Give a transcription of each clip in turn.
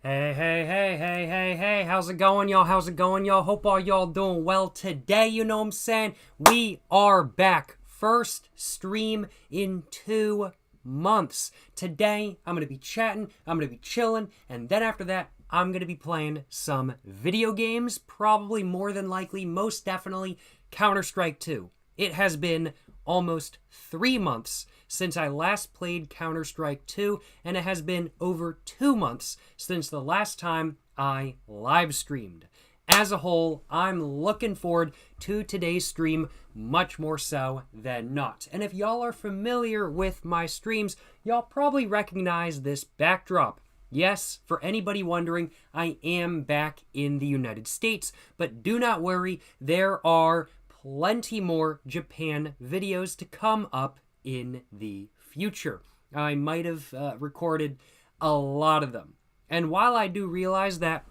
Hey, how's it going, y'all? Hope all y'all doing well today, you know what I'm saying? We are back. First stream in 2 months. Today, I'm going to be chatting, I'm going to be chilling, and then after that, I'm going to be playing some video games, probably more than likely, most definitely, Counter-Strike 2. It has been almost 3 months since I last played Counter-Strike 2, and it has been over 2 months since the last time I live streamed. As a whole, I'm looking forward to today's stream much more so than not. And if y'all are familiar with my streams, y'all probably recognize this backdrop. Yes, for anybody wondering, I am back in the United States, but do not worry, there are plenty more Japan videos to come up in the future. I might have recorded a lot of them. And while I do realize that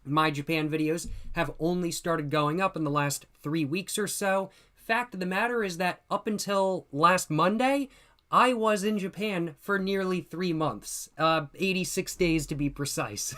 my Japan videos have only started going up in the last 3 weeks or so, fact of the matter is that up until last Monday, I was in Japan for nearly 3 months, 86 days to be precise.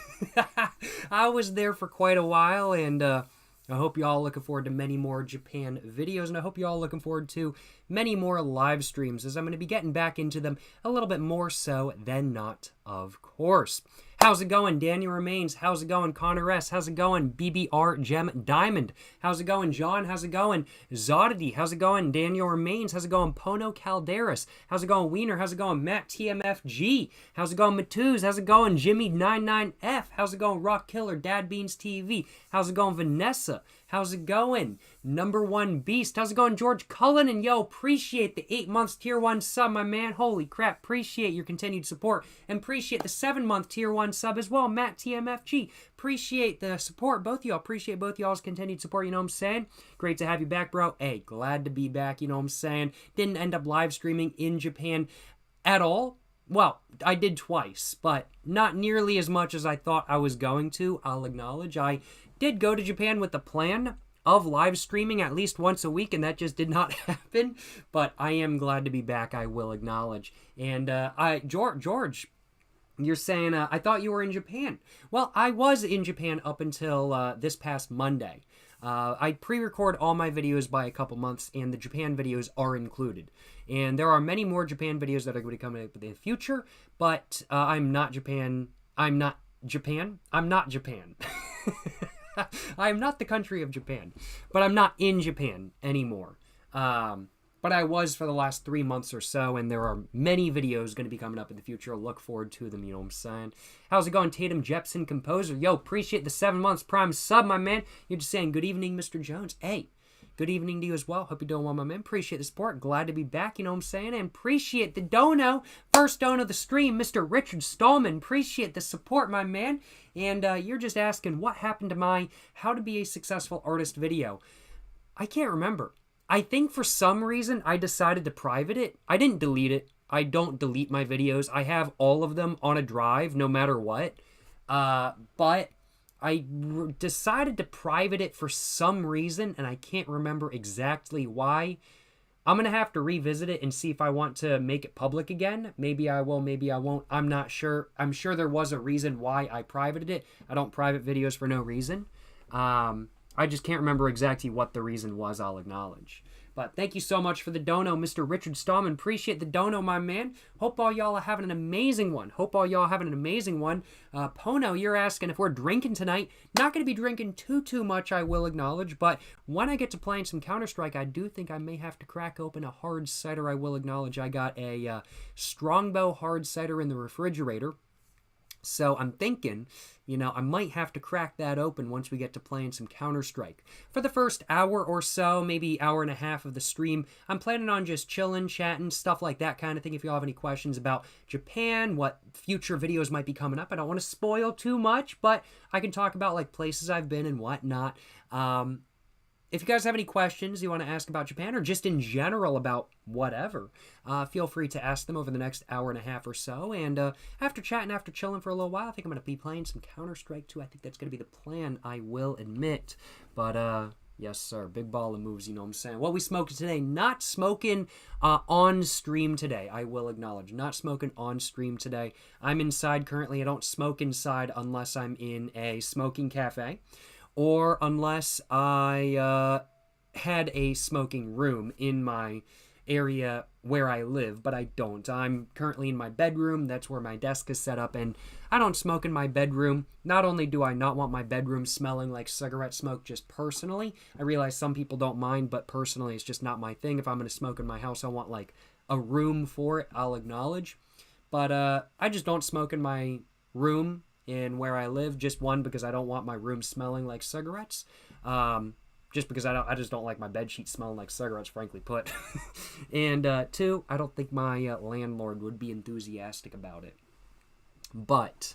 I was there for quite a while, and I hope you all looking forward to many more Japan videos, and I hope you all looking forward to many more live streams, as I'm going to be getting back into them a little bit more so than not, of course. How's it going, Daniel Remains? How's it going, Connor S? How's it going, BBR Gem Diamond? How's it going, John? How's it going, Zodity? How's it going, Daniel Remains? How's it going, Pono Calderas? How's it going, Wiener? How's it going, Matt TMFG? How's it going, Matuz? How's it going, Jimmy99F? How's it going, Rock Killer, Dad Beans TV? How's it going, Vanessa? How's it going, Number One Beast? How's it going, George Cullen? And yo, appreciate the 8 months tier 1 sub, my man. Holy crap, appreciate your continued support, and appreciate the 7-month tier 1 sub as well, Matt TMFG. Appreciate the support, both of y'all. Appreciate both y'all's continued support, you know what I'm saying? Great to have you back, bro. Hey, glad to be back, you know what I'm saying? Didn't end up live streaming in Japan at all. Well, I did twice, but not nearly as much as I thought I was going to. I'll acknowledge I did go to Japan with the plan of live streaming at least once a week, and that just did not happen. But I am glad to be back, I will acknowledge. And George, you're saying, I thought you were in Japan. Well, I was in Japan up until this past Monday. I pre-record all my videos by a couple months, and the Japan videos are included. And there are many more Japan videos that are going to be coming up in the future, but I'm not Japan. I'm not Japan. I am not the country of Japan, but I'm not in Japan anymore. But I was for the last 3 months or so, and there are many videos going to be coming up in the future. I'll look forward to them, you know what I'm saying? How's it going, Tatum Jepson Composer? Yo, appreciate the 7 months prime sub, my man. You're just saying, good evening, Mr. Jones. Hey, good evening to you as well. Hope you're doing well, my man. Appreciate the support. Glad to be back, you know what I'm saying? And appreciate the dono. First dono of the stream, Mr. Richard Stallman. Appreciate the support, my man. And you're just asking, what happened to my How to Be a Successful Artist video? I can't remember. I think for some reason I decided to private it. I didn't delete it. I don't delete my videos. I have all of them on a drive no matter what. But I decided to private it for some reason, and I can't remember exactly why. I'm going to have to revisit it and see if I want to make it public again. Maybe I will, maybe I won't. I'm not sure. I'm sure there was a reason why I privated it. I don't private videos for no reason. I just can't remember exactly what the reason was, I'll acknowledge. But thank you so much for the dono, Mr. Richard Stallman. Appreciate the dono, my man. Hope all y'all are having an amazing one. Pono, you're asking if we're drinking tonight. Not going to be drinking too much, I will acknowledge. But when I get to playing some Counter-Strike, I do think I may have to crack open a hard cider, I will acknowledge. I got a Strongbow hard cider in the refrigerator. So I'm thinking, you know, I might have to crack that open once we get to playing some Counter-Strike. For the first hour or so, maybe hour and a half of the stream, I'm planning on just chilling, chatting, stuff like that kind of thing. If you all have any questions about Japan, what future videos might be coming up, I don't want to spoil too much, but I can talk about like places I've been and whatnot. If you guys have any questions you want to ask about Japan or just in general about whatever, feel free to ask them over the next hour and a half or so. And after chatting, after chilling for a little while, I think I'm going to be playing some Counter-Strike 2. I think that's going to be the plan, I will admit. But Yes, sir. Big ball of moves, you know what I'm saying? What we smoking today? Not smoking on stream today, I will acknowledge. Not smoking on stream today. I'm inside currently. I don't smoke inside unless I'm in a smoking cafe or unless I had a smoking room in my area where I live, but I don't. I'm currently in my bedroom. That's where my desk is set up, and I don't smoke in my bedroom. Not only do I not want my bedroom smelling like cigarette smoke just personally, I realize some people don't mind, but personally it's just not my thing. If I'm going to smoke in my house, I want like a room for it, I'll acknowledge. But I just don't smoke in my room in where I live. Just one, because I don't want my room smelling like cigarettes. Just because I just don't like my bed sheets smelling like cigarettes, frankly put. And two, I don't think my landlord would be enthusiastic about it. But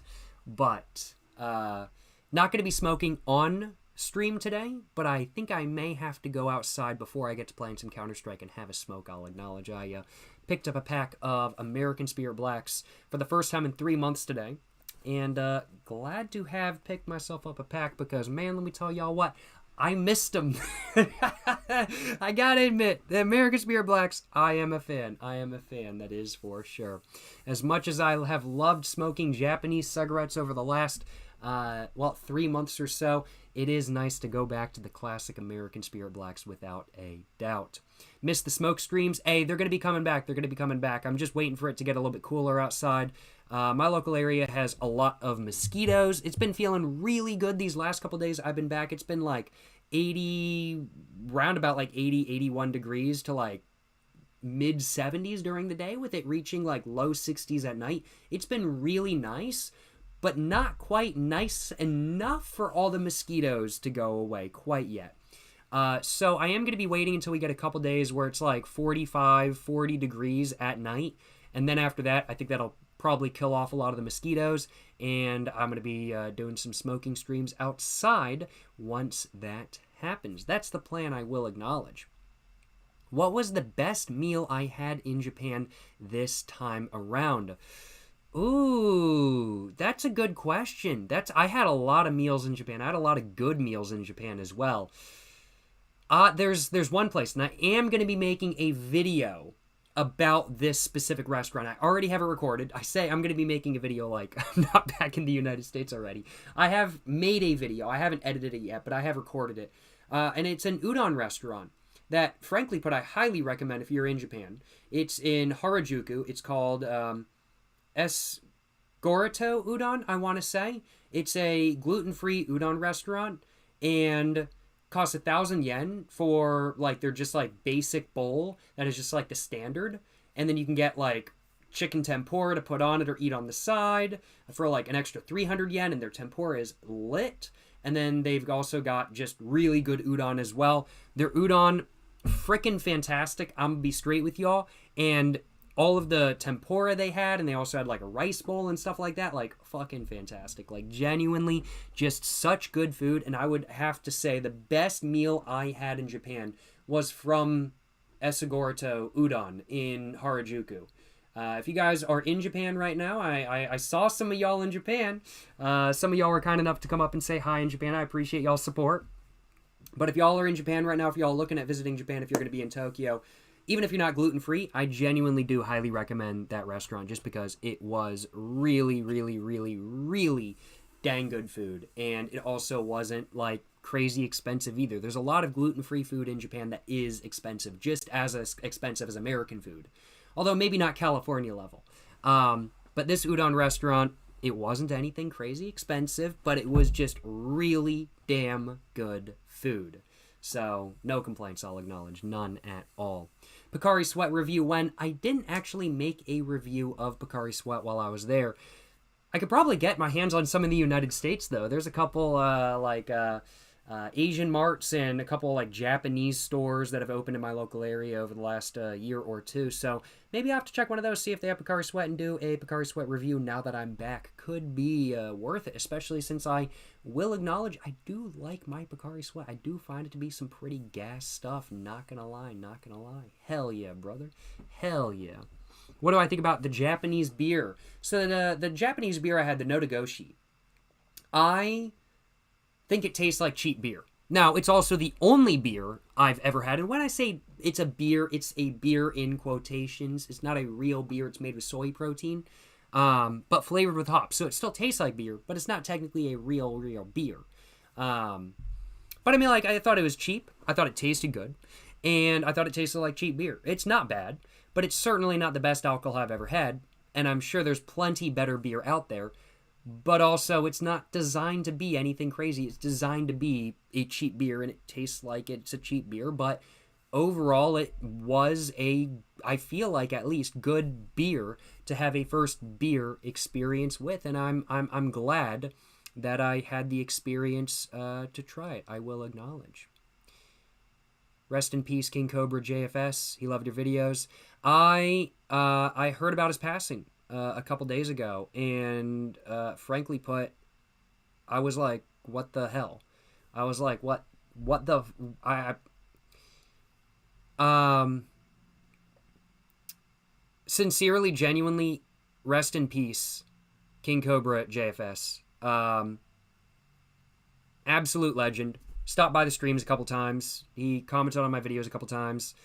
not going to be smoking on stream today, but I think I may have to go outside before I get to playing some Counter-Strike and have a smoke, I'll acknowledge. I picked up a pack of American Spirit Blacks for the first time in 3 months today. And glad to have picked myself up a pack because, man, let me tell y'all what, I missed them. I gotta admit, the American Spirit Blacks, I am a fan. I am a fan, that is for sure. As much as I have loved smoking Japanese cigarettes over the last, 3 months or so, it is nice to go back to the classic American Spirit Blacks without a doubt. Missed the smoke streams. Hey, they're going to be coming back. They're going to be coming back. I'm just waiting for it to get a little bit cooler outside. My local area has a lot of mosquitoes. It's been feeling really good these last couple days I've been back. It's been like 80, round about like 80, 81 degrees to like mid 70s during the day, with it reaching like low 60s at night. It's been really nice, but not quite nice enough for all the mosquitoes to go away quite yet. So I am going to be waiting until we get a couple days where it's like 45, 40 degrees at night. And then after that, I think that'll probably kill off a lot of the mosquitoes. And I'm going to be doing some smoking streams outside once that happens. That's the plan, I will acknowledge. What was the best meal I had in Japan this time around? Ooh, that's a good question. I had a lot of meals in Japan. I had a lot of good meals in Japan as well. There's one place, and I am going to be making a video about this specific restaurant. I already have it recorded. I say I'm going to be making a video like I'm not back in the United States already. I have made a video. I haven't edited it yet, but I have recorded it. And it's an udon restaurant that, frankly put, I highly recommend if you're in Japan. It's in Harajuku. It's called Esgoroto Udon, I want to say. It's a gluten-free udon restaurant and costs 1,000 yen for like their just like basic bowl that is just like the standard. And then you can get like chicken tempura to put on it or eat on the side for like an extra 300 yen, and their tempura is lit. And then they've also got just really good udon as well. Their udon, freaking fantastic. I'm gonna be straight with y'all. And all of the tempura they had, and they also had like a rice bowl and stuff like that, like fucking fantastic. Like genuinely just such good food. And I would have to say the best meal I had in Japan was from Esgoroto Udon in Harajuku. If you guys are in Japan right now, I saw some of y'all in Japan. Some of y'all were kind enough to come up and say hi in Japan. I appreciate y'all's support. But if y'all are in Japan right now, if y'all are looking at visiting Japan, if you're going to be in Tokyo, even if you're not gluten-free, I genuinely do highly recommend that restaurant just because it was really, really, really, really dang good food. And it also wasn't like crazy expensive either. There's a lot of gluten-free food in Japan that is expensive, just as expensive as American food. Although maybe not California level. But this udon restaurant, it wasn't anything crazy expensive, but it was just really damn good food. So, no complaints, I'll acknowledge. None at all. Pocari Sweat review. When I didn't actually make a review of Pocari Sweat while I was there, I could probably get my hands on some in the United States, though. There's a couple, Asian marts and a couple, like, Japanese stores that have opened in my local area over the last year or two. So, maybe I have to check one of those, see if they have Pocari Sweat, and do a Pocari Sweat review now that I'm back. Could be worth it, especially since I will acknowledge I do like my Pocari Sweat. I do find it to be some pretty gas stuff. Not gonna lie, not gonna lie. Hell yeah, brother. Hell yeah. What do I think about the Japanese beer? So the Japanese beer I had, the Notogoshi, I think it tastes like cheap beer. Now, it's also the only beer I've ever had. And when I say it's a beer in quotations. It's not a real beer. It's made with soy protein, but flavored with hops. So it still tastes like beer, but it's not technically a real beer. But I mean, like, I thought it was cheap. I thought it tasted good. And I thought it tasted like cheap beer. It's not bad, but it's certainly not the best alcohol I've ever had. And I'm sure there's plenty better beer out there. But also, it's not designed to be anything crazy. It's designed to be a cheap beer, and it tastes like it's a cheap beer. But overall, it was I feel like at least, good beer to have a first beer experience with. And I'm glad that I had the experience to try it. I will acknowledge. Rest in peace, King Cobra JFS. He loved your videos. I heard about his passing a couple days ago, and frankly put, I was like, what the hell? I was like, what the... Sincerely, genuinely, rest in peace, King Cobra JFS. Absolute legend. Stopped by the streams a couple times. He commented on my videos a couple times.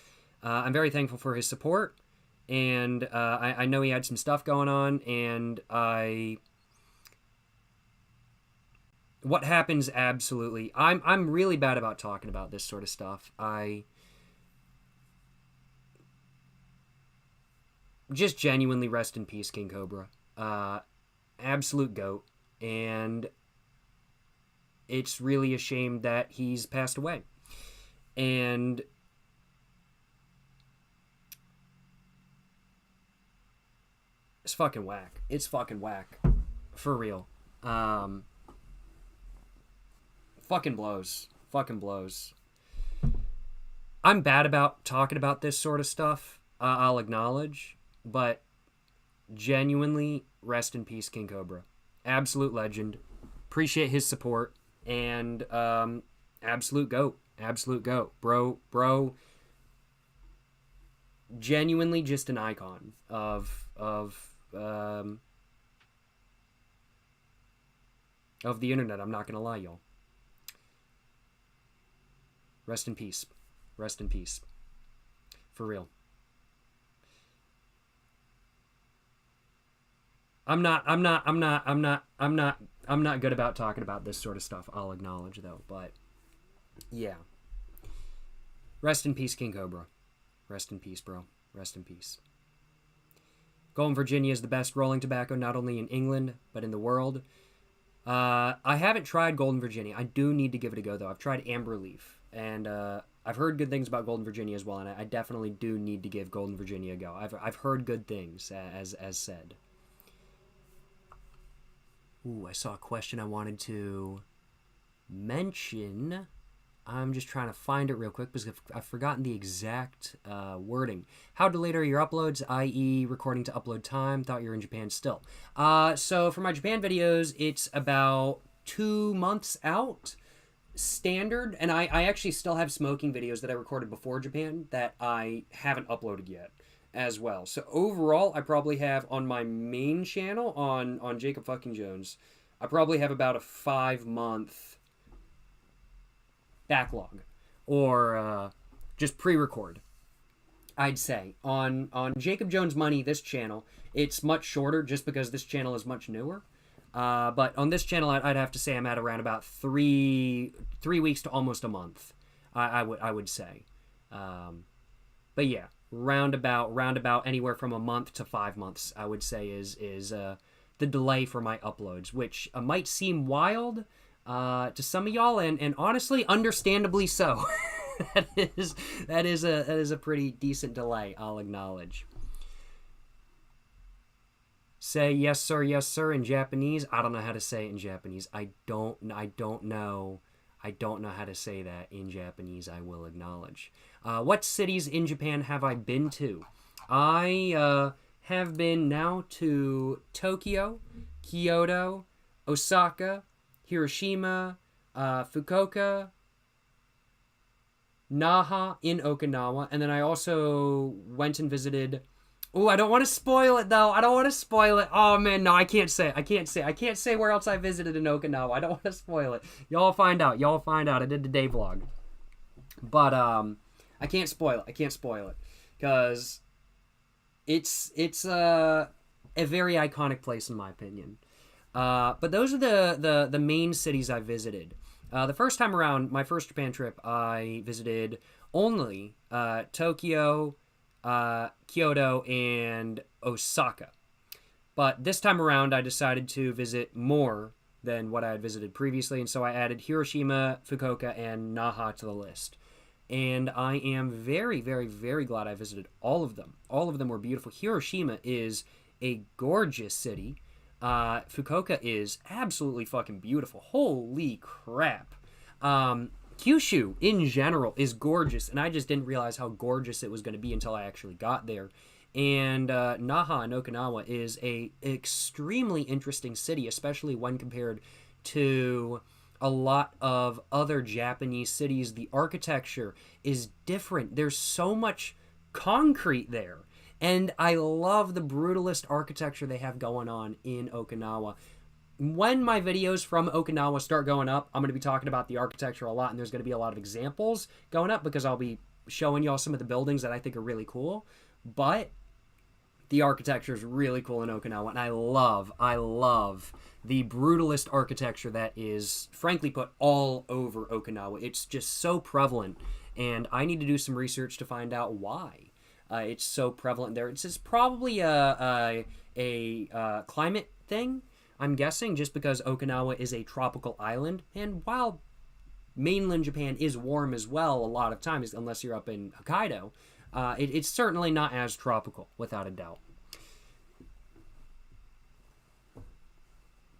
I'm very thankful for his support. And I know he had some stuff going on. And what happens, absolutely. I'm really bad about talking about this sort of stuff. Just genuinely rest in peace, King Cobra. Absolute GOAT. And it's really a shame that he's passed away. And it's fucking whack. It's fucking whack. For real. Fucking blows. Fucking blows. I'm bad about talking about this sort of stuff. I'll acknowledge. But genuinely, rest in peace, King Cobra. Absolute legend. Appreciate his support. And absolute GOAT. Absolute GOAT. Bro. Genuinely just an icon of the internet. I'm not going to lie, y'all. Rest in peace. Rest in peace. For real. I'm not good about talking about this sort of stuff, I'll acknowledge, though. But, yeah. Rest in peace, King Cobra. Rest in peace, bro. Rest in peace. Golden Virginia is the best rolling tobacco, not only in England, but in the world. I haven't tried Golden Virginia. I do need to give it a go, though. I've tried Amber Leaf, and I've heard good things about Golden Virginia as well, and I definitely do need to give Golden Virginia a go. I've heard good things, as said. Ooh, I saw a question I wanted to mention. I'm just trying to find it real quick because I've forgotten the exact wording. How delayed are your uploads, i.e. recording to upload time? Thought you were in Japan still. So for my Japan videos, it's about 2 months out, standard. And I actually still have smoking videos that I recorded before Japan that I haven't uploaded yet as well. So overall, I probably have on my main channel, on Jacob fucking Jones, I probably have about a 5-month backlog, or just pre-record, I'd say. On Jacob Jones Money, this channel, it's much shorter just because this channel is much newer. But on this channel, I'd have to say I'm at around about 3 weeks to almost a month, I would say. But yeah, roundabout anywhere from a month to 5 months, I would say is the delay for my uploads, which might seem wild to some of y'all, and honestly, understandably so. that is a pretty decent delay, I'll acknowledge. Say yes sir in Japanese. I don't know how to say it in Japanese. I don't know how to say that in Japanese, I will acknowledge. What cities in Japan have I been to? I have been now to Tokyo, Kyoto, Osaka, Hiroshima, Fukuoka, Naha in Okinawa, and then I also went and visited Oh, I don't want to spoil it though. I don't want to spoil it. Oh man, no, I can't say. I can't say where else I visited in Okinawa. I don't want to spoil it. Y'all find out. Y'all find out. I did the day vlog, but I can't spoil it. I can't spoil it because it's a very iconic place in my opinion. But those are the main cities I visited. The first time around, my first Japan trip, I visited only Tokyo, Kyoto, and Osaka. But this time around, I decided to visit more than what I had visited previously, and so I added Hiroshima, Fukuoka, and Naha to the list. And I am very, very, very glad I visited all of them. All of them were beautiful. Hiroshima is a gorgeous city. Fukuoka is absolutely fucking beautiful. Holy crap. Kyushu in general is gorgeous, and I just didn't realize how gorgeous it was going to be until I actually got there. And Naha in Okinawa is a extremely interesting city, especially when compared to a lot of other Japanese cities. The architecture is different. There's so much concrete there. And I love the brutalist architecture they have going on in Okinawa. When my videos from Okinawa start going up, I'm going to be talking about the architecture a lot, and there's going to be a lot of examples going up because I'll be showing y'all some of the buildings that I think are really cool. But the architecture is really cool in Okinawa, and I love the brutalist architecture that is, frankly put, all over Okinawa. It's just so prevalent, and I need to do some research to find out why it's so prevalent there. It's just probably a climate thing, I'm guessing, just because Okinawa is a tropical island, and while mainland Japan is warm as well a lot of times, unless you're up in Hokkaido, it's certainly not as tropical, without a doubt.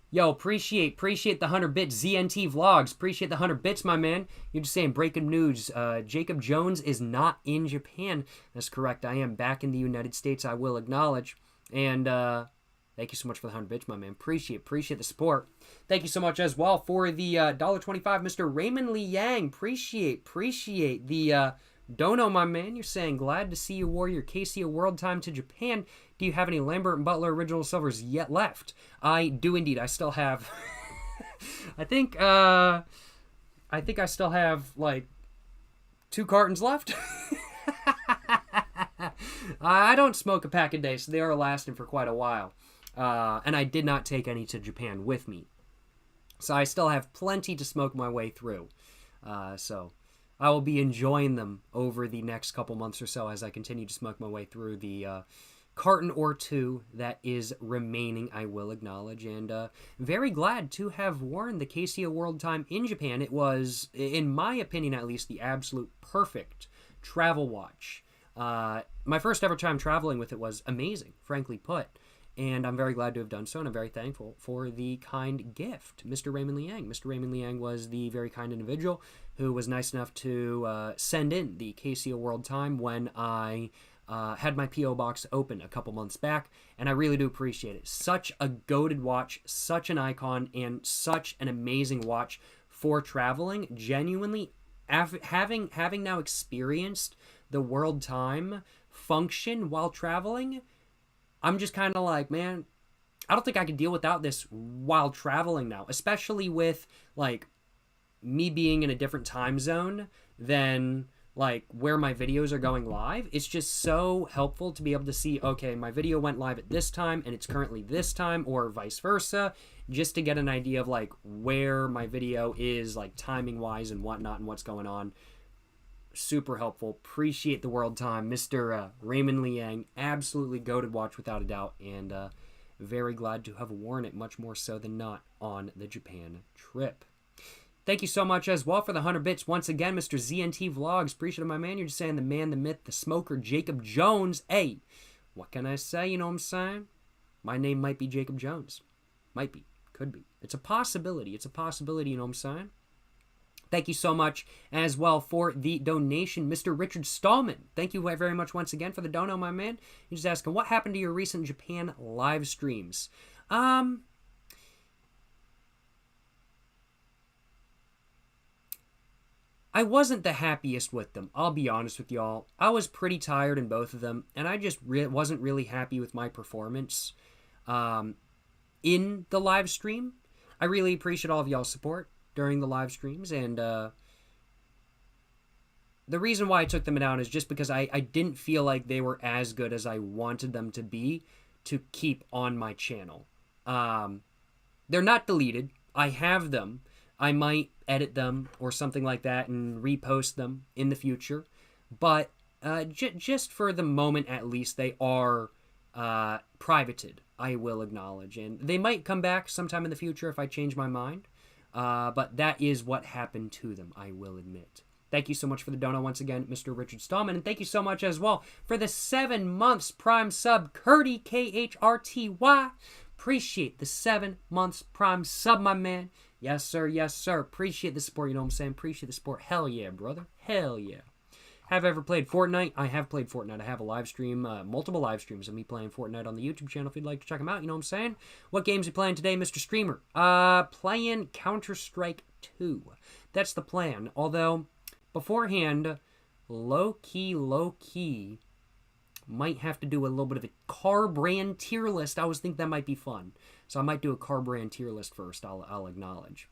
Yo, appreciate the 100 bits ZNT vlogs. Appreciate the 100 bits, my man. You're just saying breaking news. Jacob Jones is not in Japan. That's correct. I am back in the United States, I will acknowledge. And thank you so much for the 100 bits, my man. Appreciate the support. Thank you so much as well for the $1.25, Mr. Raymond Lee Yang. Appreciate the dono, my man. You're saying, glad to see you wore your Casio World Time to Japan. Do you have any Lambert and Butler original silvers yet left? I do indeed. I still have I think I still have like 2 cartons left. I don't smoke a pack a day, so they are lasting for quite a while. And I did not take any to Japan with me. So I still have plenty to smoke my way through. So I will be enjoying them over the next couple months or so as I continue to smoke my way through the carton or 2 that is remaining, I will acknowledge. And very glad to have worn the Casio World Time in Japan. It was, in my opinion at least, the absolute perfect travel watch. My first ever time traveling with it was amazing, frankly put. And I'm very glad to have done so, and I'm very thankful for the kind gift, Mr. Raymond Liang. Mr. Raymond Liang was the very kind individual who was nice enough to send in the Casio World Time when I had my P.O. box open a couple months back, and I really do appreciate it. Such a goated watch, such an icon, and such an amazing watch for traveling. Genuinely, having now experienced the World Time function while traveling, I'm just kind of like, man, I don't think I could deal without this while traveling now, especially with, like, me being in a different time zone than, like, where my videos are going live. It's just so helpful to be able to see, okay, my video went live at this time, and it's currently this time, or vice versa, just to get an idea of, like, where my video is, like, timing-wise and whatnot and what's going on. Super helpful. Appreciate the World Time. Mr. Raymond Liang, absolutely goated watch without a doubt, and very glad to have worn it, much more so than not, on the Japan trip. Thank you so much as well for the 100 bits. Once again, Mr. ZNT Vlogs. Appreciate it, my man. You're just saying the man, the myth, the smoker, Jacob Jones. Hey, what can I say? You know what I'm saying? My name might be Jacob Jones. Might be. Could be. It's a possibility. It's a possibility, you know what I'm saying? Thank you so much as well for the donation, Mr. Richard Stallman. Thank you very much once again for the dono, my man. You're just asking, what happened to your recent Japan live streams? I wasn't the happiest with them. I'll be honest with y'all. I was pretty tired in both of them, and I just wasn't really happy with my performance in the live stream. I really appreciate all of y'all's support during the live streams, and the reason why I took them down is just because I didn't feel like they were as good as I wanted them to be to keep on my channel. They're not deleted. I have them. I might edit them or something like that and repost them in the future. But just for the moment at least, they are privated, I will acknowledge. And they might come back sometime in the future if I change my mind. But that is what happened to them, I will admit. Thank you so much for the donut once again, Mr. Richard Stallman. And thank you so much as well for the 7 months Prime sub, Curdy, KHRTY. Appreciate the 7 months Prime sub, my man. Yes, sir. Yes, sir. Appreciate the support. You know what I'm saying? Appreciate the support. Hell yeah, brother. Hell yeah. Have I ever played Fortnite? I have played Fortnite. I have a live stream, multiple live streams of me playing Fortnite on the YouTube channel if you'd like to check them out. You know what I'm saying? What games are you playing today, Mr. Streamer? Playing Counter-Strike 2. That's the plan. Although, beforehand, low-key, might have to do a little bit of a car brand tier list. I always think that might be fun. So I might do a car brand tier list first, I'll acknowledge.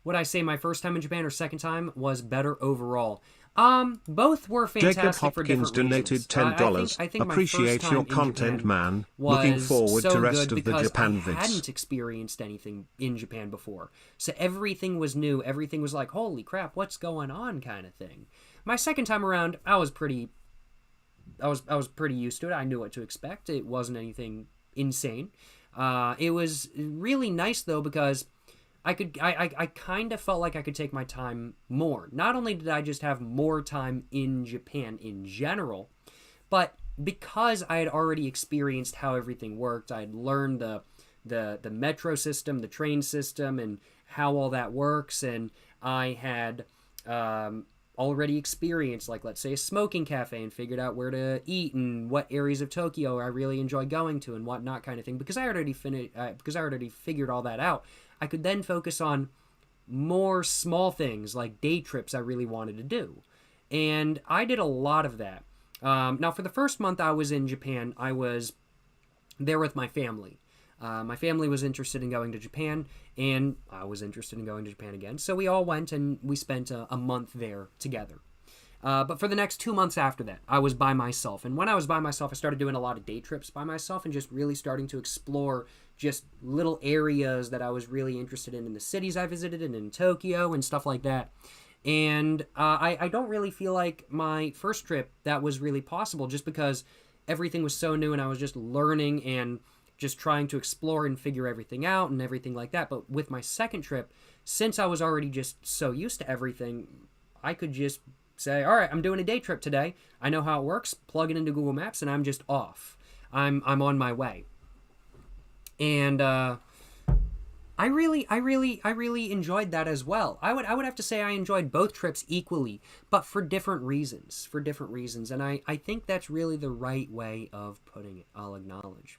Would I say my first time in Japan or second time was better overall? Both were fantastic. Jacob for different Hopkins donated reasons. $10. I think Appreciate your content, man. Looking forward so to rest good of the Japan I vids. hadn't experienced anything in Japan before. So everything was new. Everything was like, holy crap, what's going on kind of thing. My second time around, I was pretty used to it. I knew what to expect. It wasn't anything insane. It was really nice though because I kind of felt like I could take my time more. Not only did I just have more time in Japan in general, but because I had already experienced how everything worked, I had learned the metro system, the train system, and how all that works, and I had already experienced, like, let's say, a smoking cafe and figured out where to eat and what areas of Tokyo I really enjoy going to and whatnot kind of thing. Because I already figured all that out, I could then focus on more small things like day trips I really wanted to do. And I did a lot of that. Now, for the first month I was in Japan, I was there with my family. My family was interested in going to Japan, and I was interested in going to Japan again. So we all went, and we spent a month there together. But for the next 2 months after that, I was by myself. And when I was by myself, I started doing a lot of day trips by myself and just really starting to explore just little areas that I was really interested in the cities I visited and in Tokyo and stuff like that. And I don't really feel like my first trip that was really possible just because everything was so new and I was just learning and just trying to explore and figure everything out and everything like that. But with my second trip, since I was already just so used to everything, I could just say, all right, I'm doing a day trip today. I know how it works. Plug it into Google Maps and I'm just off. I'm on my way. And I really enjoyed that as well. I would have to say I enjoyed both trips equally, but for different reasons. And I think that's really the right way of putting it, I'll acknowledge.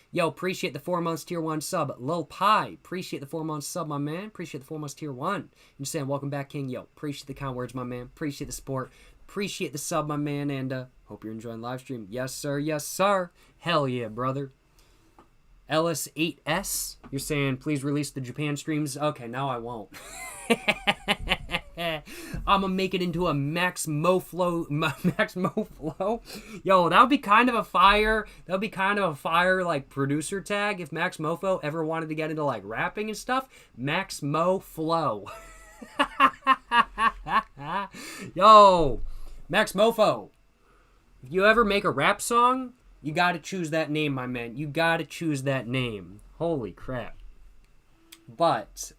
Yo, appreciate the 4 months tier 1 sub. Lil Pie, appreciate the 4 months sub, my man. Appreciate the 4 months tier 1. I'm just saying, welcome back, King. Yo, appreciate the kind words, my man. Appreciate the support. Appreciate the sub, my man. And hope you're enjoying the live stream. Yes, sir. Yes, sir. Hell yeah, brother. Ellis8S, you're saying, please release the Japan streams. Okay, now I won't. I'm gonna make it into a Max Moflo. Yo, that would be kind of a fire. That would be kind of a fire, like, producer tag if Max Mofo ever wanted to get into, like, rapping and stuff. Max Mo Flow. Yo, Max Mofo. If you ever make a rap song, you gotta choose that name, my man. You gotta choose that name. Holy crap. But,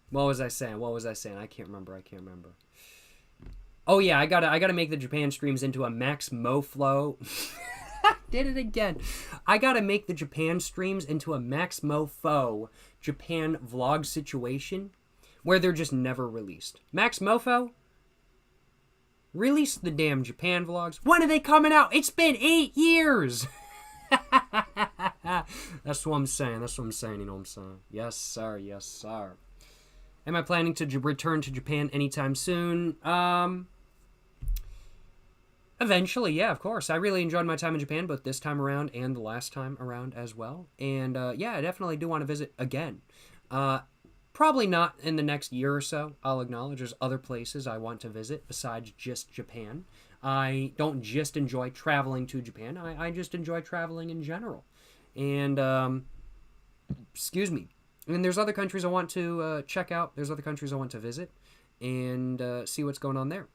what was I saying? I can't remember. Oh yeah, I gotta make the Japan streams into a Max Mo Flow. Did it again. I gotta make the Japan streams into a Max Mofo Japan vlog situation where they're just never released. Max Mofo, release the damn Japan vlogs. When are they coming out? It's been 8 years. That's what I'm saying. You know what I'm saying? Yes, sir. Am I planning to return to Japan anytime soon? Eventually, yeah, of course. I really enjoyed my time in Japan, both this time around and the last time around as well. And yeah, I definitely do want to visit again. Probably not in the next year or so, I'll acknowledge. There's other places I want to visit besides just Japan. I don't just enjoy traveling to Japan. I just enjoy traveling in general. And, excuse me. And there's other countries I want to check out. There's other countries I want to visit and see what's going on there.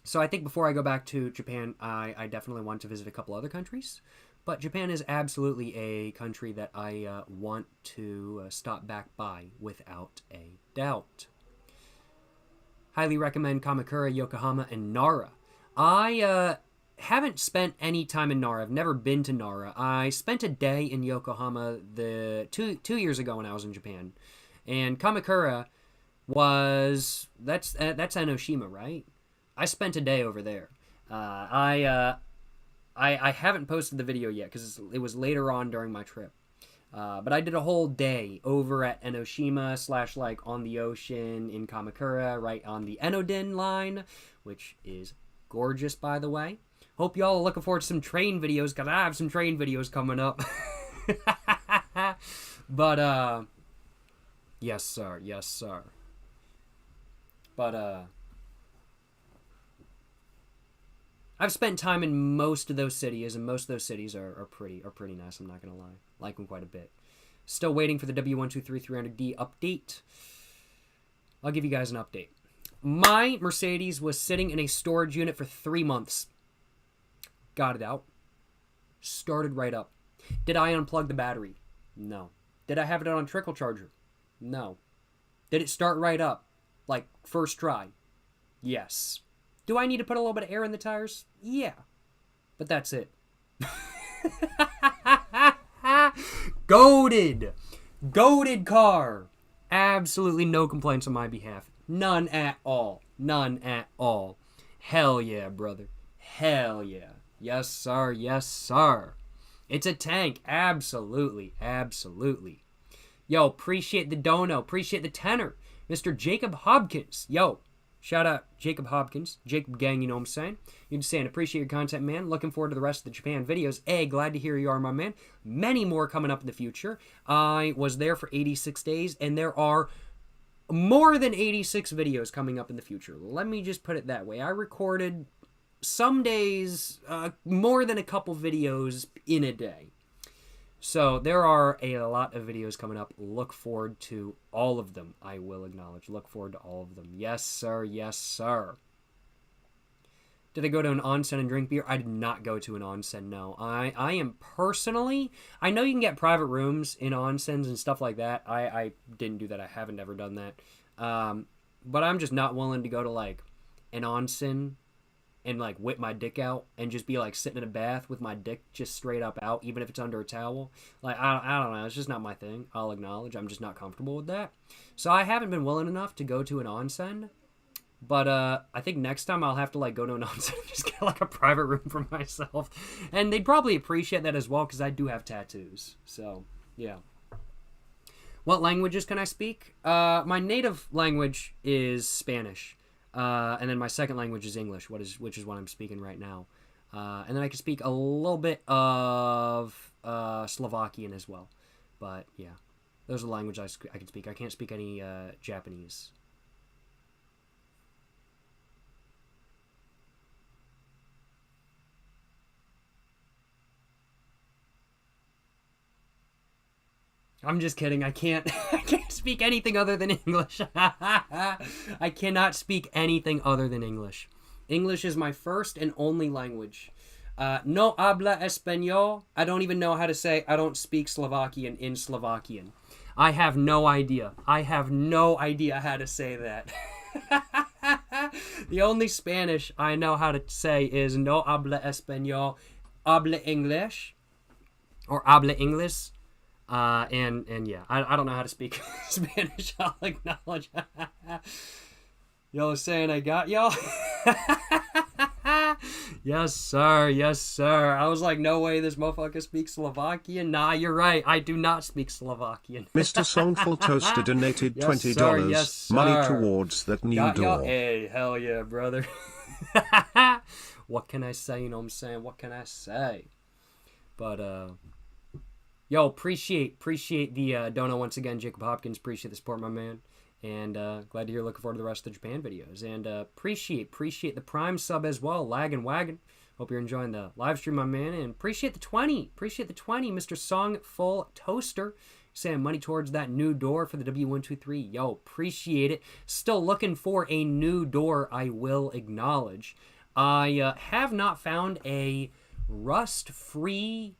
So I think before I go back to Japan, I definitely want to visit a couple other countries. But Japan is absolutely a country that I want to stop back by without a doubt. Highly recommend Kamakura, Yokohama, and Nara. I haven't spent any time in Nara. I've never been to Nara. I spent a day in Yokohama two years ago when I was in Japan. And Kamakura was... That's Enoshima, right? I spent a day over there. I haven't posted the video yet because it was later on during my trip. But I did a whole day over at Enoshima / like on the ocean in Kamakura, right on the Enodin line, which is gorgeous, by the way. Hope y'all are looking forward to some train videos because I have some train videos coming up. But, yes, sir. Yes, sir. But, I've spent time in most of those cities, and most of those cities are pretty nice. I'm not gonna lie, like them quite a bit. Still waiting for the W123300D update. I'll give you guys an update. My Mercedes was sitting in a storage unit for 3 months. Got it out. Started right up. Did I unplug the battery? No. Did I have it on a trickle charger? No. Did it start right up, like first try? Yes. Do I need to put a little bit of air in the tires? Yeah. But that's it. Goated. Goated car. Absolutely no complaints on my behalf. None at all. None at all. Hell yeah, brother. Hell yeah. Yes, sir. Yes, sir. It's a tank. Absolutely. Absolutely. Yo, appreciate the dono. Appreciate the tenor. Mr. Jacob Hopkins. Yo. Shout out Jacob Hopkins, Jacob Gang, you know what I'm saying? You're just saying, appreciate your content, man. Looking forward to the rest of the Japan videos. Hey, glad to hear you are, my man. Many more coming up in the future. I was there for 86 days, and there are more than 86 videos coming up in the future. Let me just put it that way. I recorded some days more than a couple videos in a day. So there are a lot of videos coming up. Look forward to all of them. I will acknowledge. Look forward to all of them. Yes, sir. Yes, sir. Did I go to an onsen and drink beer? I did not go to an onsen, no. I am personally... I know you can get private rooms in onsens and stuff like that. I didn't do that. I haven't ever done that. But I'm just not willing to go to, like, an onsen and, like, whip my dick out and just be, like, sitting in a bath with my dick just straight up out, even if it's under a towel. Like, I don't know. It's just not my thing. I'll acknowledge. I'm just not comfortable with that. So I haven't been willing enough to go to an onsen. But I think next time I'll have to, like, go to an onsen and just get, like, a private room for myself. And they'd probably appreciate that as well because I do have tattoos. So, yeah. What languages can I speak? My native language is Spanish. And then my second language is English, which is what I'm speaking right now. And then I can speak a little bit of Slovakian as well. But, yeah. Those are the languages I can speak. I can't speak any Japanese. I'm just kidding. I can't speak anything other than English. I cannot speak anything other than English. English is my first and only language. No habla español. I don't even know how to say I don't speak Slovakian in Slovakian. I have no idea. I have no idea how to say that. The only Spanish I know how to say is no habla español, habla English, or habla English. And yeah, I don't know how to speak Spanish. I'll acknowledge. Y'all are saying I got y'all. Yes, sir. Yes, sir. I was like, no way this motherfucker speaks Slovakian. Nah, you're right. I do not speak Slovakian. Mr. Songful Toaster donated Yes, $20. sir. Yes, sir. Money towards that new Got y'all. door. Hey, hell yeah, brother. What can I say? You know what I'm saying? What can I say? But, yo, appreciate the dono once again, Jacob Hopkins. Appreciate the support, my man. And glad to hear. Looking forward to the rest of the Japan videos. And appreciate the Prime sub as well, Laggin' Wagon. Hope you're enjoying the live stream, my man. And appreciate the 20. Appreciate the 20, Mr. Songful Toaster. Saying money towards that new door for the W123. Yo, appreciate it. Still looking for a new door, I will acknowledge. I have not found a rust-free,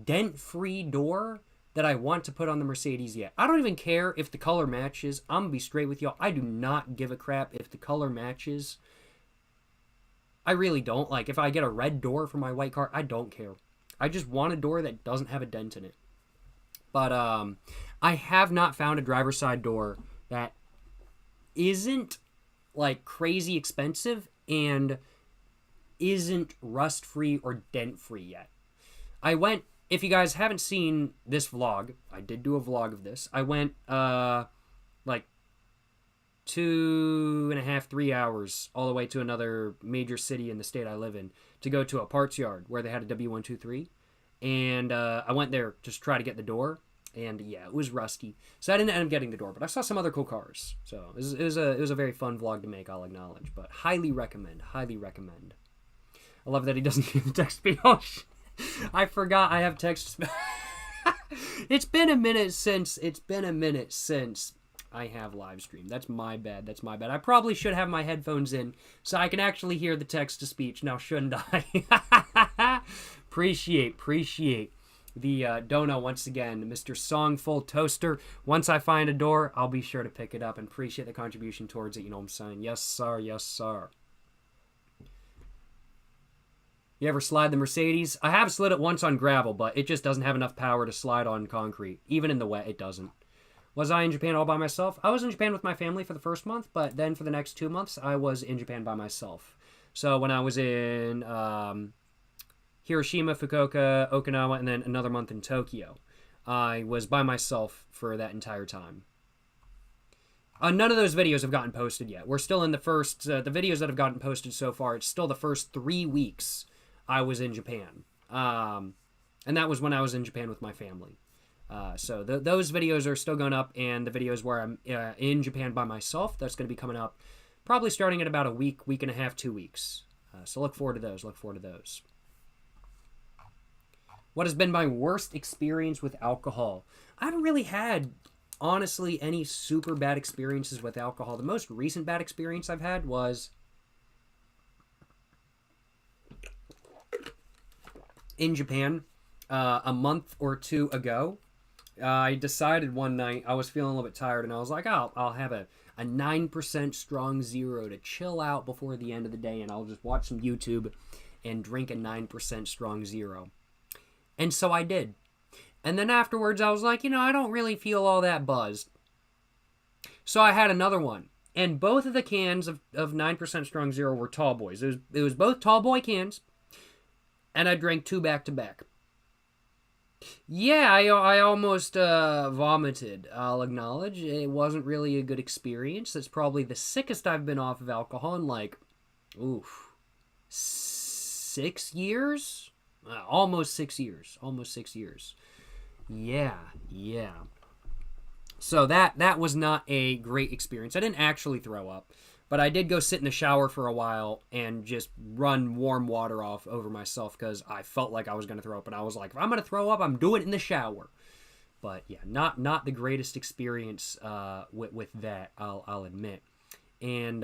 dent-free door that I want to put on the Mercedes yet. I don't even care if the color matches. I'm going to be straight with y'all. I do not give a crap if the color matches. I really don't. Like, if I get a red door for my white car, I don't care. I just want a door that doesn't have a dent in it. But I have not found a driver's side door that isn't, like, crazy expensive and isn't rust-free or dent-free yet. I went... If you guys haven't seen this vlog, I did do a vlog of this. I went, like, 2.5, 3 hours all the way to another major city in the state I live in to go to a parts yard where they had a W123. And I went there to try to get the door. And, yeah, it was rusty. So I didn't end up getting the door. But I saw some other cool cars. So it was a very fun vlog to make, I'll acknowledge. But highly recommend. Highly recommend. I love that he doesn't give the text speed. Oh, shit. I forgot I have text. It's been a minute since I have live stream. That's my bad. I probably should have my headphones in so I can actually hear the text to speech now, shouldn't I? Appreciate the dono once again, Mr. Songful Toaster. Once I find a door, I'll be sure to pick it up and appreciate the contribution towards it. You know what I'm saying? Yes, sir. Yes, sir. You ever slide the Mercedes? I have slid it once on gravel, but it just doesn't have enough power to slide on concrete. Even in the wet, it doesn't. Was I in Japan all by myself? I was in Japan with my family for the first month, but then for the next 2 months, I was in Japan by myself. So when I was in Hiroshima, Fukuoka, Okinawa, and then another month in Tokyo, I was by myself for that entire time. None of those videos have gotten posted yet. We're still in the first... the videos that have gotten posted so far, it's still the first 3 weeks I was in Japan. And that was when I was in Japan with my family. So those videos are still going up, and the videos where I'm in Japan by myself, that's going to be coming up probably starting at about a week and a half, 2 weeks. So look forward to those. What has been my worst experience with alcohol? I haven't really had, honestly, any super bad experiences with alcohol. The most recent bad experience I've had was in Japan a month or two ago. I decided one night, I was feeling a little bit tired, and I was like, I'll have a 9% strong zero to chill out before the end of the day, and I'll just watch some YouTube and drink a 9% strong zero. And so I did. And then afterwards, I was like, I don't really feel all that buzzed. So I had another one. And both of the cans of 9% strong zero were tall boys. It was both tall boy cans. And I drank 2 back-to-back. Yeah, I almost vomited, I'll acknowledge. It wasn't really a good experience. That's probably the sickest I've been off of alcohol in, 6 years? Almost 6 years. Yeah. So that was not a great experience. I didn't actually throw up. But I did go sit in the shower for a while and just run warm water off over myself because I felt like I was going to throw up. And I was like, if I'm going to throw up, I'm doing it in the shower. But yeah, not the greatest experience with that, I'll admit. And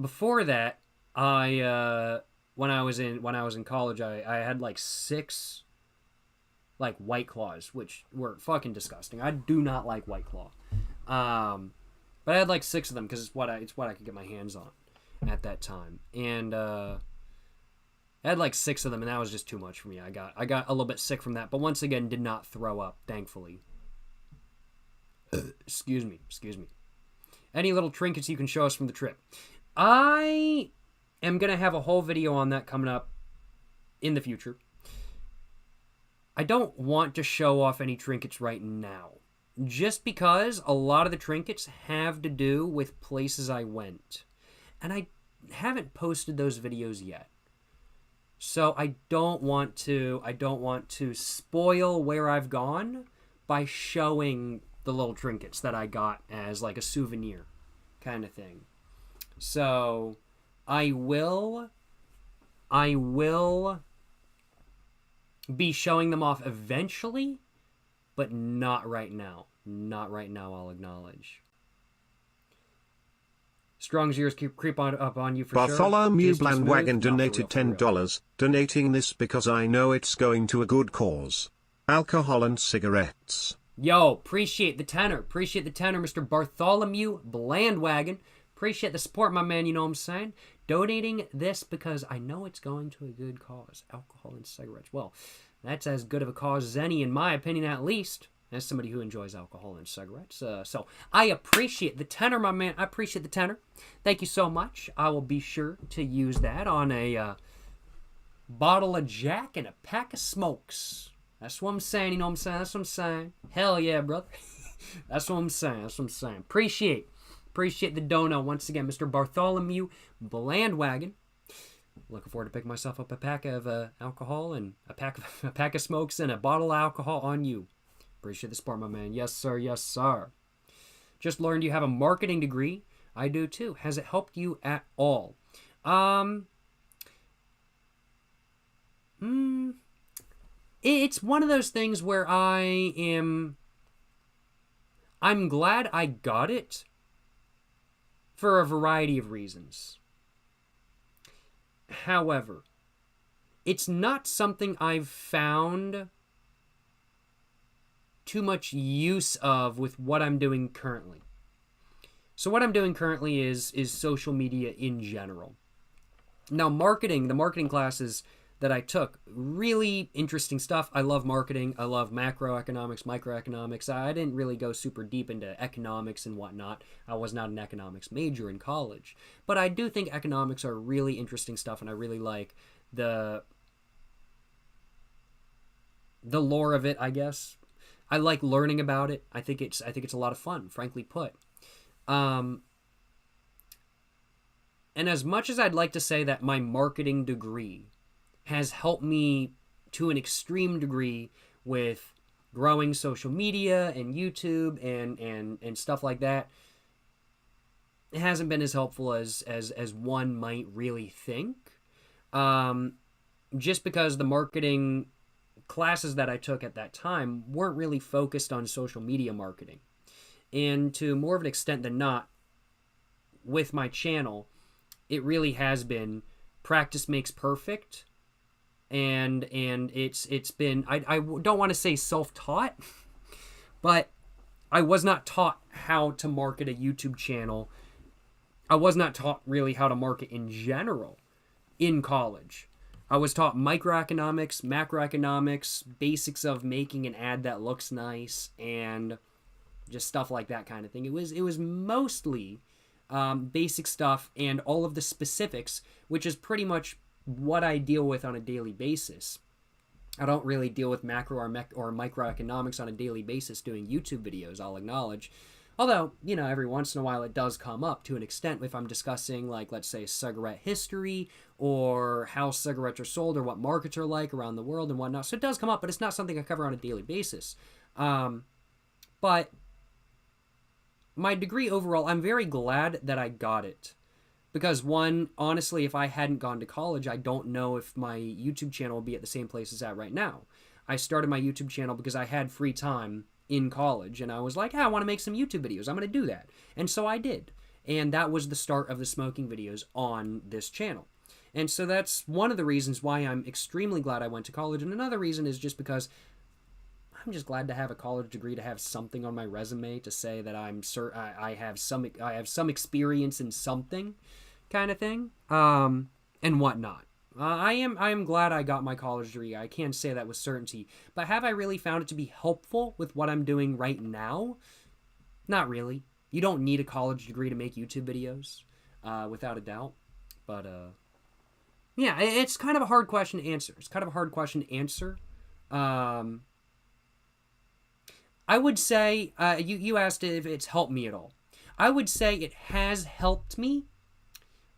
before that, when I was in college, I had 6 White Claws, which were fucking disgusting. I do not like White Claw. But I had 6 of them because it's what I could get my hands on at that time. And I had 6 of them, and that was just too much for me. I got a little bit sick from that, but once again did not throw up, thankfully. Excuse me. Any little trinkets you can show us from the trip? I am going to have a whole video on that coming up in the future. I don't want to show off any trinkets right now, just because a lot of the trinkets have to do with places I went, and I haven't posted those videos yet. So I don't want to spoil where I've gone by showing the little trinkets that I got as like a souvenir kind of thing. So I will be showing them off eventually, but not right now. Not right now, I'll acknowledge. Strong's ears keep creep up on you for Bartholomew sure. Blandwagon donated $10, donating this because I know it's going to a good cause. Alcohol and cigarettes. Yo, appreciate the tenor, Mr. Bartholomew Blandwagon. Appreciate the support, my man, you know what I'm saying? Donating this because I know it's going to a good cause. Alcohol and cigarettes. Well, that's as good of a cause as any, in my opinion, at least, as somebody who enjoys alcohol and cigarettes. So I appreciate the tenor, my man. I appreciate the tenor. Thank you so much. I will be sure to use that on a bottle of Jack and a pack of smokes. That's what I'm saying, you know what I'm saying? That's what I'm saying. Hell yeah, brother. That's what I'm saying. Appreciate the dono once again, Mr. Bartholomew Blandwagon. Looking forward to picking myself up a pack of alcohol and a pack of smokes and a bottle of alcohol on you. Appreciate the support, my man. Yes, sir. Yes, sir. Just learned you have a marketing degree. I do too. Has it helped you at all? It's one of those things where I'm glad I got it for a variety of reasons. However, it's not something I've found too much use of with what I'm doing currently. So what I'm doing currently is social media in general. Now, the marketing classes that I took, really interesting stuff. I love marketing. I love macroeconomics, microeconomics. I didn't really go super deep into economics and whatnot. I was not an economics major in college. But I do think economics are really interesting stuff, and I really like the lore of it, I guess. I like learning about it. I think it's a lot of fun, frankly put. And as much as I'd like to say that my marketing degree has helped me to an extreme degree with growing social media and YouTube and stuff like that, it hasn't been as helpful as one might really think. Just because the marketing classes that I took at that time weren't really focused on social media marketing. And to more of an extent than not, with my channel, it really has been practice makes perfect. And it's been, I don't want to say self-taught, but I was not taught how to market a YouTube channel. I was not taught really how to market in general in college. I was taught microeconomics, macroeconomics, basics of making an ad that looks nice, and just stuff like that kind of thing. It was mostly basic stuff and all of the specifics, which is pretty much what I deal with on a daily basis. I don't really deal with macro or microeconomics on a daily basis doing YouTube videos, I'll acknowledge. Although, every once in a while it does come up to an extent if I'm discussing, like, let's say, cigarette history or how cigarettes are sold or what markets are like around the world and whatnot. So it does come up, but it's not something I cover on a daily basis. But my degree overall, I'm very glad that I got it. Because one, honestly, if I hadn't gone to college, I don't know if my YouTube channel would be at the same place it's at right now. I started my YouTube channel because I had free time in college, and I was like, I want to make some YouTube videos. I'm going to do that. And so I did. And that was the start of the smoking videos on this channel. And so that's one of the reasons why I'm extremely glad I went to college. And another reason is just because I'm just glad to have a college degree, to have something on my resume to say that I have some experience in something, kind of thing, and whatnot. I am glad I got my college degree. I can't say that with certainty. But have I really found it to be helpful with what I'm doing right now? Not really. You don't need a college degree to make YouTube videos, without a doubt. But, yeah, it's kind of a hard question to answer. I would say, you asked if it's helped me at all. I would say it has helped me,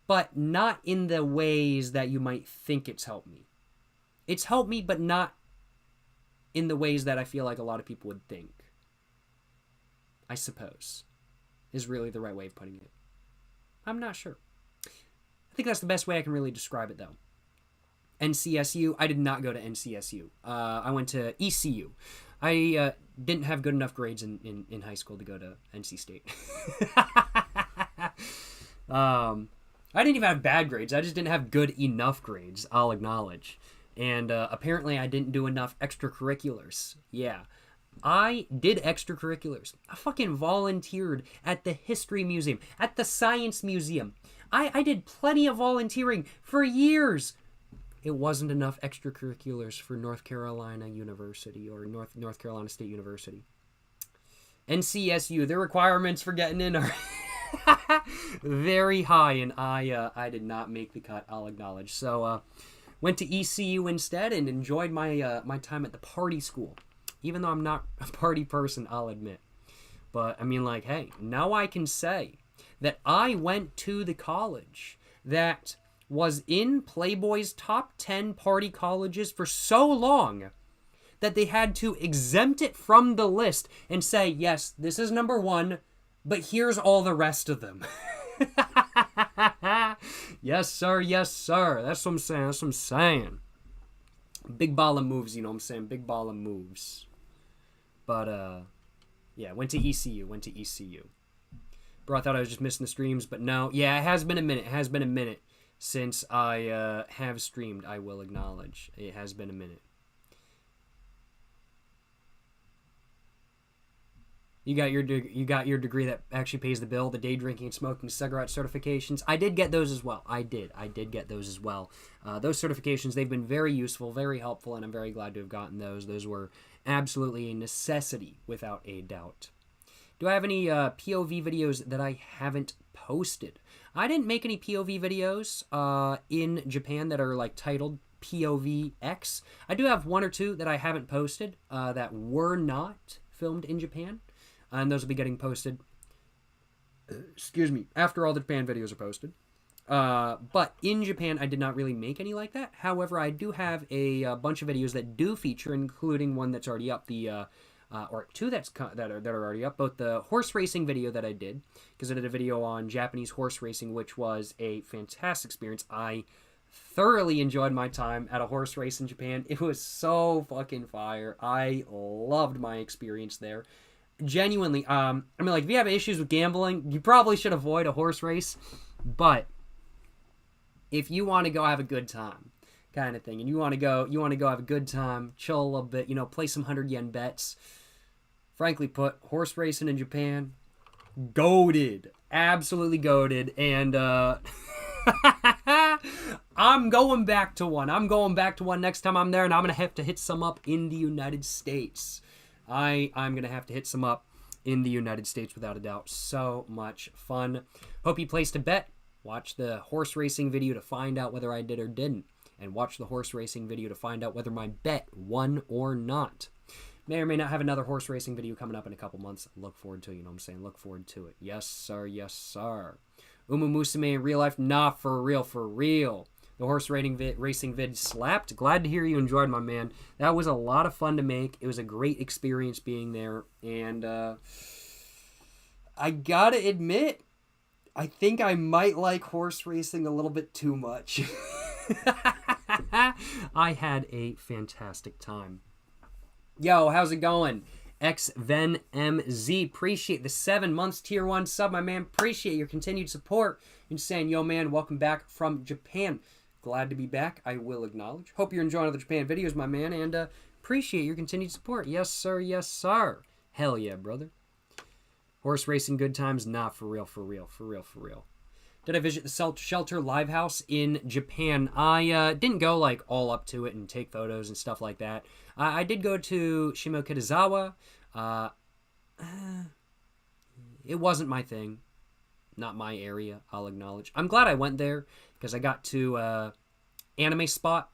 but not in the ways that you might think it's helped me. It's helped me, but not in the ways that I feel like a lot of people would think, I suppose, is really the right way of putting it. I'm not sure. I think that's the best way I can really describe it, though. NCSU, I did not go to NCSU. I went to ECU. I didn't have good enough grades in high school to go to NC State. I didn't even have bad grades. I just didn't have good enough grades, I'll acknowledge. And apparently I didn't do enough extracurriculars. Yeah. I did extracurriculars. I fucking volunteered at the History Museum, at the Science Museum. I did plenty of volunteering for years. It wasn't enough extracurriculars for North Carolina University or North Carolina State University. NCSU, the requirements for getting in are very high, and I did not make the cut, I'll acknowledge. So, went to ECU instead and enjoyed my my time at the party school. Even though I'm not a party person, I'll admit. But, I mean, like, hey, now I can say that I went to the college that was in Playboy's top 10 party colleges for so long that they had to exempt it from the list and say, yes, this is number 1, but here's all the rest of them. Yes, sir. Yes, sir. That's what I'm saying. Big ball of moves, you know what I'm saying? Big ball of moves. But, yeah, went to ECU. Bro, I thought I was just missing the streams, but no. Yeah, it has been a minute. Since I have streamed, I will acknowledge. It has been a minute. You got your degree that actually pays the bill, the day drinking and smoking cigarette certifications. I did get those as well. I did get those as well. Those certifications, they've been very useful, very helpful, and I'm very glad to have gotten those. Those were absolutely a necessity, without a doubt. Do I have any POV videos that I haven't posted? I didn't make any POV videos in Japan that are like titled POVX. I do have 1 or 2 that I haven't posted that were not filmed in Japan. And those will be getting posted, after all the Japan videos are posted. But in Japan, I did not really make any like that. However, I do have a bunch of videos that do feature, including one that's already up, or 2 that are already up. Both the horse racing video that I did, because I did a video on Japanese horse racing, which was a fantastic experience. I thoroughly enjoyed my time at a horse race in Japan. It was so fucking fire. I loved my experience there. Genuinely, I mean, like, if you have issues with gambling, you probably should avoid a horse race. But if you want to go have a good time, kind of thing, and you want to go have a good time, chill a little bit, play some 100 yen bets. Frankly put, horse racing in Japan, goated, absolutely goated, and I'm going back to one. Next time I'm there, and I'm gonna have to hit some up in the United States. I'm gonna have to hit some up in the United States without a doubt. So much fun. Hope you placed a bet. Watch the horse racing video to find out whether I did or didn't, and watch the horse racing video to find out whether my bet won or not. May or may not have another horse racing video coming up in a couple months. Look forward to it, you know what I'm saying? Look forward to it. Yes, sir. Yes, sir. Umu Musume in real life? Nah, for real. The horse racing vid slapped. Glad to hear you enjoyed, my man. That was a lot of fun to make. It was a great experience being there. And I gotta admit, I think I might like horse racing a little bit too much. I had a fantastic time. Yo, how's it going? XVenMZ, appreciate the 7 months tier 1 sub, my man. Appreciate your continued support. And saying, yo, man, welcome back from Japan. Glad to be back, I will acknowledge. Hope you're enjoying the Japan videos, my man, and appreciate your continued support. Yes, sir. Yes, sir. Hell yeah, brother. Horse racing good times? Nah, for real. Did I visit the Shelter Live House in Japan? I didn't go, like, all up to it and take photos and stuff like that. I did go to Shimokitazawa. it wasn't my thing. Not my area, I'll acknowledge. I'm glad I went there because I got to anime spot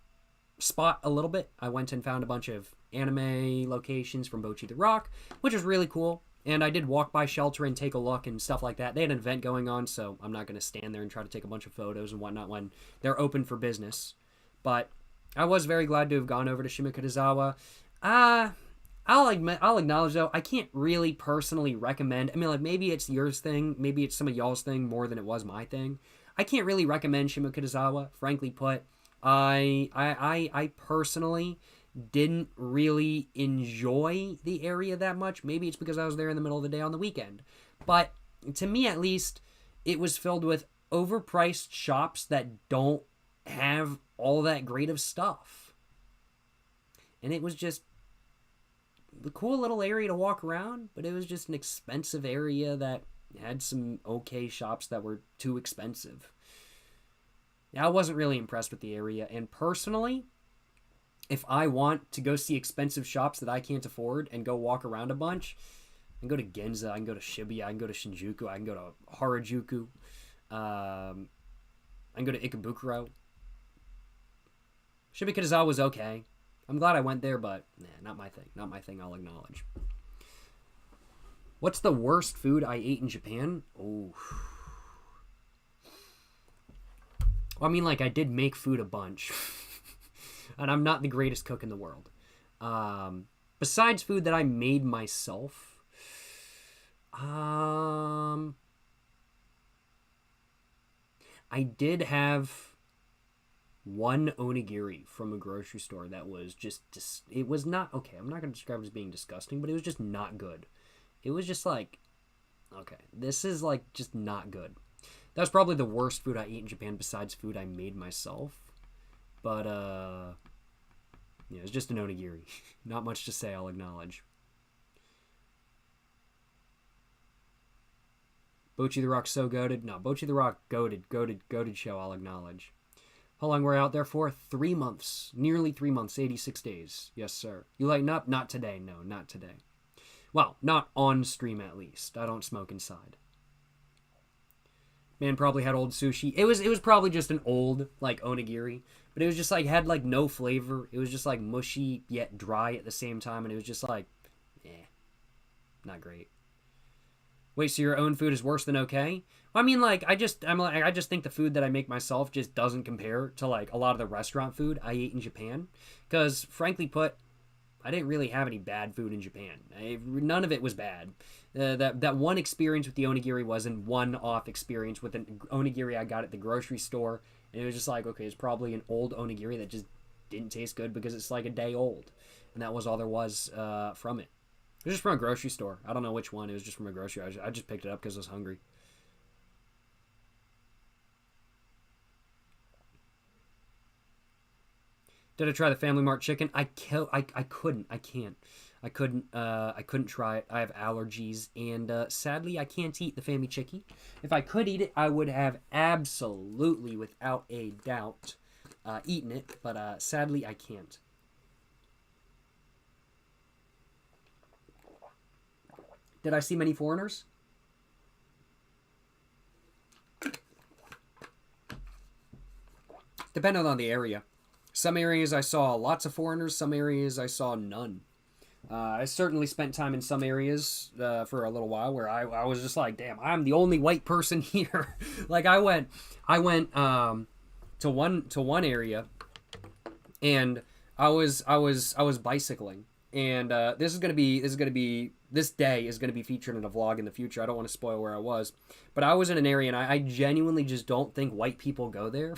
a little bit. I went and found a bunch of anime locations from Bocchi the Rock, which was really cool. And I did walk by Shelter and take a look and stuff like that. They had an event going on, so I'm not going to stand there and try to take a bunch of photos and whatnot when they're open for business. But I was very glad to have gone over to Shimokitazawa. I'll acknowledge, though, I can't really personally recommend. I mean, like, maybe it's yours thing. Maybe it's some of y'all's thing more than it was my thing. I can't really recommend Shimokitazawa, frankly put. I personally didn't really enjoy the area that much. Maybe it's because I was there in the middle of the day on the weekend. But to me, at least, it was filled with overpriced shops that don't have all that great of stuff. And it was just a cool little area to walk around, but it was just an expensive area that had some okay shops that were too expensive. I wasn't really impressed with the area, and personally, if I want to go see expensive shops that I can't afford and go walk around a bunch, I can go to Ginza, I can go to Shibuya, I can go to Shinjuku, I can go to Harajuku, I can go to Ikebukuro. Shimokitazawa was okay. I'm glad I went there, but not my thing. Not my thing, I'll acknowledge. What's the worst food I ate in Japan? Oh. Well, I mean, like, I did make food a bunch. And I'm not the greatest cook in the world. Besides food that I made myself, I did have one onigiri from a grocery store that was just it was not, okay, I'm not going to describe it as being disgusting, but it was just not good. It was just like, okay, this is like just not good. That was probably the worst food I ate in Japan besides food I made myself. But, yeah, it's just an onigiri. Not much to say, I'll acknowledge. Bocchi the Rock so goated. No, Bocchi the Rock goated show, I'll acknowledge. How long were we out there for? 3 months. Nearly 3 months, 86 days. Yes, sir. You lighten up? Not today. No, not today. Well, not on stream at least. I don't smoke inside. Man probably had old sushi. It was probably just an old, like, onigiri. But it was just, like, had, like, no flavor. It was just, like, mushy yet dry at the same time. And it was just, like, not great. Wait, so your own food is worse than okay? Well, I mean, like, I just think the food that I make myself just doesn't compare to, like, a lot of the restaurant food I ate in Japan. Because, frankly put, I didn't really have any bad food in Japan. None of it was bad. That one experience with the onigiri was an one-off experience with an onigiri I got at the grocery store. And it was just like, okay, it's probably an old onigiri that just didn't taste good because it's like a day old. And that was all there was from it. It was just from a grocery store. I don't know which one. It was just from a grocery. I just picked it up because I was hungry. Did I try the Family Mart chicken? I couldn't. I can't. I couldn't try it. I have allergies, and sadly, I can't eat the Family Chicky. If I could eat it, I would have absolutely, without a doubt, eaten it. But sadly, I can't. Did I see many foreigners? Depending on the area. Some areas I saw lots of foreigners, some areas I saw none. I certainly spent time in some areas for a little while where I was just like, damn, I'm the only white person here. Like I went to one area, and I was bicycling, and this day is gonna be featured in a vlog in the future. I don't want to spoil where I was, but I was in an area, and I genuinely just don't think white people go there.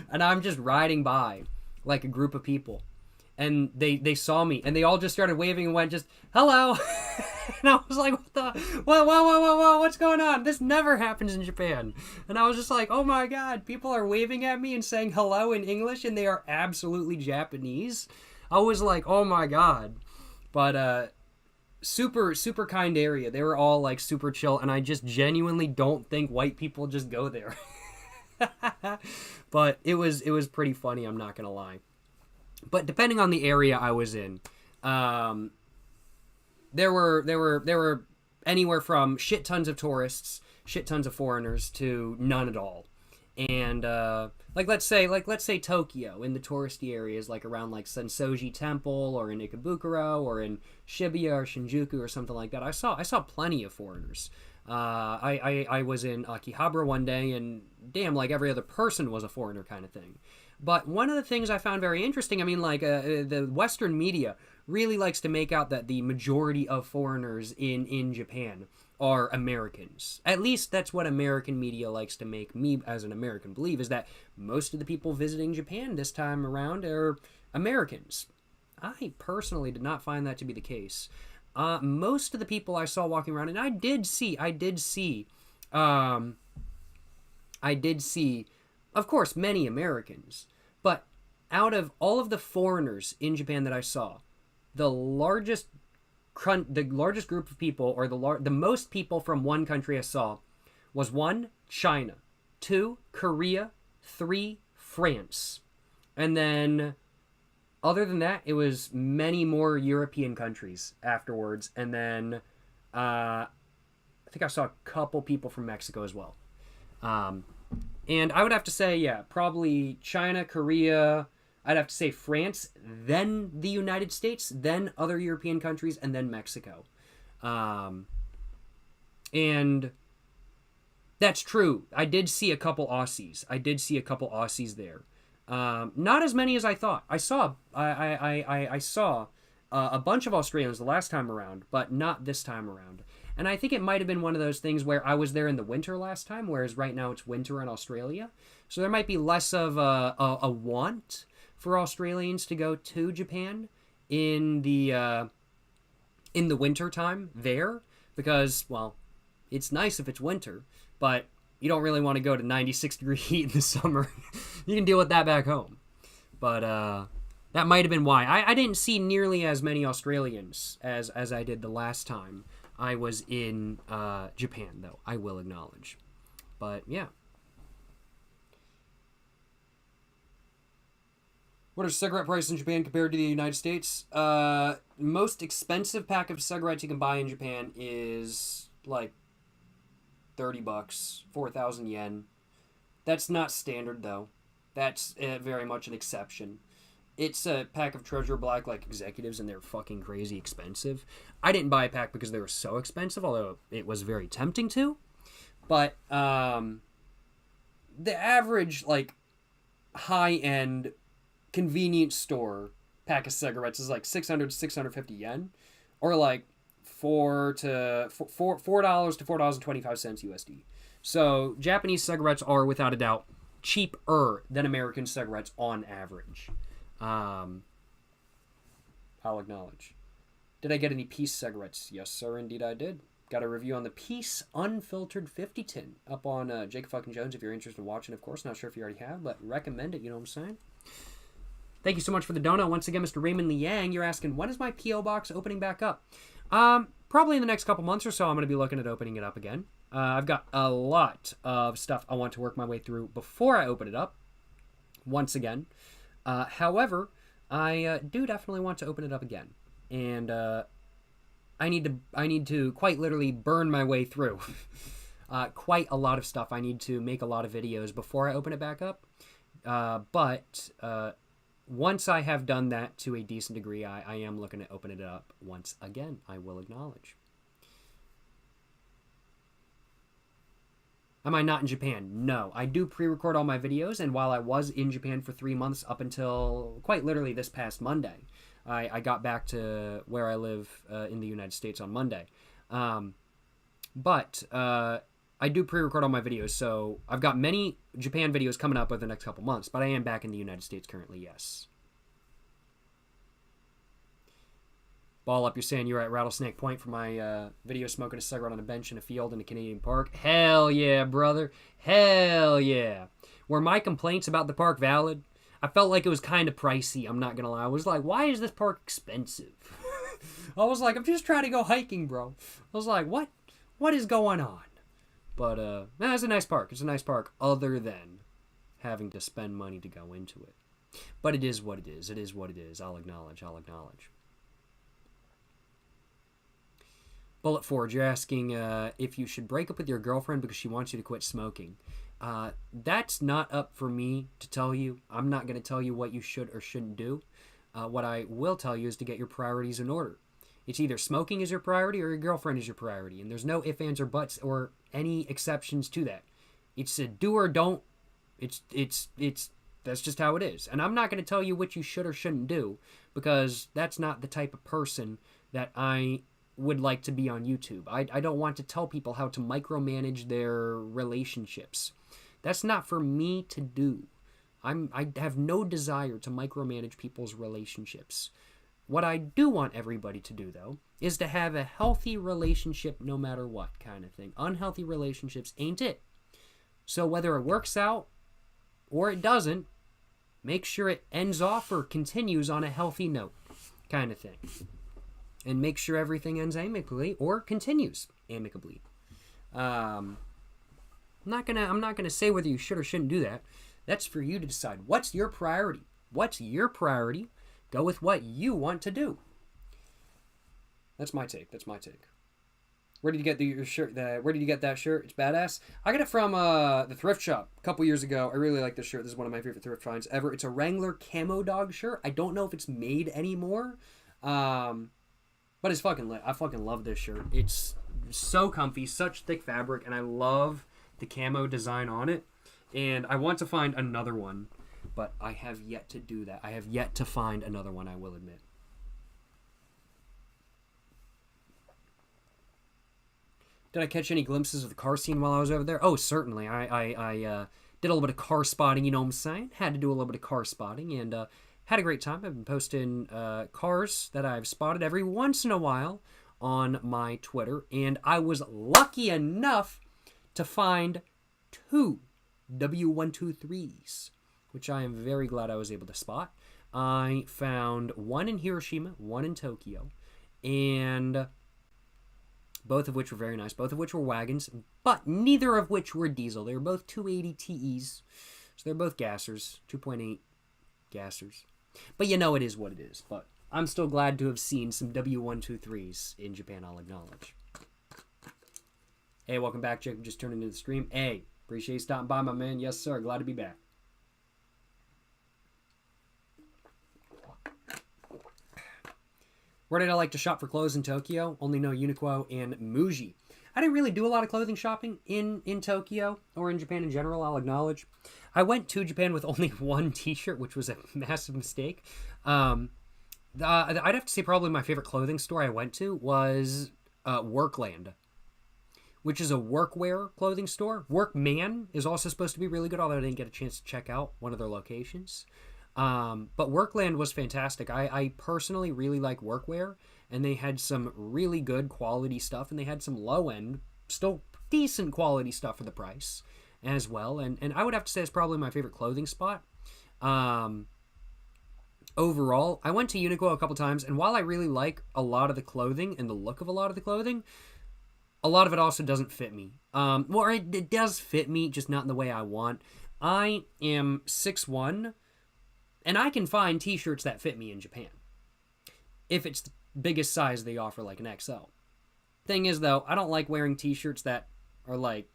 And I'm just riding by like a group of people, and they saw me, and they all just started waving and went just hello. And I was like, whoa, what's going on? This never happens in Japan. And I was just like, oh my god, people are waving at me and saying hello in English, and they are absolutely Japanese. I was like, oh my god. But super kind area. They were all like super chill, and I just genuinely don't think white people just go there. But it was pretty funny, I'm not gonna lie. But depending on the area I was in, there were anywhere from shit tons of tourists, shit tons of foreigners, to none at all. And let's say Tokyo, in the touristy areas, like around like Sensoji Temple or in Ikebukuro or in Shibuya or Shinjuku or something like that, I saw plenty of foreigners. I was in Akihabara one day, and damn, like every other person was a foreigner, kind of thing. But one of the things I found very interesting, I mean, like the Western media really likes to make out that the majority of foreigners in Japan are Americans. At least that's what American media likes to make me, as an American, believe, is that most of the people visiting Japan this time around are Americans. I personally did not find that to be the case. Most of the people I saw walking around, and I did see, of course, many Americans, but out of all of the foreigners in Japan that I saw, the largest group of people, or the most people from one country I saw, was 1, China, 2, Korea, 3, France, and then other than that, it was many more European countries afterwards, and then I think I saw a couple people from Mexico as well. And I would have to say, yeah, probably China, Korea, I'd have to say France, then the United States, then other European countries, and then Mexico. And that's true. I did see a couple Aussies. There. Not as many as I thought. I saw a bunch of Australians the last time around, but not this time around. And I think it might have been one of those things where I was there in the winter last time, whereas right now it's winter in Australia. So there might be less of a want for Australians to go to Japan in the winter time there, because, well, it's nice if it's winter, but you don't really want to go to 96-degree heat in the summer. You can deal with that back home. But that might have been why. I didn't see nearly as many Australians as I did the last time I was in Japan, though, I will acknowledge. But, yeah. What are cigarette prices in Japan compared to the United States? Most expensive pack of cigarettes you can buy in Japan is, like, $30, 4,000 yen. That's not standard, though. That's very much an exception. It's a pack of Treasure Black, like, executives, and they're fucking crazy expensive. I didn't buy a pack because they were so expensive, although it was very tempting to. But the average, like, high-end convenience store pack of cigarettes is like 600 to 650 yen, or like $4 to $4.25 USD. So Japanese cigarettes are, without a doubt, cheaper than American cigarettes on average. I'll acknowledge. Did I get any Peace cigarettes? Yes, sir, indeed I did. Got a review on the Peace Unfiltered 50 tin up on Jake fucking Jones if you're interested in watching, of course. Not sure if you already have, but recommend it, you know what I'm saying? Thank you so much for the donut. Once again, Mr. Raymond Liang, you're asking, when is my P.O. Box opening back up? Probably in the next couple months or so, I'm going to be looking at opening it up again. I've got a lot of stuff I want to work my way through before I open it up, once again. However, I do definitely want to open it up again. And I need to quite literally burn my way through quite a lot of stuff. I need to make a lot of videos before I open it back up. But once I have done that to a decent degree, I am looking to open it up once again, I will acknowledge. Am I not in Japan? No. I do pre-record all my videos, and while I was in Japan for 3 months up until quite literally this past Monday, I got back to where I live in the United States on Monday. But I do pre-record all my videos, so I've got many Japan videos coming up over the next couple months, but I am back in the United States currently, yes. Ball up, you're saying you're at Rattlesnake Point for my video smoking a cigarette on a bench in a field in a Canadian park. Hell yeah, brother. Hell yeah. Were my complaints about the park valid? I felt like it was kind of pricey, I'm not going to lie. I was like, why is this park expensive? I was like, I'm just trying to go hiking, bro. I was like, what? What is going on? But, it's a nice park. It's a nice park other than having to spend money to go into it. But it is what it is. It is what it is. I'll acknowledge. Bullet Forge, you're asking if you should break up with your girlfriend because she wants you to quit smoking. That's not up for me to tell you. I'm not going to tell you what you should or shouldn't do. What I will tell you is to get your priorities in order. It's either smoking is your priority or your girlfriend is your priority. And there's no ifs, ands, or buts or any exceptions to that. It's a do or don't. It's that's just how it is. And I'm not going to tell you what you should or shouldn't do because that's not the type of person that I would like to be on YouTube. I don't want to tell people how to micromanage their relationships. That's not for me to do. I have no desire to micromanage people's relationships. What I do want everybody to do, though, is to have a healthy relationship no matter what kind of thing. Unhealthy relationships ain't it. So whether it works out or it doesn't, make sure it ends off or continues on a healthy note kind of thing. And make sure everything ends amicably or continues amicably. I'm not gonna say whether you should or shouldn't do that. That's for you to decide. What's your priority? What's your priority? Go with what you want to do. That's my take. Where did you get your shirt? Where did you get that shirt? It's badass. I got it from the thrift shop a couple years ago. I really like this shirt. This is one of my favorite thrift finds ever. It's a Wrangler camo dog shirt. I don't know if it's made anymore, but it's fucking lit. I fucking love this shirt. It's so comfy, such thick fabric, and I love the camo design on it. And I want to find another one, but I have yet to do that. I have yet to find another one, I will admit. Did I catch any glimpses of the car scene while I was over there? Oh, certainly. I did a little bit of car spotting, you know what I'm saying? Had to do a little bit of car spotting, and had a great time. I've been posting cars that I've spotted every once in a while on my Twitter, and I was lucky enough to find 2 W123s, which I am very glad I was able to spot. I found one in Hiroshima, one in Tokyo, and both of which were very nice, both of which were wagons, but neither of which were diesel. They were both 280 TEs, so they're both gassers, 2.8 gassers. But you know it is what it is, but I'm still glad to have seen some W123s in Japan, I'll acknowledge. Hey, welcome back, Jacob. Just turning into the stream. Hey, appreciate you stopping by, my man. Yes, sir. Glad to be back. Where did I like to shop for clothes in Tokyo? Only know Uniqlo and Muji. I didn't really do a lot of clothing shopping in Tokyo or in Japan in general, I'll acknowledge. I went to Japan with only one t-shirt, which was a massive mistake. I'd have to say probably my favorite clothing store I went to was Workland, which is a workwear clothing store. Workman is also supposed to be really good, although I didn't get a chance to check out one of their locations. But Workland was fantastic. I personally really like workwear, and they had some really good quality stuff, and they had some low-end, still decent quality stuff for the price as well. And I would have to say it's probably my favorite clothing spot. Overall, I went to Uniqlo a couple times, and while I really like a lot of the clothing and the look of a lot of the clothing, a lot of it also doesn't fit me. Well, it does fit me, just not in the way I want. I am 6'1", and I can find t-shirts that fit me in Japan, if it's the biggest size they offer, like an XL. Thing is, though, I don't like wearing t-shirts that are, like,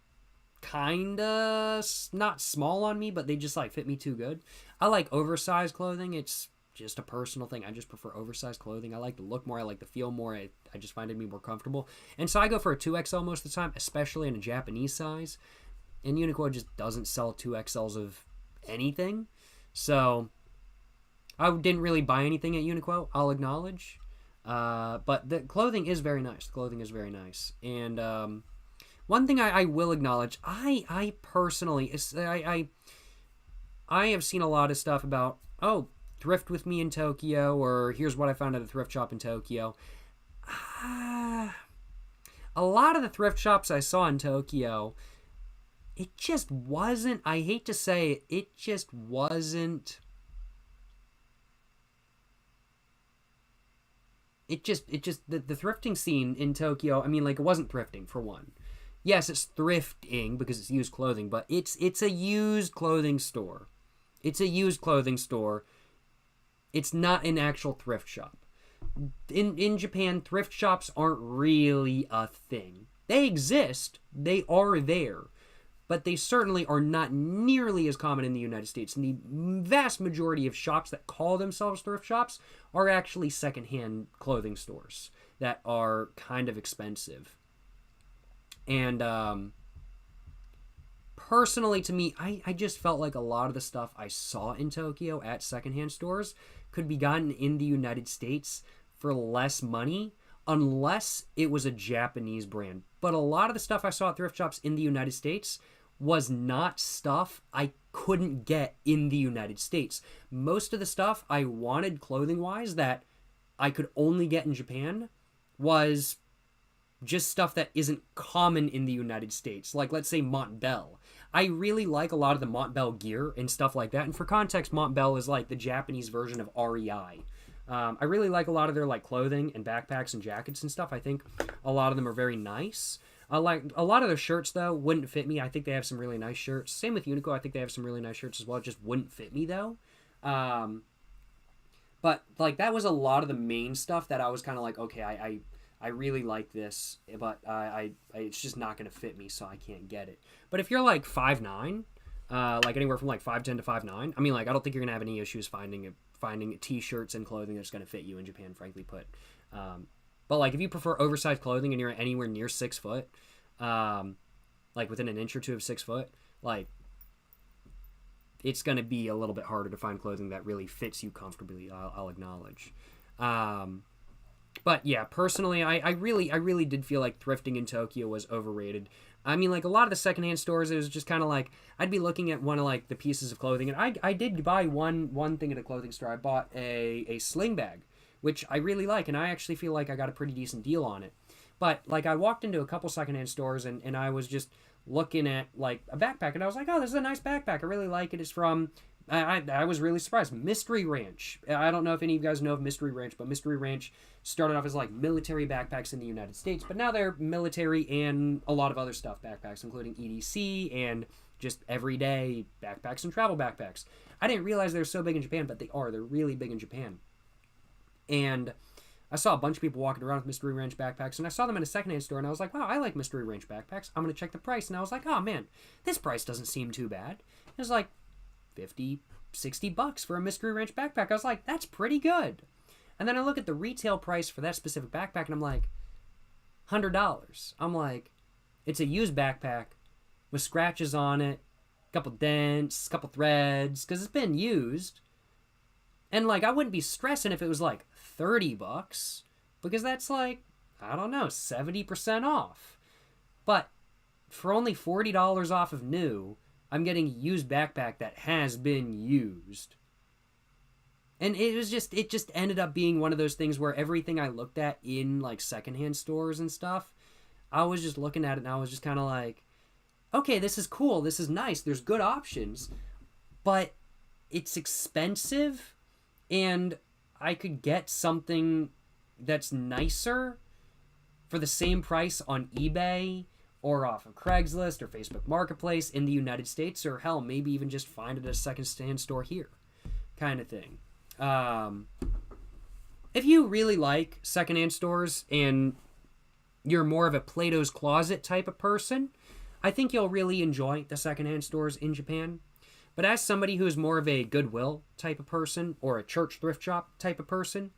kinda not small on me, but they just, like, fit me too good. I like oversized clothing. It's just a personal thing. I just prefer oversized clothing. I like the look more. I like the feel more. I just find it to be more comfortable. And so I go for a 2XL most of the time, especially in a Japanese size. And Uniqlo just doesn't sell 2XLs of anything. So I didn't really buy anything at Uniqlo, I'll acknowledge. But the clothing is very nice. And one thing I will acknowledge, I personally, I have seen a lot of stuff about, oh, thrift with me in Tokyo, or here's what I found at a thrift shop in Tokyo. A lot of the thrift shops I saw in Tokyo, it just wasn't, I hate to say it just wasn't, the thrifting scene in Tokyo, I mean, like, it wasn't thrifting, for one. Yes, it's thrifting because it's used clothing, but it's a used clothing store. It's a used clothing store. It's not an actual thrift shop. in Japan, thrift shops aren't really a thing. They exist, they are there, but they certainly are not nearly as common in the United States. And the vast majority of shops that call themselves thrift shops are actually secondhand clothing stores that are kind of expensive. And personally, to me, I just felt like a lot of the stuff I saw in Tokyo at secondhand stores could be gotten in the United States for less money, unless it was a Japanese brand. But a lot of the stuff I saw at thrift shops in the United States was not stuff I couldn't get in the United States. Most of the stuff I wanted clothing-wise that I could only get in Japan was just stuff that isn't common in the United States. Like, let's say Montbell. I really like a lot of the Montbell gear and stuff like that. And for context, Montbell is like the Japanese version of REI. I really like a lot of their like clothing and backpacks and jackets and stuff. I think a lot of them are very nice. I like a lot of their shirts though wouldn't fit me. I think they have some really nice shirts. Same with Uniqlo. I think they have some really nice shirts as well. It just wouldn't fit me though. But like that was a lot of the main stuff that I was kind of like, okay, I really like this, but it's just not going to fit me, so I can't get it. But if you're like 5'9", like anywhere from like 5'10" to 5'9", I mean, like I don't think you're going to have any issues finding t-shirts and clothing that's going to fit you in Japan, frankly put. But like if you prefer oversized clothing and you're anywhere near 6 foot, like within an inch or two of 6 foot, like it's going to be a little bit harder to find clothing that really fits you comfortably, I'll acknowledge. But yeah, personally, I really did feel like thrifting in Tokyo was overrated. I mean, like a lot of the secondhand stores, it was just kind of like I'd be looking at one of like the pieces of clothing, and I did buy one thing at a clothing store. I bought a sling bag, which I really like, and I actually feel like I got a pretty decent deal on it. But like I walked into a couple secondhand stores, and I was just looking at like a backpack, and I was like, oh, this is a nice backpack. I really like it. It's from I was really surprised. Mystery Ranch. I don't know if any of you guys know of Mystery Ranch, but Mystery Ranch started off as like military backpacks in the United States, but now they're military and a lot of other stuff backpacks, including EDC and just everyday backpacks and travel backpacks. I didn't realize they're so big in Japan, but they are. They're really big in Japan. And I saw a bunch of people walking around with Mystery Ranch backpacks, and I saw them in a secondhand store, and I was like, wow, I like Mystery Ranch backpacks. I'm going to check the price. And I was like, oh, man, this price doesn't seem too bad. It was like $50-$60 for a Mystery Ranch backpack. I was like, that's pretty good. And then I look at the retail price for that specific backpack, and I'm like, $100. I'm like, it's a used backpack with scratches on it, a couple dents, a couple threads, because it's been used. And like, I wouldn't be stressing if it was like $30, because that's like, I don't know, 70% off. But for only $40 off of new, I'm getting a used backpack that has been used. And it just ended up being one of those things where everything I looked at in like secondhand stores and stuff, I was just looking at it and I was just kind of like, okay, this is cool, this is nice, there's good options, but it's expensive, and I could get something that's nicer for the same price on eBay or off of Craigslist or Facebook Marketplace in the United States, or hell, maybe even just find it at a second-hand store here, kind of thing. If you really like secondhand stores and you're more of a Plato's Closet type of person, I think you'll really enjoy the secondhand stores in Japan. But as somebody who is more of a Goodwill type of person or a church thrift shop type of person,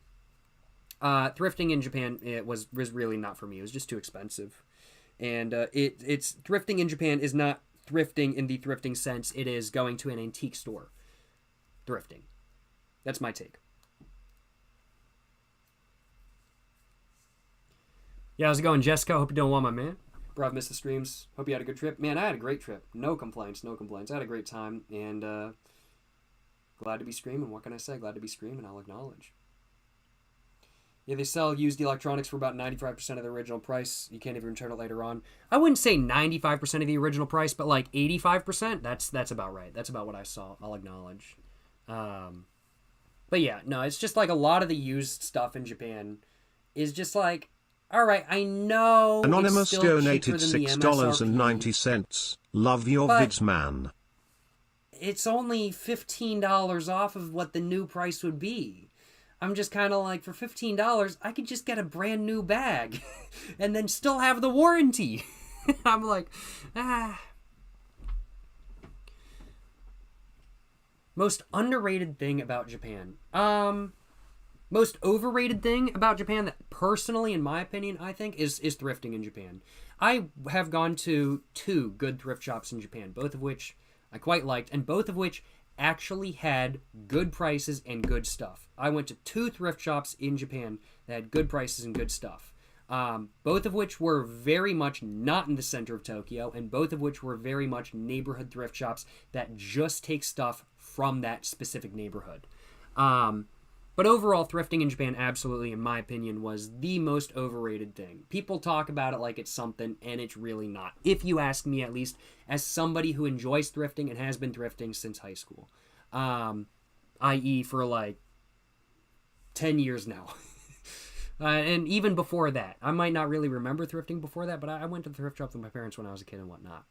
thrifting in Japan was really not for me. It was just too expensive. And it's thrifting in Japan is not thrifting in the thrifting sense. It is going to an antique store thrifting. That's my take. Yeah, how's it going, Jessica? Hope you're doing well, my man. Bro, I've missed the streams. Hope you had a good trip. Man, I had a great trip. No complaints. I had a great time, and glad to be streaming. What can I say? Glad to be streaming, I'll acknowledge. Yeah, they sell used electronics for about 95% of the original price. You can't even return it later on. I wouldn't say 95% of the original price, but like 85%, that's about right. That's about what I saw, I'll acknowledge. But yeah, no, it's just like a lot of the used stuff in Japan is just like, all right, I know Anonymous it's still donated $6.90. Love your vids, man. It's only $15 off of what the new price would be. I'm just kind of like, for $15, I could just get a brand new bag and then still have the warranty. I'm like, Most underrated thing about Japan. Most overrated thing about Japan that personally, in my opinion, I think is thrifting in Japan. I have gone to 2 good thrift shops in Japan, both of which I quite liked, and both of which actually had good prices and good stuff. I went to 2 thrift shops in Japan that had good prices and good stuff. Both of which were very much not in the center of Tokyo, and both of which were very much neighborhood thrift shops that just take stuff from that specific neighborhood. But overall, thrifting in Japan, absolutely, in my opinion, was the most overrated thing. People talk about it like it's something, and it's really not. If you ask me, at least, as somebody who enjoys thrifting and has been thrifting since high school. I.e. for like 10 years now. And even before that. I might not really remember thrifting before that, but I went to the thrift shop with my parents when I was a kid and whatnot.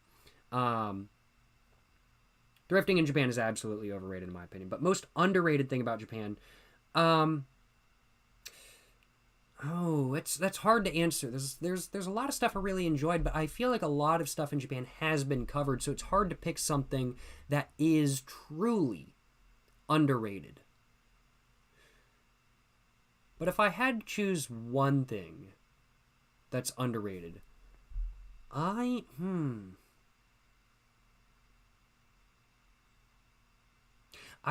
Thrifting in Japan is absolutely overrated, in my opinion. But most underrated thing about Japan... that's hard to answer. There's a lot of stuff I really enjoyed, but I feel like a lot of stuff in Japan has been covered, so it's hard to pick something that is truly underrated. But if I had to choose one thing that's underrated, I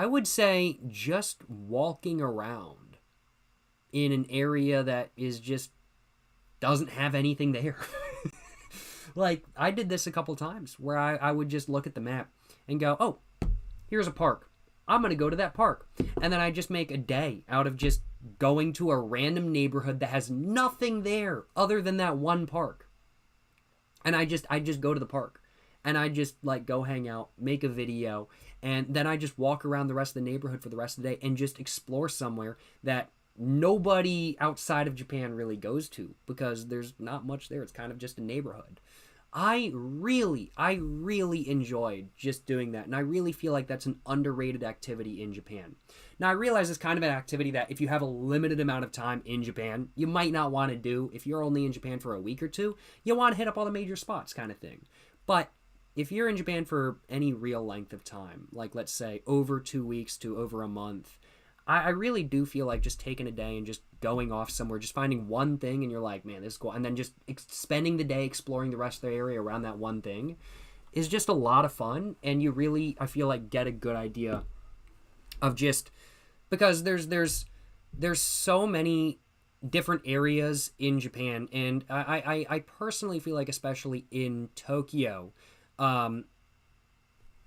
would say just walking around in an area that is just doesn't have anything there. Like, I did this a couple times where I would just look at the map and go, oh, here's a park. I'm going to go to that park. And then I just make a day out of just going to a random neighborhood that has nothing there other than that one park. And I just go to the park. And I just, like, go hang out, make a video, and then I just walk around the rest of the neighborhood for the rest of the day and just explore somewhere that nobody outside of Japan really goes to because there's not much there. It's kind of just a neighborhood. I really enjoyed just doing that, and I really feel like that's an underrated activity in Japan. Now, I realize it's kind of an activity that if you have a limited amount of time in Japan, you might not want to do. If you're only in Japan for a week or two, you want to hit up all the major spots kind of thing. But if you're in Japan for any real length of time, like let's say over 2 weeks to over a month, I really do feel like just taking a day and just going off somewhere, just finding one thing and you're like, man, this is cool. And then just spending the day exploring the rest of the area around that one thing is just a lot of fun. And you really, I feel like, get a good idea of just, because there's so many different areas in Japan. And I personally feel like, especially in Tokyo,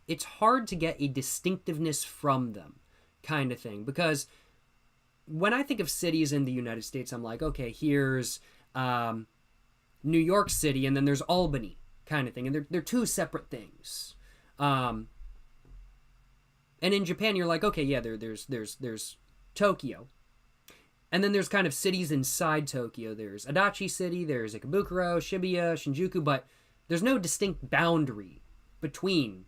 it's hard to get a distinctiveness from them, kind of thing, because when I think of cities in the United States, I'm like, okay, here's New York City, and then there's Albany, kind of thing, and they're 2 separate things. And in Japan, you're like, okay, yeah, there's Tokyo, and then there's kind of cities inside Tokyo. There's Adachi City, there's Ikebukuro, Shibuya, Shinjuku, but there's no distinct boundary between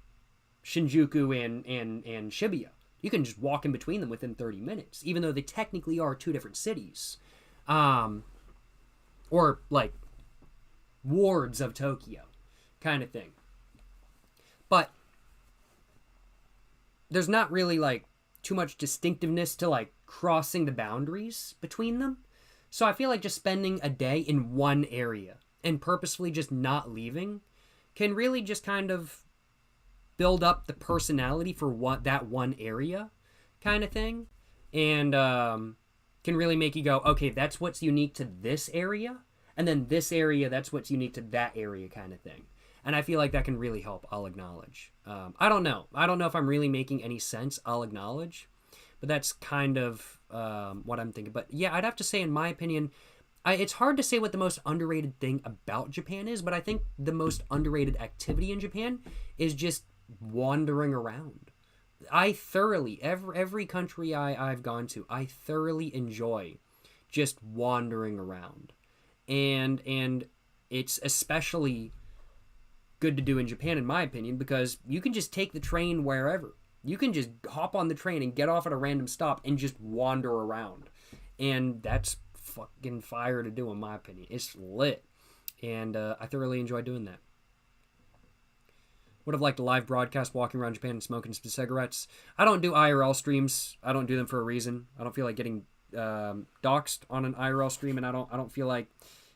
Shinjuku and Shibuya. You can just walk in between them within 30 minutes, even though they technically are 2 different cities. Or, like, wards of Tokyo, kind of thing. But there's not really, like, too much distinctiveness to, like, crossing the boundaries between them. So I feel like just spending a day in one area and purposefully just not leaving can really just kind of build up the personality for that one area, kind of thing, and can really make you go, okay, that's what's unique to this area, and then this area, that's what's unique to that area, kind of thing. And I feel like that can really help, I'll acknowledge. I don't know if I'm really making any sense, I'll acknowledge, but that's kind of what I'm thinking. But yeah, I'd have to say, in my opinion, it's hard to say what the most underrated thing about Japan is, but I think the most underrated activity in Japan is just wandering around. I thoroughly, every country I've gone to, I thoroughly enjoy just wandering around. And it's especially good to do in Japan, in my opinion, because you can just take the train wherever. You can just hop on the train and get off at a random stop and just wander around. And that's fucking fire to do, in my opinion. It's lit. And I thoroughly enjoy doing that. Would have liked a live broadcast walking around Japan and smoking some cigarettes. I don't do IRL streams. I don't do them for a reason. I don't feel like getting doxxed on an IRL stream, and I don't feel like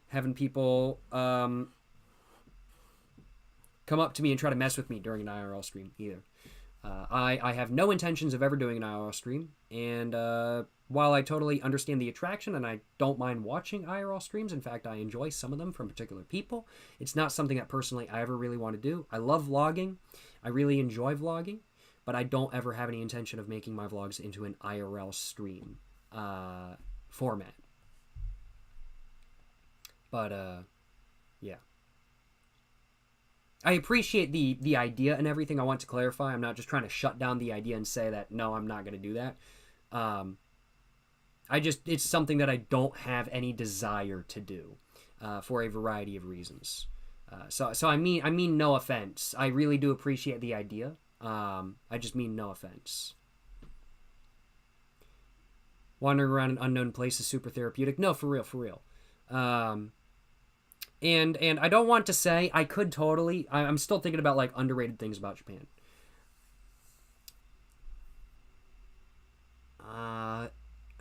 having people come up to me and try to mess with me during an IRL stream either. I have no intentions of ever doing an IRL stream, and while I totally understand the attraction and I don't mind watching IRL streams, in fact, I enjoy some of them from particular people, it's not something that personally I ever really want to do. I love vlogging. I really enjoy vlogging, but I don't ever have any intention of making my vlogs into an IRL stream format. But, yeah. I appreciate the idea and everything. I want to clarify. I'm not just trying to shut down the idea and say that, no, I'm not going to do that. It's something that I don't have any desire to do for a variety of reasons. So I mean no offense. I really do appreciate the idea. I just mean no offense. Wandering around an unknown place is super therapeutic. No, for real. And I don't want to say I could totally. I'm still thinking about like underrated things about Japan.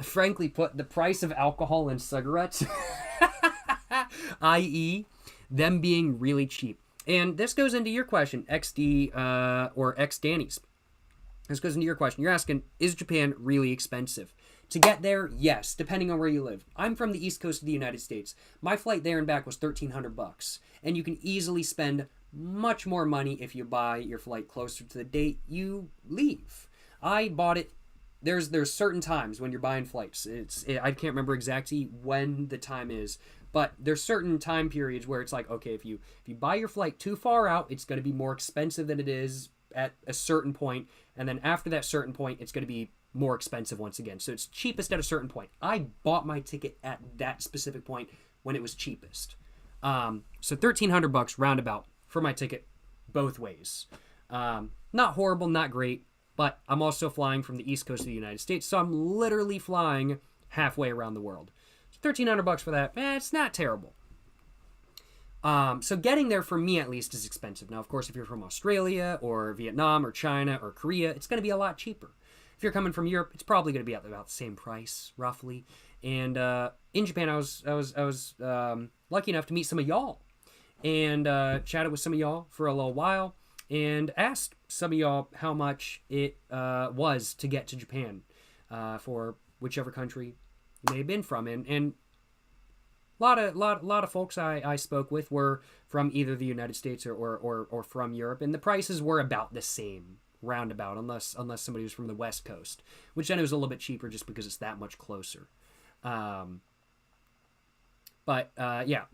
Frankly put, the price of alcohol and cigarettes, i.e., them being really cheap. And this goes into your question, XD or XDanny's. This goes into your question. You're asking, is Japan really expensive? To get there, yes, depending on where you live. I'm from the East Coast of the United States. My flight there and back was $1,300, and you can easily spend much more money if you buy your flight closer to the date you leave. I bought it. There's certain times when you're buying flights. I can't remember exactly when the time is, but there's certain time periods where it's like, okay, if you buy your flight too far out, it's going to be more expensive than it is at a certain point, and then after that certain point, it's going to be more expensive once again. So it's cheapest at a certain point. I bought my ticket at that specific point when it was cheapest. So $1,300 roundabout for my ticket both ways. Not horrible, not great, but I'm also flying from the East Coast of the United States, so I'm literally flying halfway around the world. So $1,300 for that, it's not terrible. So getting there for me at least is expensive. Now, of course, if you're from Australia or Vietnam or China or Korea, it's going to be a lot cheaper. If you're coming from Europe, it's probably going to be about the same price, roughly. And in Japan, I was lucky enough to meet some of y'all and chatted with some of y'all for a little while and asked some of y'all how much it was to get to Japan for whichever country you may have been from. And a lot of folks I spoke with were from either the United States or from Europe, and the prices were about the same. Roundabout, unless somebody was from the West Coast, which then it was a little bit cheaper just because it's that much closer. But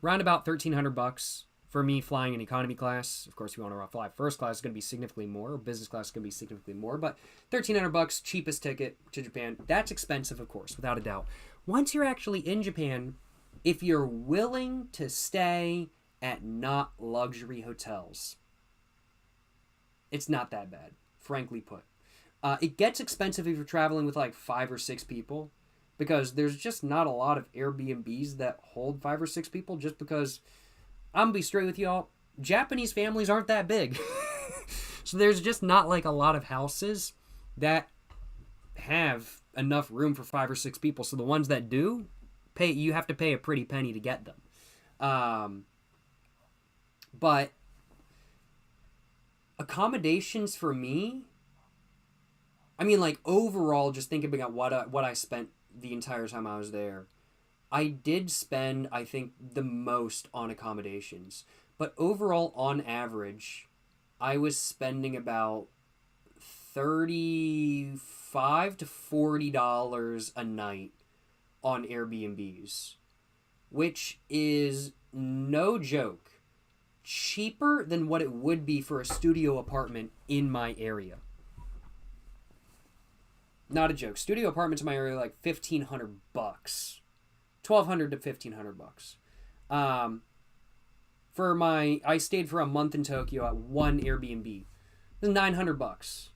roundabout $1,300 for me flying in economy class. Of course, if you want to fly first class, it's going to be significantly more, or business class is going to be significantly more. But $1,300, cheapest ticket to Japan. That's expensive, of course, without a doubt. Once you're actually in Japan, if you're willing to stay at not luxury hotels, it's not that bad. Frankly put. It gets expensive if you're traveling with like 5 or 6 people, because there's just not a lot of Airbnbs that hold 5 or 6 people, just because, I'm going to be straight with y'all, Japanese families aren't that big. So there's just not like a lot of houses that have enough room for 5 or 6 people. So the ones that do, you have to pay a pretty penny to get them. But accommodations for me, I mean, like, overall, just thinking about what I spent the entire time I was there, I did spend, I think, the most on accommodations. But overall, on average, I was spending about $35 to $40 a night on Airbnbs, which is no joke cheaper than what it would be for a studio apartment in my area. Not a joke. Studio apartments in my area are like $1,500, $1,200 to $1,500. I stayed for a month in Tokyo at one Airbnb. It was $900,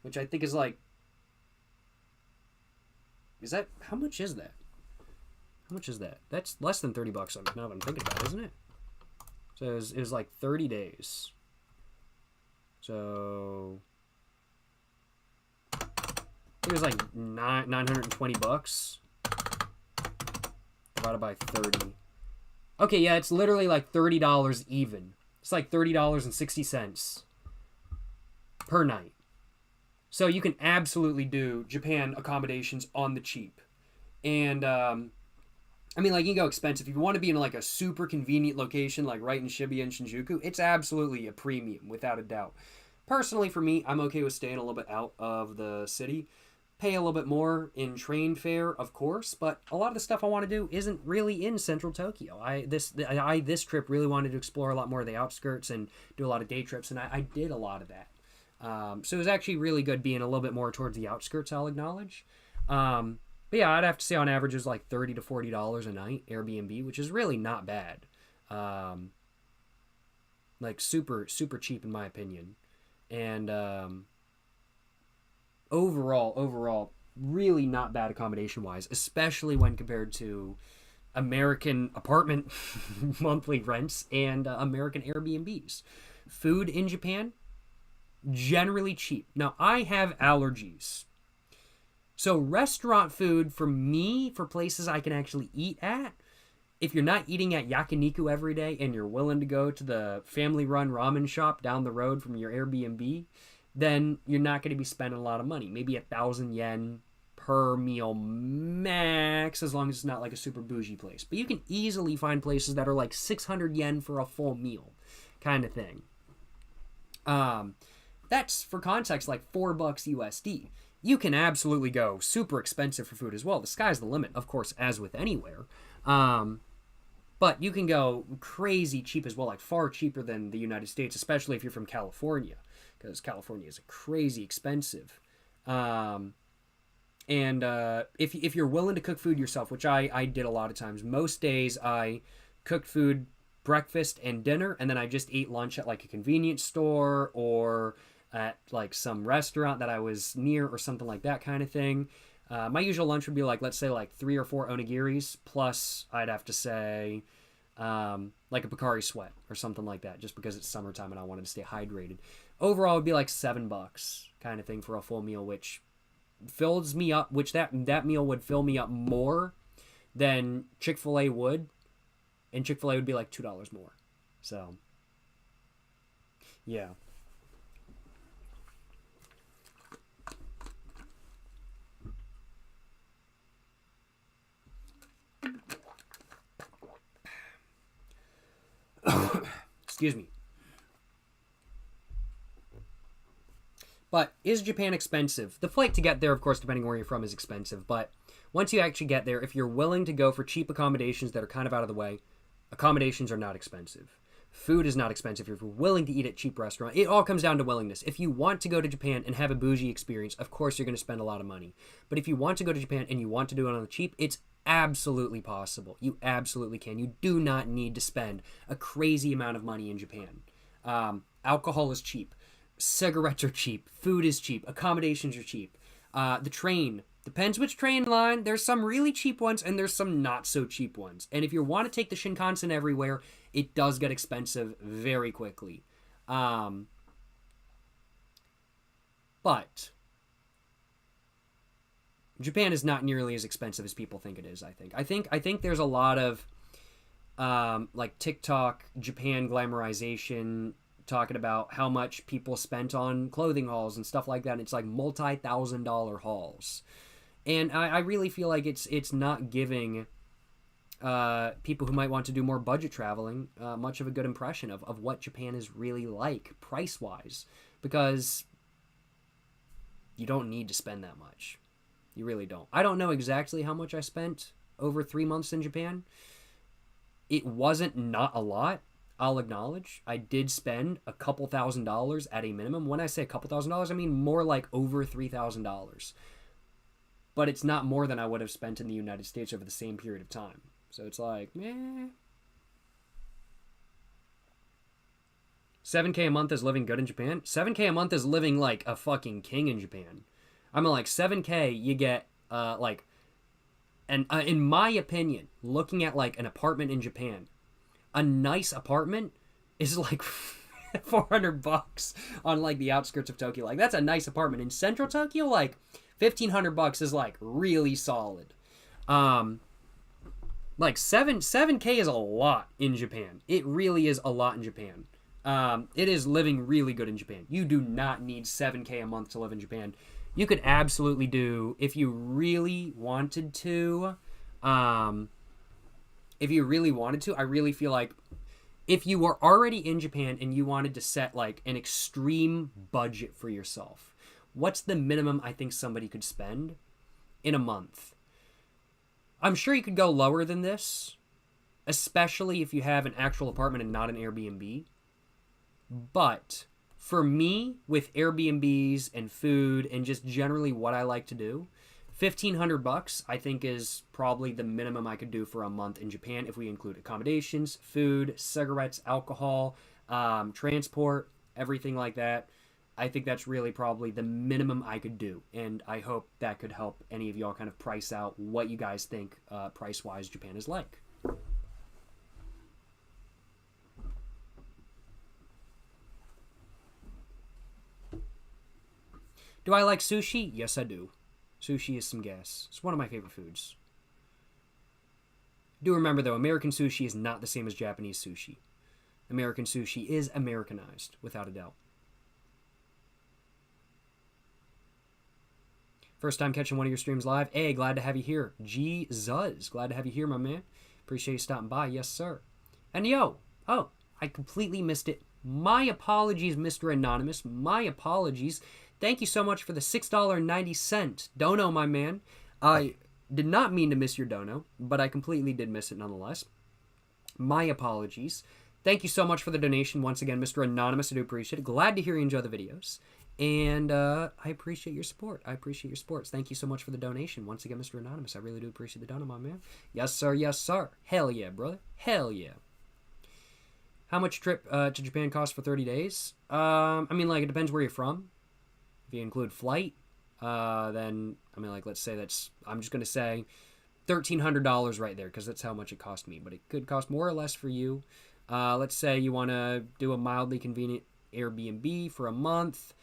which I think is like Is that, how much is that? How much is that? That's less than $30 now that I'm thinking about it, isn't it? So it was like 30 days. So it was like $920 divided by 30. Okay, yeah, it's literally like $30 even. It's like $30.60 per night. So you can absolutely do Japan accommodations on the cheap. And I mean, like, you can go expensive. If you want to be in like a super convenient location, like right in Shibuya and Shinjuku, it's absolutely a premium, without a doubt. Personally, for me, I'm okay with staying a little bit out of the city. Pay a little bit more in train fare, of course, but a lot of the stuff I want to do isn't really in central Tokyo. This trip really wanted to explore a lot more of the outskirts and do a lot of day trips, and I did a lot of that. So it was actually really good being a little bit more towards the outskirts, I'll acknowledge. But yeah, I'd have to say on average it was like $30 to $40 a night Airbnb, which is really not bad. Like super, super cheap in my opinion. And overall, really not bad accommodation-wise, especially when compared to American apartment monthly rents and American Airbnbs. Food in Japan, generally cheap. Now, I have allergies. So restaurant food, for me, for places I can actually eat at, if you're not eating at yakiniku every day and you're willing to go to the family-run ramen shop down the road from your Airbnb, then you're not going to be spending a lot of money. Maybe 1,000 yen per meal max, as long as it's not like a super bougie place. But you can easily find places that are like 600 yen for a full meal kind of thing. That's, for context, like $4 USD. You can absolutely go super expensive for food as well. The sky's the limit, of course, as with anywhere. But you can go crazy cheap as well, like far cheaper than the United States, especially if you're from California, because California is crazy expensive. And if you're willing to cook food yourself, which I did a lot of times, most days I cooked food breakfast and dinner, and then I just ate lunch at like a convenience store or at like some restaurant that I was near or something like that kind of thing. My usual lunch would be like, let's say like 3 or 4 onigiris, plus I'd have to say like a Pocari Sweat or something like that, just because it's summertime and I wanted to stay hydrated. Overall, it would be like $7 kind of thing for a full meal, which fills me up, which that meal would fill me up more than Chick-fil-A would, and Chick-fil-A would be like $2 more. So, yeah. Excuse me. But is Japan expensive? The flight to get there, of course, depending where you're from, is expensive. But once you actually get there, if you're willing to go for cheap accommodations that are kind of out of the way, accommodations are not expensive. Food is not expensive if you're willing to eat at cheap restaurants. It all comes down to willingness. If you want to go to Japan and have a bougie experience, of course you're going to spend a lot of money. But if you want to go to Japan and you want to do it on the cheap, it's absolutely possible. You absolutely can. You do not need to spend a crazy amount of money in Japan. Alcohol is cheap. Cigarettes are cheap. Food is cheap. Accommodations are cheap. The train, depends which train line. There's some really cheap ones and there's some not so cheap ones. And if you want to take the Shinkansen everywhere, it does get expensive very quickly. But Japan is not nearly as expensive as people think it is, I think. I think there's a lot of like TikTok Japan glamorization talking about how much people spent on clothing hauls and stuff like that. And it's like multi-$1,000 hauls. And I really feel like it's not giving people who might want to do more budget traveling much of a good impression of what Japan is really like price-wise. Because you don't need to spend that much. You really don't. I don't know exactly how much I spent over 3 months in Japan. It wasn't not a lot, I'll acknowledge. I did spend a couple $1,000s at a minimum. When I say a couple $1,000s, I mean more like over $3,000. But it's not more than I would have spent in the United States over the same period of time. So it's like, meh. 7K a month is living good in Japan? 7K a month is living like a fucking king in Japan. I mean, like, 7K, you get, like, And in my opinion, looking at like an apartment in Japan, a nice apartment is like $400 on like the outskirts of Tokyo. Like that's a nice apartment in central Tokyo. Like $1,500 is like really solid. Like 7K is a lot in Japan. It really is a lot in Japan. It is living really good in Japan. You do not need 7K a month to live in Japan. You could absolutely do, if you really wanted to, I really feel like if you were already in Japan and you wanted to set like an extreme budget for yourself, what's the minimum I think somebody could spend in a month? I'm sure you could go lower than this, especially if you have an actual apartment and not an Airbnb. But for me, with Airbnbs and food and just generally what I like to do, $1,500 I think is probably the minimum I could do for a month in Japan if we include accommodations, food, cigarettes, alcohol, transport, everything like that. I think that's really probably the minimum I could do, and I hope that could help any of y'all kind of price out what you guys think price-wise Japan is like. Do I like sushi? Yes, I do. Sushi is some gas. It's one of my favorite foods. Do remember, though, American sushi is not the same as Japanese sushi. American sushi is Americanized, without a doubt. First time catching one of your streams live. Hey, glad to have you here. G Zuz, glad to have you here, my man. Appreciate you stopping by. Yes, sir. And yo, oh, I completely missed it. My apologies, Mr. Anonymous. My apologies. Thank you so much for the $6.90 dono, my man. I did not mean to miss your dono, but I completely did miss it nonetheless. My apologies. Thank you so much for the donation once again, Mr. Anonymous. I do appreciate it. Glad to hear you enjoy the videos. And I appreciate your support. I appreciate your support. Thank you so much for the donation. Once again, Mr. Anonymous, I really do appreciate the dono, my man. Yes, sir. Yes, sir. Hell yeah, brother. Hell yeah. How much trip to Japan cost for 30 days? I mean, like, it depends where you're from. If you include flight, then, I mean, like, let's say that's, I'm just going to say $1,300 right there, because that's how much it cost me. But it could cost more or less for you. Let's say you want to do a mildly convenient Airbnb for a month.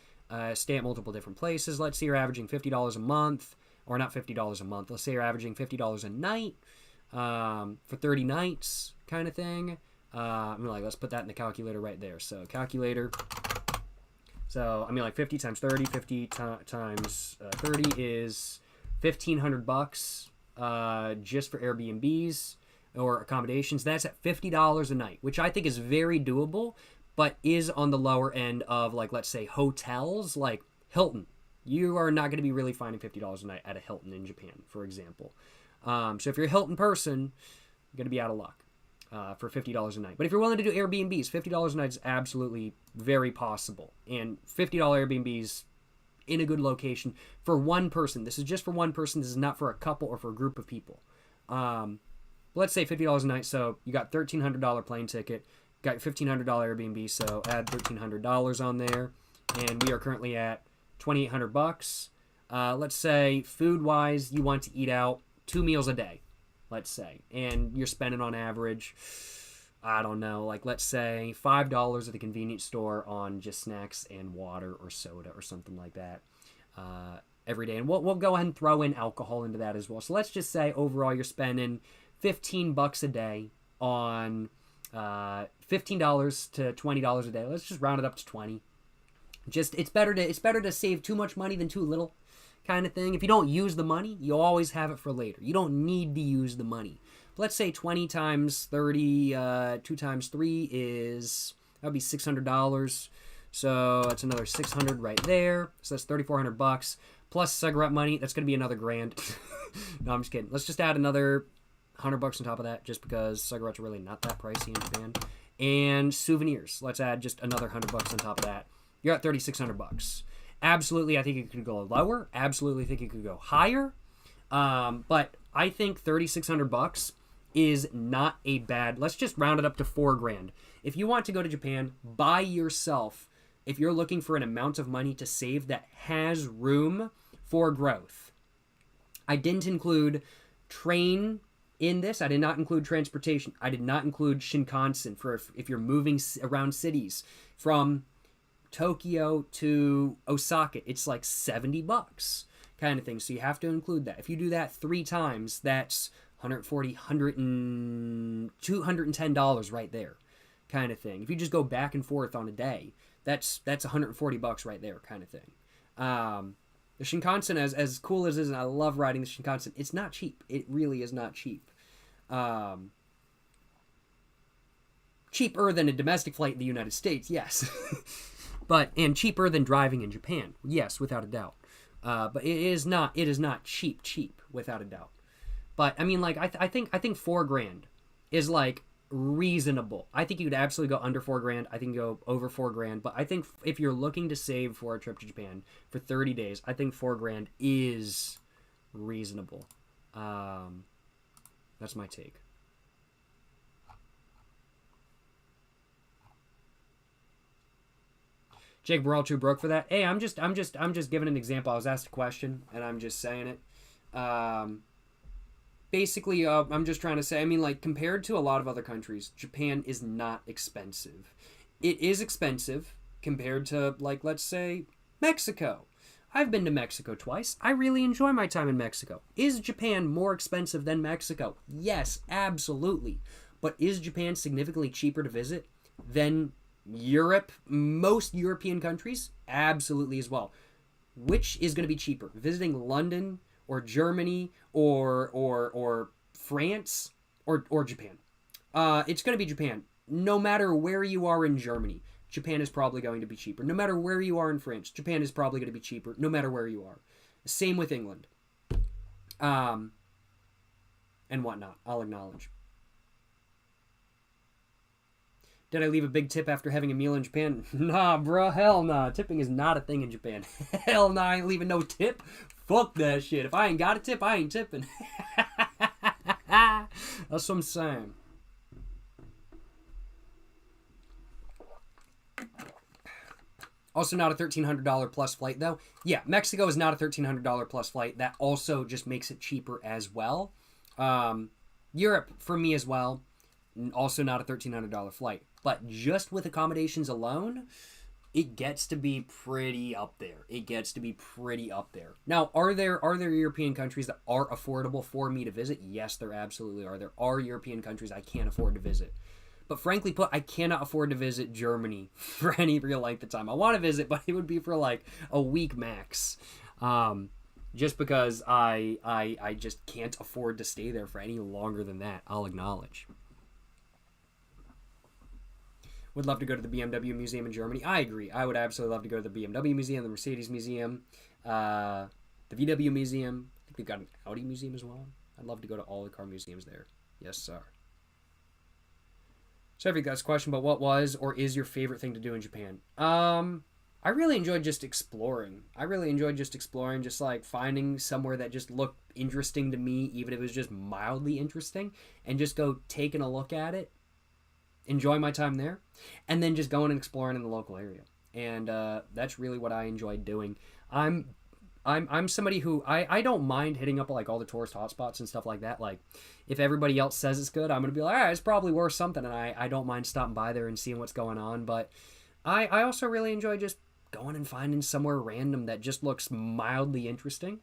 Stay at multiple different places. Let's say you're averaging $50 a month, or not $50 a month. Let's say you're averaging $50 a night for 30 nights kind of thing. I mean, like, let's put that in the calculator right there. So calculator. So, I mean, like 50 times 30, 50 times 30 is $1,500 just for Airbnbs or accommodations. That's at $50 a night, which I think is very doable, but is on the lower end of, like, let's say hotels, like Hilton. You are not going to be really finding $50 a night at a Hilton in Japan, for example. So if you're a Hilton person, you're going to be out of luck for $50 a night. But if you're willing to do Airbnbs, $50 a night is absolutely very possible. And $50 Airbnbs in a good location for one person. This is just for one person. This is not for a couple or for a group of people. Let's say $50 a night. So you got $1,300 plane ticket. Got your $1,500 Airbnb, so add $1,300 on there, and we are currently at $2,800. Let's say food-wise, you want to eat out 2 meals a day, let's say, and you're spending on average, I don't know, like let's say $5 at the convenience store on just snacks and water or soda or something like that every day, and we'll go ahead and throw in alcohol into that as well. So let's just say overall you're spending $15 a day on $15 to $20 a day. Let's just round it up to 20. Just it's better to save too much money than too little, kind of thing. If you don't use the money, you'll always have it for later. You don't need to use the money. But let's say 20 times 30, 2 times 3 is, that would be $600. So that's another 600 right there. So that's $3,400 plus cigarette money. That's going to be another grand. No, I'm just kidding. Let's just add another $100 on top of that, just because cigarettes are really not that pricey in Japan. And souvenirs, let's add just another $100 on top of that. You're at $3,600. Absolutely, I think it could go lower. Absolutely, think it could go higher. But I think $3,600 is not a bad. Let's just round it up to $4,000. If you want to go to Japan by yourself, if you're looking for an amount of money to save that has room for growth, I didn't include train in this. I did not include transportation. I did not include Shinkansen for if you're moving around cities from Tokyo to Osaka. It's like $70 kind of thing. So you have to include that. If you do that 3 times, that's $140, $210 right there kind of thing. If you just go back and forth on a day, that's $140 right there kind of thing. The Shinkansen, as cool as it is, and I love riding the Shinkansen, it's not cheap. It really is not cheap. Cheaper than a domestic flight in the United States, yes. And cheaper than driving in Japan, yes, without a doubt. But it is not cheap, without a doubt. But I mean, like, I think $4,000 is like reasonable. I think you could absolutely go under $4,000. I think go over $4,000. But I think if you're looking to save for a trip to Japan for 30 days, I think $4,000 is reasonable. That's my take. Jake, we're all too broke for that. Hey, I'm just giving an example. I was asked a question, and I'm just saying it. Basically, I'm just trying to say, I mean, like, compared to a lot of other countries, Japan is not expensive. It is expensive compared to, like, let's say, Mexico. I've been to Mexico twice. I really enjoy my time in Mexico. Is Japan more expensive than Mexico? Yes, absolutely. But is Japan significantly cheaper to visit than Europe? Most European countries? Absolutely as well. Which is going to be cheaper? Visiting London or Germany or France or Japan? It's going to be Japan. No matter where you are in Germany, Japan is probably going to be cheaper. No matter where you are in France, Japan is probably going to be cheaper, no matter where you are. Same with England. And whatnot, I'll acknowledge. Did I leave a big tip after having a meal in Japan? Nah, bro, hell nah. Tipping is not a thing in Japan. Hell nah, I ain't leaving no tip. Fuck that shit. If I ain't got a tip, I ain't tipping. That's what I'm saying. Also not a $1,300 plus flight, though. Yeah, Mexico is not a $1,300 plus flight. That also just makes it cheaper as well. Europe, for me as well, also not a $1,300 flight. But just with accommodations alone, it gets to be pretty up there. Now, are there European countries that are affordable for me to visit? Yes, there absolutely are. There are European countries I can't afford to visit. But frankly put, I cannot afford to visit Germany for any real length of time. I want to visit, but it would be for like a week max. Just because I just can't afford to stay there for any longer than that, I'll acknowledge. Would love to go to the BMW Museum in Germany. I agree. I would absolutely love to go to the BMW Museum, the Mercedes Museum, the VW Museum. I think they've got an Audi Museum as well. I'd love to go to all the car museums there. Yes, sir. So if you guys question about what was or is your favorite thing to do in Japan, I really enjoyed just exploring. Just like finding somewhere that just looked interesting to me, even if it was just mildly interesting, and just go taking a look at it, enjoy my time there, and then just going and exploring in the local area. And that's really what I enjoyed doing. I'm somebody who I don't mind hitting up like all the tourist hotspots and stuff like that. Like if everybody else says it's good, I'm gonna be like, all right, it's probably worth something, and I don't mind stopping by there and seeing what's going on. But I also really enjoy just going and finding somewhere random that just looks mildly interesting,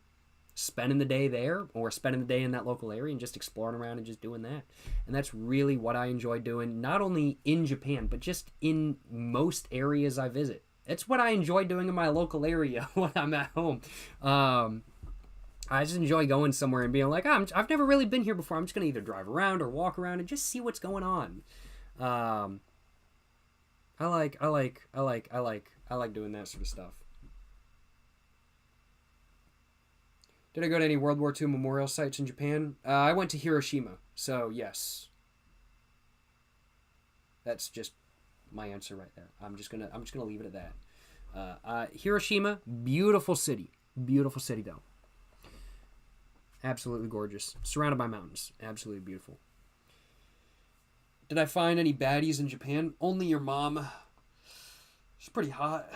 spending the day there or spending the day in that local area and just exploring around and just doing that. And that's really what I enjoy doing, not only in Japan, but just in most areas I visit. It's what I enjoy doing in my local area when I'm at home. I just enjoy going somewhere and being like, I've never really been here before. I'm just going to either drive around or walk around and just see what's going on. I like doing that sort of stuff. Did I go to any World War II memorial sites in Japan? I went to Hiroshima, so yes. That's just my answer right there. I'm just gonna leave it at that. Hiroshima, beautiful city though. Absolutely gorgeous, surrounded by mountains, absolutely beautiful. Did I find any baddies in Japan? Only your mom. She's pretty hot.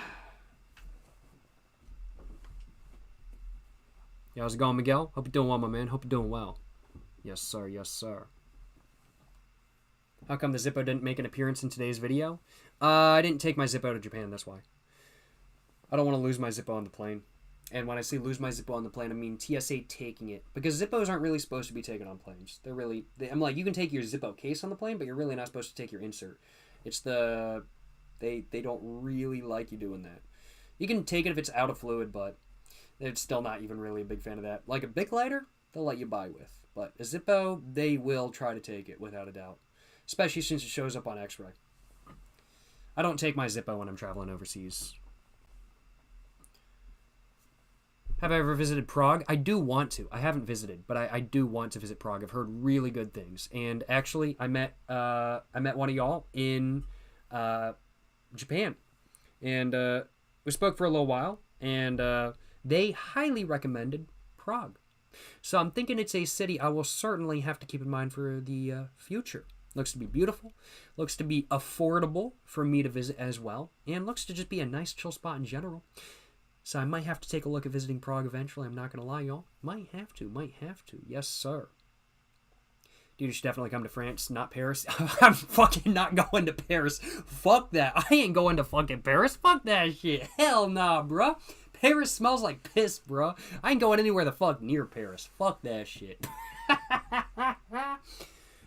Yeah, how's it going, Miguel? Hope you're doing well, my man. Hope you're doing well. Yes, sir. Yes, sir. How come the Zippo didn't make an appearance in today's video? I didn't take my Zippo to Japan, that's why. I don't want to lose my Zippo on the plane. And when I say lose my Zippo on the plane, I mean TSA taking it. Because Zippos aren't really supposed to be taken on planes. They're really... I'm like, you can take your Zippo case on the plane, but you're really not supposed to take your insert. It's the... They don't really like you doing that. You can take it if it's out of fluid, but they're still not even really a big fan of that. Like a Bic lighter, they'll let you buy with. But a Zippo, they will try to take it, without a doubt. Especially since it shows up on X-ray. I don't take my Zippo when I'm traveling overseas. Have I ever visited Prague? I do want to. I haven't visited, but I do want to visit Prague. I've heard really good things. And actually, I met one of y'all in Japan. And we spoke for a little while. And they highly recommended Prague. So I'm thinking it's a city I will certainly have to keep in mind for the future. Looks to be beautiful. Looks to be affordable for me to visit as well. And looks to just be a nice chill spot in general. So I might have to take a look at visiting Prague eventually. I'm not going to lie, y'all. Might have to. Yes, sir. Dude, you should definitely come to France, not Paris. I'm fucking not going to Paris. Fuck that. I ain't going to fucking Paris. Fuck that shit. Hell nah, bruh. Paris smells like piss, bruh. I ain't going anywhere the fuck near Paris. Fuck that shit.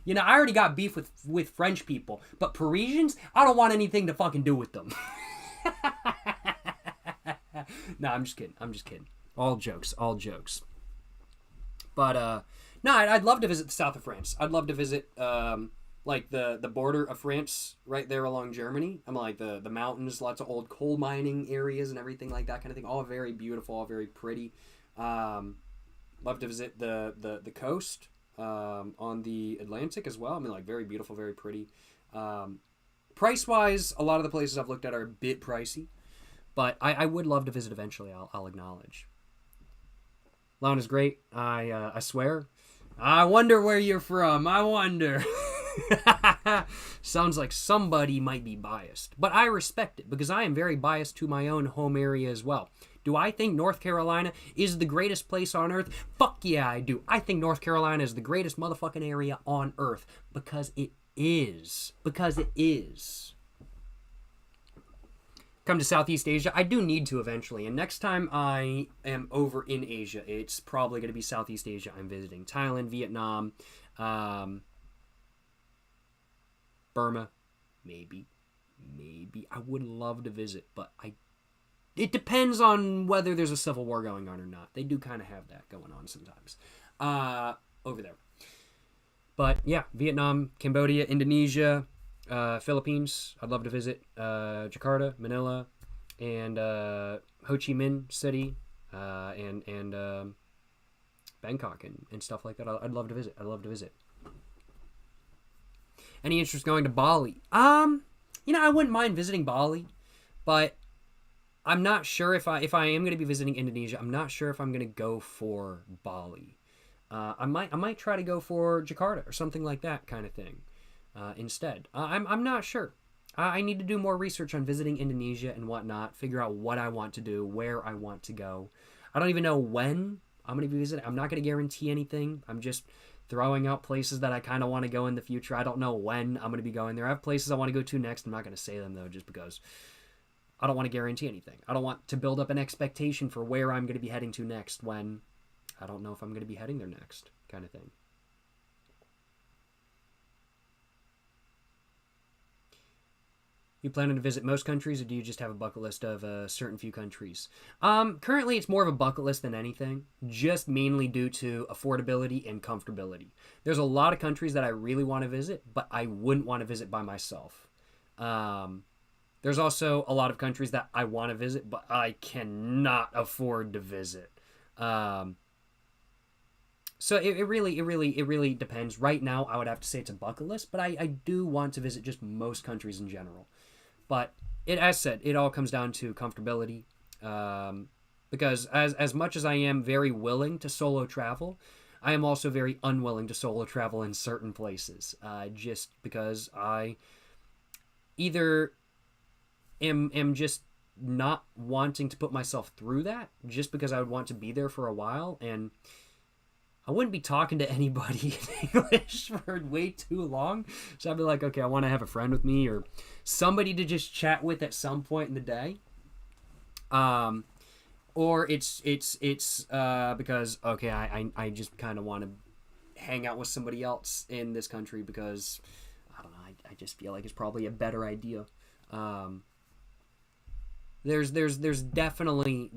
You know, I already got beef with French people, but Parisians, I don't want anything to fucking do with them. No, I'm just kidding. All jokes. But, no, I'd love to visit the south of France. I'd love to visit, like, the border of France right there along Germany. I'm like, the mountains, lots of old coal mining areas and everything like that kind of thing. All very beautiful, all very pretty. Love to visit the coast. On the Atlantic as well. I mean, like, very beautiful, very pretty. Price-wise, a lot of the places I've looked at are a bit pricey, but I would love to visit eventually, I'll acknowledge. Lawn is great. I swear. I wonder where you're from. I wonder. Sounds like somebody might be biased, but I respect it because I am very biased to my own home area as well. Do I think North Carolina is the greatest place on earth? Fuck yeah, I do. I think North Carolina is the greatest motherfucking area on earth because it is. Come to Southeast Asia. I do need to eventually, and next time I am over in Asia, it's probably going to be Southeast Asia I'm visiting. Thailand, Vietnam, Burma, maybe. I would love to visit, but it depends on whether there's a civil war going on or not. They do kind of have that going on sometimes over there. But yeah, Vietnam, Cambodia, Indonesia, Philippines. I'd love to visit Jakarta, Manila, and Ho Chi Minh City, and Bangkok and stuff like that. I'd love to visit. Any interest going to Bali? You know, I wouldn't mind visiting Bali, but I'm not sure if I am going to be visiting Indonesia. I'm not sure if I'm going to go for Bali. I might try to go for Jakarta or something like that kind of thing instead. I'm not sure. I need to do more research on visiting Indonesia and whatnot. Figure out what I want to do, where I want to go. I don't even know when I'm going to be visiting. I'm not going to guarantee anything. I'm just throwing out places that I kind of want to go in the future. I don't know when I'm going to be going there. I have places I want to go to next. I'm not going to say them though, just because I don't want to guarantee anything. I don't want to build up an expectation for where I'm going to be heading to next when I don't know if I'm going to be heading there next, kind of thing. You planning to visit most countries, or do you just have a bucket list of a certain few countries? Currently, it's more of a bucket list than anything, just mainly due to affordability and comfortability. There's a lot of countries that I really want to visit, but I wouldn't want to visit by myself. There's also a lot of countries that I want to visit, but I cannot afford to visit. So it really depends. Right now, I would have to say it's a bucket list, but I do want to visit just most countries in general. But as said, it all comes down to comfortability. Because as much as I am very willing to solo travel, I am also very unwilling to solo travel in certain places. Just because I either am just not wanting to put myself through that, just because I would want to be there for a while, and I wouldn't be talking to anybody in English for way too long. So I'd be like, okay, I want to have a friend with me or somebody to just chat with at some point in the day. Or it's because, okay, I just kind of want to hang out with somebody else in this country because, I don't know, I just feel like it's probably a better idea. There's definitely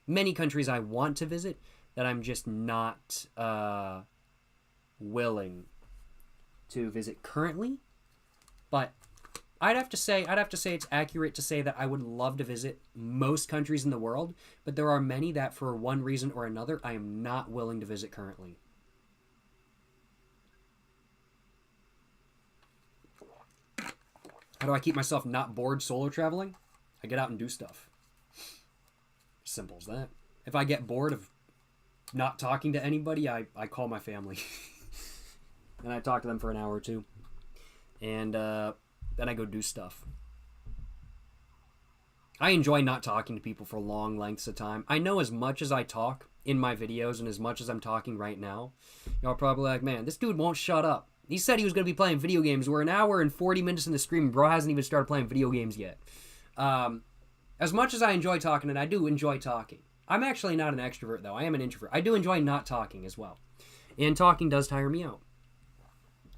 many countries I want to visit that I'm just not willing to visit currently. But I'd have to say it's accurate to say that I would love to visit most countries in the world, but there are many that for one reason or another I am not willing to visit currently. How do I keep myself not bored solo traveling? I get out and do stuff. Simple as that. If I get bored of not talking to anybody, I call my family. And I talk to them for an hour or two. And then I go do stuff. I enjoy not talking to people for long lengths of time. I know as much as I talk in my videos and as much as I'm talking right now, y'all are probably like, man, this dude won't shut up. He said he was going to be playing video games. We're an hour and 40 minutes in the stream. Bro hasn't even started playing video games yet. As much as I enjoy talking, and I do enjoy talking, I'm actually not an extrovert, though. I am an introvert. I do enjoy not talking as well. And talking does tire me out.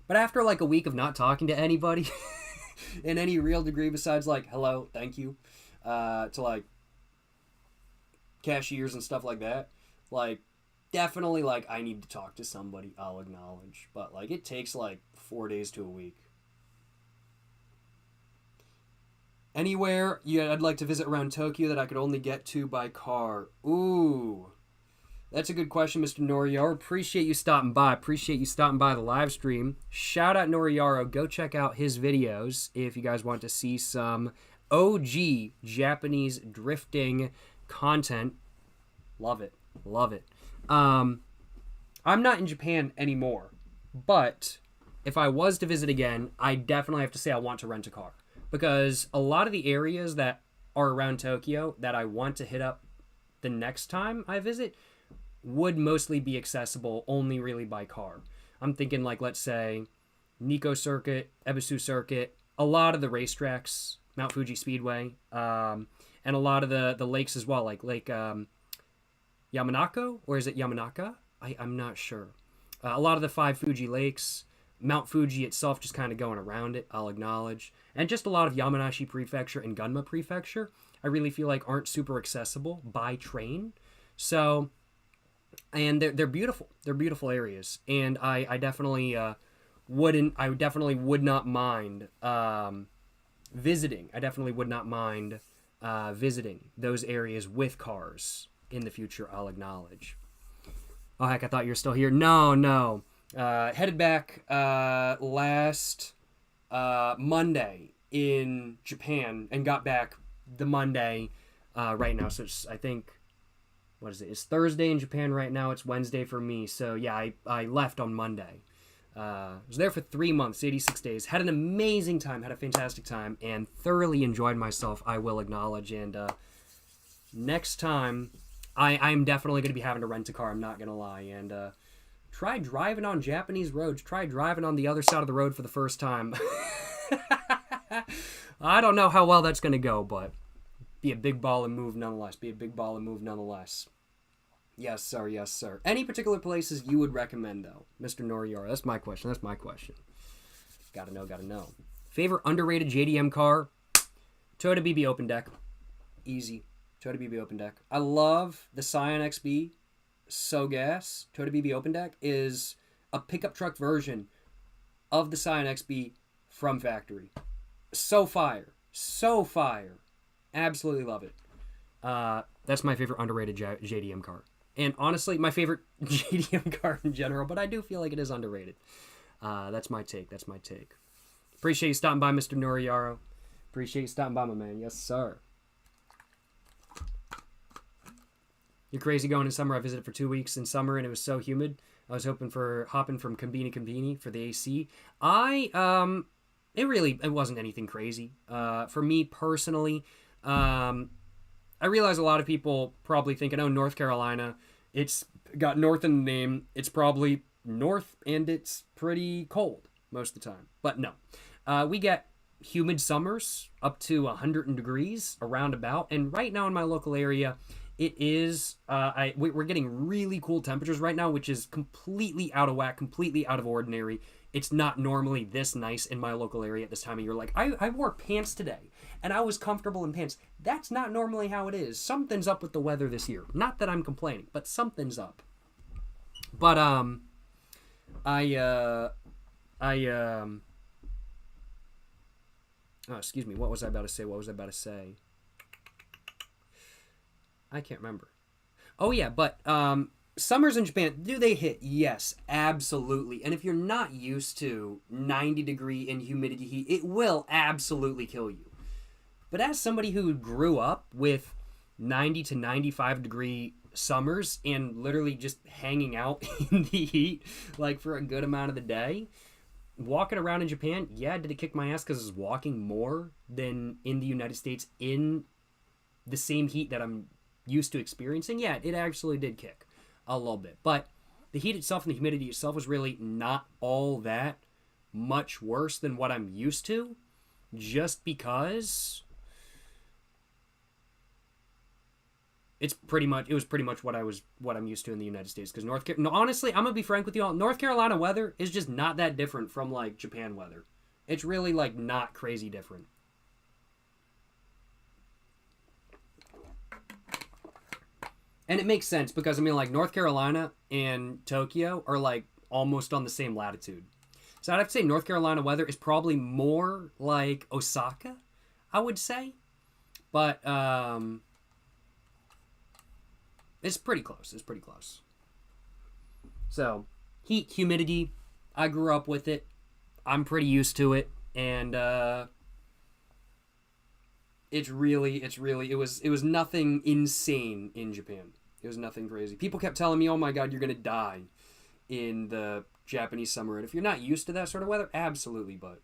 But after like a week of not talking to anybody in any real degree besides like, hello, thank you, to like cashiers and stuff like that, like definitely like I need to talk to somebody, I'll acknowledge. But like it takes like 4 days to a week. Anywhere I'd like to visit around Tokyo that I could only get to by car. Ooh, that's a good question, Mr. Noriaro. Appreciate you stopping by. Appreciate you stopping by the live stream. Shout out Noriaro. Go check out his videos if you guys want to see some OG Japanese drifting content. Love it. Love it. I'm not in Japan anymore, but if I was to visit again, I definitely have to say I want to rent a car. Because a lot of the areas that are around Tokyo that I want to hit up the next time I visit would mostly be accessible only really by car. I'm thinking like, let's say, Nikko Circuit, Ebisu Circuit, a lot of the racetracks, Mount Fuji Speedway, and a lot of the lakes as well, like Lake Yamanako, or is it Yamanaka? I'm not sure. A lot of the 5 Fuji lakes, Mount Fuji itself just kind of going around it, I'll acknowledge. And just a lot of Yamanashi Prefecture and Gunma Prefecture, I really feel like aren't super accessible by train. So, and they're beautiful. They're beautiful areas. And I definitely would not mind visiting. I definitely would not mind visiting those areas with cars in the future, I'll acknowledge. Oh, heck, I thought you were still here. No. Headed back last Monday in Japan and got back the Monday right now. So it's, I think, what is it? It's Thursday in Japan right now. It's Wednesday for me. So yeah, I left on Monday. Was there for 3 months, 86 days. Had an amazing time, had a fantastic time, and thoroughly enjoyed myself, I will acknowledge. And next time, I'm definitely going to be having to rent a car, I'm not going to lie. And try driving on Japanese roads. Try driving on the other side of the road for the first time. I don't know how well that's going to go, but be a big ball and move nonetheless. Be a big ball and move nonetheless. Yes, sir. Yes, sir. Any particular places you would recommend, though? Mr. Noriara, that's my question. Gotta know. Favorite underrated JDM car? Toyota BB Open Deck. Easy. Toyota BB Open Deck. I love the Scion XB. So gas. Toyota BB Open Deck is a pickup truck version of the Scion XB from factory. So fire. Absolutely love it. That's my favorite underrated JDM car. And honestly, my favorite JDM car in general, but I do feel like it is underrated. That's my take. Appreciate you stopping by, Mr. Noriaro. Appreciate you stopping by, my man. Yes, sir. You're crazy going in summer. I visited for 2 weeks in summer, and it was so humid. I was hopping from Combini for the AC. It wasn't anything crazy. For me personally, I realize a lot of people probably thinking, oh, North Carolina, it's got north in the name. It's probably north and it's pretty cold most of the time. But no. We get humid summers up to 100 degrees around about. And right now in my local area, it is, we're getting really cool temperatures right now, which is completely out of whack, completely out of ordinary. It's not normally this nice in my local area at this time of year. Like, I wore pants today, and I was comfortable in pants. That's not normally how it is. Something's up with the weather this year. Not that I'm complaining, but something's up. But, oh, excuse me, what was I about to say? I can't remember. Oh, yeah, but, summers in Japan, do they hit? Yes, absolutely. And if you're not used to 90-degree and humidity heat, it will absolutely kill you. But as somebody who grew up with 90 to 95-degree summers and literally just hanging out in the heat, like, for a good amount of the day, walking around in Japan, yeah, did it kick my ass because I was walking more than in the United States in the same heat that I'm used to experiencing? Yeah, it actually did kick a little bit. But the heat itself and the humidity itself was really not all that much worse than what I'm used to, just because it was pretty much what I'm used to in the United States. Because honestly, I'm gonna be frank with you all, North Carolina weather is just not that different from like Japan weather. It's really like not crazy different. And it makes sense because, I mean, like, North Carolina and Tokyo are, like, almost on the same latitude. So I'd have to say North Carolina weather is probably more like Osaka, I would say. But, it's pretty close. It's pretty close. So, heat, humidity, I grew up with it. I'm pretty used to it. And, it was nothing insane in Japan. It was nothing crazy. People kept telling me, oh my god, you're going to die in the Japanese summer. And if you're not used to that sort of weather, absolutely, but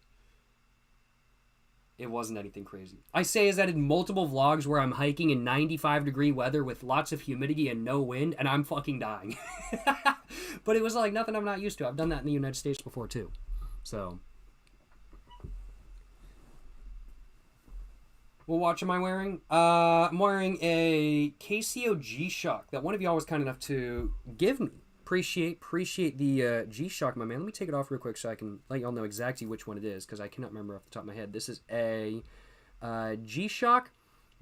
it wasn't anything crazy. I say is that in multiple vlogs where I'm hiking in 95-degree weather with lots of humidity and no wind, and I'm fucking dying. But it was like nothing I'm not used to. I've done that in the United States before too. So, what watch am I wearing? I'm wearing a Casio G-Shock that one of y'all was kind enough to give me. Appreciate the G-Shock, my man. Let me take it off real quick so I can let y'all know exactly which one it is, because I cannot remember off the top of my head. This is a G-Shock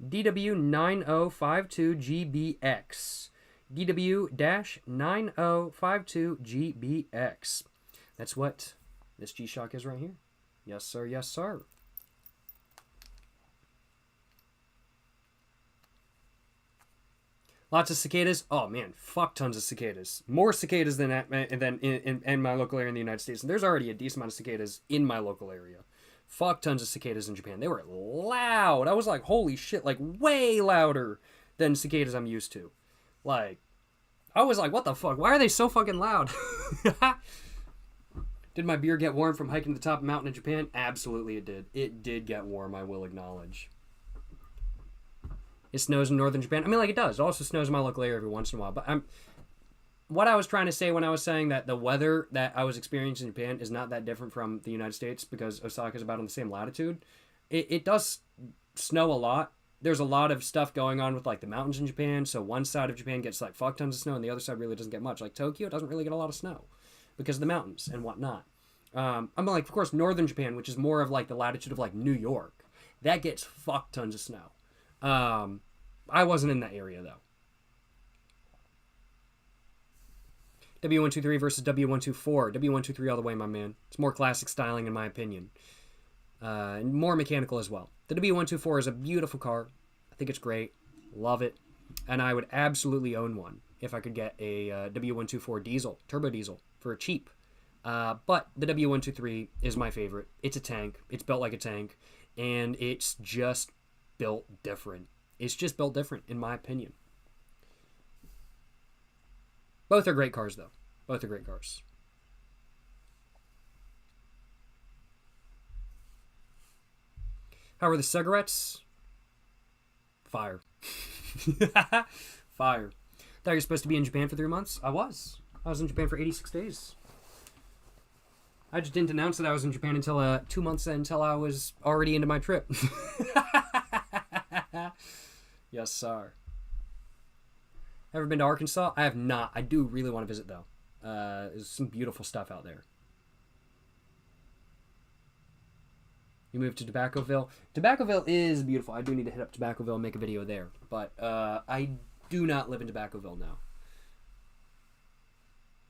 DW9052GBX. DW-9052GBX. That's what this G-Shock is right here. Yes, sir. Yes, sir. Lots of cicadas. Oh man, fuck tons of cicadas. More cicadas than in my local area in the United States. And there's already a decent amount of cicadas in my local area. Fuck tons of cicadas in Japan. They were loud. I was like, holy shit, like way louder than cicadas I'm used to. Like, I was like, what the fuck? Why are they so fucking loud? Did my beer get warm from hiking to the top of a mountain in Japan? Absolutely it did. It did get warm, I will acknowledge. It snows in northern Japan. I mean, like, it does. It also snows in my local area every once in a while. But what I was trying to say when I was saying that the weather that I was experiencing in Japan is not that different from the United States, because Osaka is about on the same latitude. It does snow a lot. There's a lot of stuff going on with, like, the mountains in Japan. So one side of Japan gets, like, fuck tons of snow, and the other side really doesn't get much. Like, Tokyo doesn't really get a lot of snow because of the mountains and whatnot. I'm like, of course, northern Japan, which is more of, like, the latitude of, like, New York. That gets fuck tons of snow. I wasn't in that area, though. W123 versus W124. W123 all the way, my man. It's more classic styling, in my opinion. And more mechanical as well. The W124 is a beautiful car. I think it's great. Love it. And I would absolutely own one if I could get a W124 diesel, turbo diesel, for cheap. But the W123 is my favorite. It's a tank. It's built like a tank. And it's just built different. It's just built different, in my opinion. Both are great cars, though. Both are great cars. How are the cigarettes? Fire. Fire. Thought you were supposed to be in Japan for 3 months? I was. I was in Japan for 86 days. I just didn't announce that I was in Japan until 2 months until I was already into my trip. Yes, sir. Ever been to Arkansas? I have not. I do really want to visit, though. There's some beautiful stuff out there. You moved to Tobaccoville? Tobaccoville is beautiful. I do need to hit up Tobaccoville and make a video there. But I do not live in Tobaccoville now.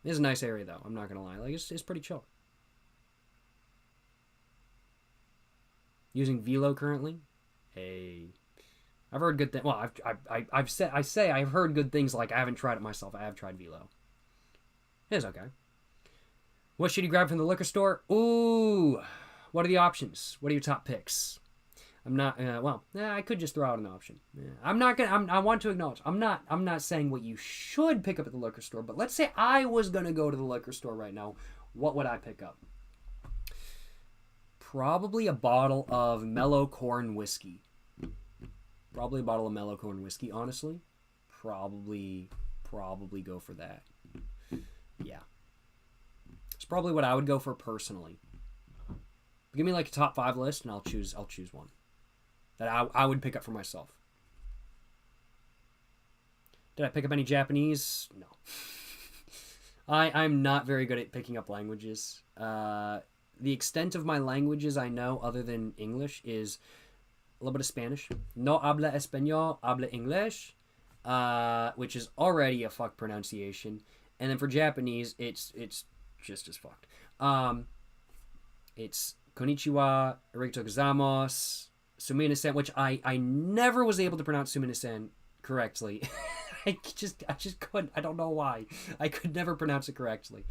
It's a nice area, though. I'm not going to lie. Like, it's pretty chill. Using Velo currently? Hey. I've heard good things. Well, I've heard good things. Like, I haven't tried it myself. I have tried Velo. It's okay. What should you grab from the liquor store? Ooh. What are the options? What are your top picks? I'm not. I could just throw out an option. Yeah. I'm not gonna. I want to acknowledge. I'm not saying what you should pick up at the liquor store. But let's say I was gonna go to the liquor store right now. What would I pick up? Probably a bottle of mellow corn whiskey. Probably a bottle of mellow corn whiskey, honestly. Probably go for that. Yeah. It's probably what I would go for personally. Give me like a top 5 list and I'll choose one that I would pick up for myself. Did I pick up any Japanese? No. I'm not very good at picking up languages. The extent of my languages I know other than English is a little bit of Spanish. No habla español, habla English, which is already a fuck pronunciation. And then for Japanese, it's just as fucked. It's konnichiwa, arigatou gozaimasu, suminasen, which I never was able to pronounce suminasen correctly. I just couldn't. I don't know why. I could never pronounce it correctly.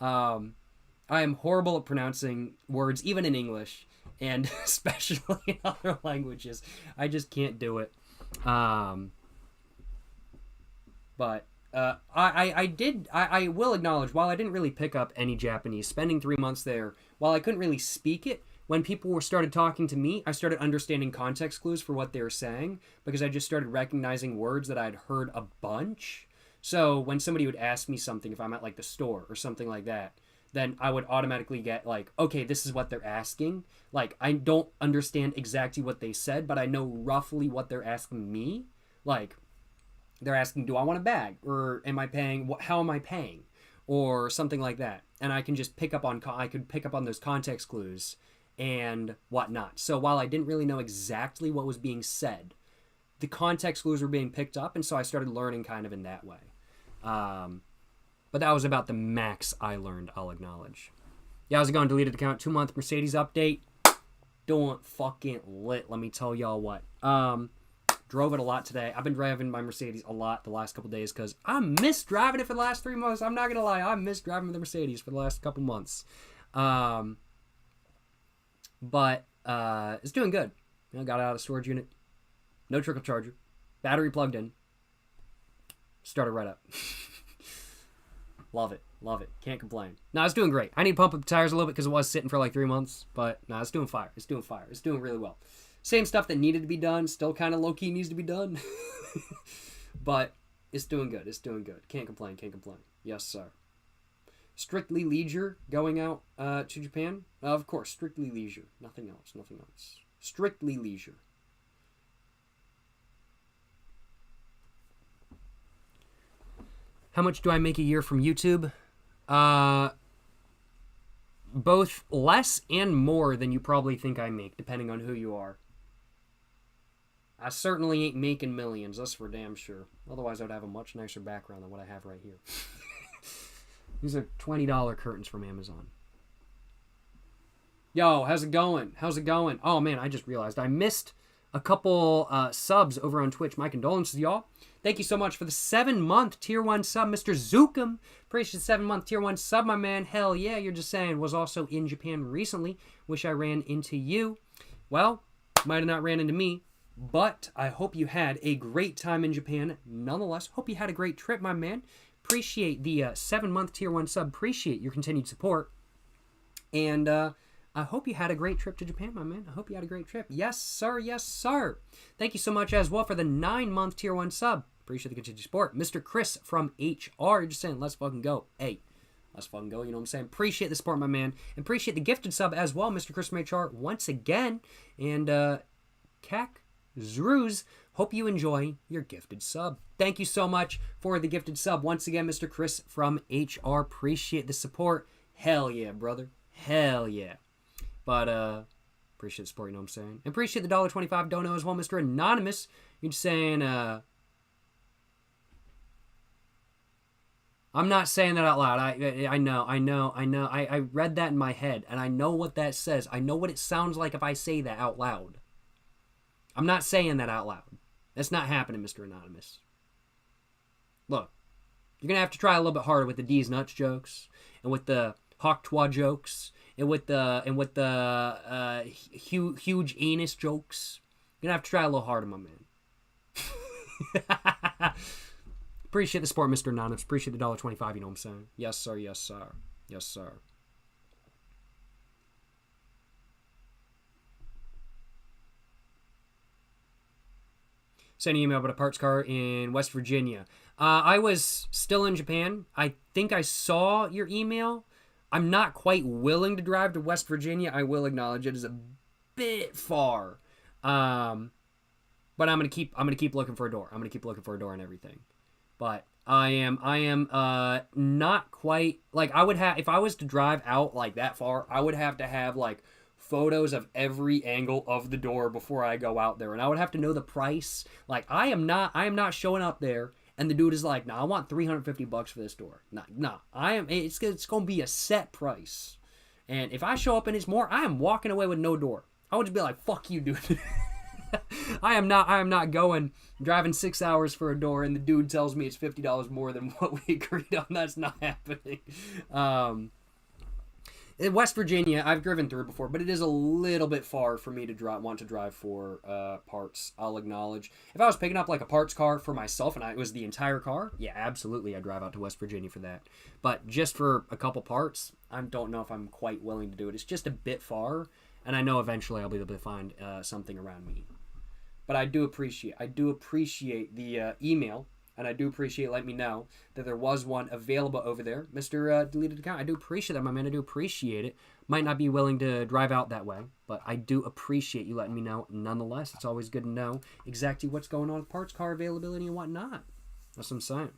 I am horrible at pronouncing words, even in English, and especially in other languages. I just can't do it. But I will acknowledge, while I didn't really pick up any Japanese, spending 3 months there, while I couldn't really speak it, when people started talking to me, I started understanding context clues for what they were saying, because I just started recognizing words that I'd heard a bunch. So when somebody would ask me something, if I'm at like the store or something like that, then I would automatically get like, okay, this is what they're asking. Like, I don't understand exactly what they said, but I know roughly what they're asking me. Like, they're asking, do I want a bag? Or am I paying? How am I paying? Or something like that. And I can just pick up on, I could pick up on those context clues and whatnot. So while I didn't really know exactly what was being said, the context clues were being picked up, and so I started learning kind of in that way. But that was about the max I learned, I'll acknowledge. Yeah, how's it going? Deleted account, 2-month Mercedes update. Doing fucking lit, let me tell y'all what. Drove it a lot today. I've been driving my Mercedes a lot the last couple days because I missed driving it for the last 3 months. I'm not going to lie. I missed driving the Mercedes for the last couple months. But it's doing good. You know, got it out of the storage unit. No trickle charger. Battery plugged in. Started right up. Love it. Love it. Can't complain. No, it's doing great. I need to pump up the tires a little bit because it was sitting for like 3 months. But no, it's doing fire. It's doing fire. It's doing really well. Same stuff that needed to be done. Still kind of low-key needs to be done. But it's doing good. It's doing good. Can't complain. Can't complain. Yes, sir. Strictly leisure going out to Japan? Of course. Strictly leisure. Nothing else. Nothing else. Strictly leisure. How much do I make a year from YouTube? Both less and more than you probably think I make, depending on who you are. I certainly ain't making millions, that's for damn sure. Otherwise, I'd have a much nicer background than what I have right here. These are $20 curtains from Amazon. Yo, how's it going? How's it going? Oh, man, I just realized I missed a couple subs over on Twitch. My condolences, y'all. Thank you so much for the 7-month Tier 1 sub, Mr. Zukum. Appreciate the 7-month Tier 1 sub, my man. Hell yeah, you're just saying. Was also in Japan recently. Wish I ran into you. Well, might have not ran into me, but I hope you had a great time in Japan. Nonetheless, hope you had a great trip, my man. Appreciate the 7-month Tier 1 sub. Appreciate your continued support. And I hope you had a great trip to Japan, my man. I hope you had a great trip. Yes, sir. Yes, sir. Thank you so much as well for the 9-month Tier 1 sub. Appreciate the continued support. Mr. Chris from HR, just saying, let's fucking go. Hey, let's fucking go, you know what I'm saying? Appreciate the support, my man. And appreciate the gifted sub as well, Mr. Chris from HR, once again. And, Kak Zruz, hope you enjoy your gifted sub. Thank you so much for the gifted sub. Once again, Mr. Chris from HR. Appreciate the support. Hell yeah, brother. Hell yeah. But, appreciate the support, you know what I'm saying? And appreciate the $1.25 dono as well, Mr. Anonymous. You're just saying, I'm not saying that out loud. I know. I read that in my head, and I know what that says. I know what it sounds like if I say that out loud. I'm not saying that out loud. That's not happening, Mr. Anonymous. Look, you're going to have to try a little bit harder with the D's nuts jokes, and with the hawk twa jokes, and with the huge anus jokes. You're going to have to try a little harder, my man. Appreciate the support, Mr. Anonymous. Appreciate the $1.25, you know what I'm saying? Yes, sir. Yes, sir. Yes, sir. Send an email about a parts car in West Virginia. I was still in Japan. I think I saw your email. I'm not quite willing to drive to West Virginia. I will acknowledge it is a bit far. But I'm gonna keep looking for a door. I'm gonna keep looking for a door and everything. But I am not quite like I would have if I was to drive out like that far. I would have to have like photos of every angle of the door before I go out there, and I would have to know the price. Like I am not showing up there and the dude is like, "Nah, I want $350 for this door." Nah. It's gonna be a set price, and if I show up and it's more, I am walking away with no door. I would just be like, "Fuck you, dude." I am not going driving 6 hours for a door and the dude tells me it's $50 more than what we agreed on. That's not happening. In West Virginia, I've driven through before, but it is a little bit far for me to want to drive for parts. I'll acknowledge. If I was picking up like a parts car for myself and it was the entire car, yeah, absolutely, I'd drive out to West Virginia for that. But just for a couple parts, I don't know if I'm quite willing to do it. It's just a bit far, and I know eventually I'll be able to find something around me. But I do appreciate the email, and I do appreciate letting me know that there was one available over there. Mr. Deleted Account, I do appreciate that, my man. I do appreciate it. Might not be willing to drive out that way, but I do appreciate you letting me know. Nonetheless, it's always good to know exactly what's going on with parts car availability and whatnot. That's what I'm saying.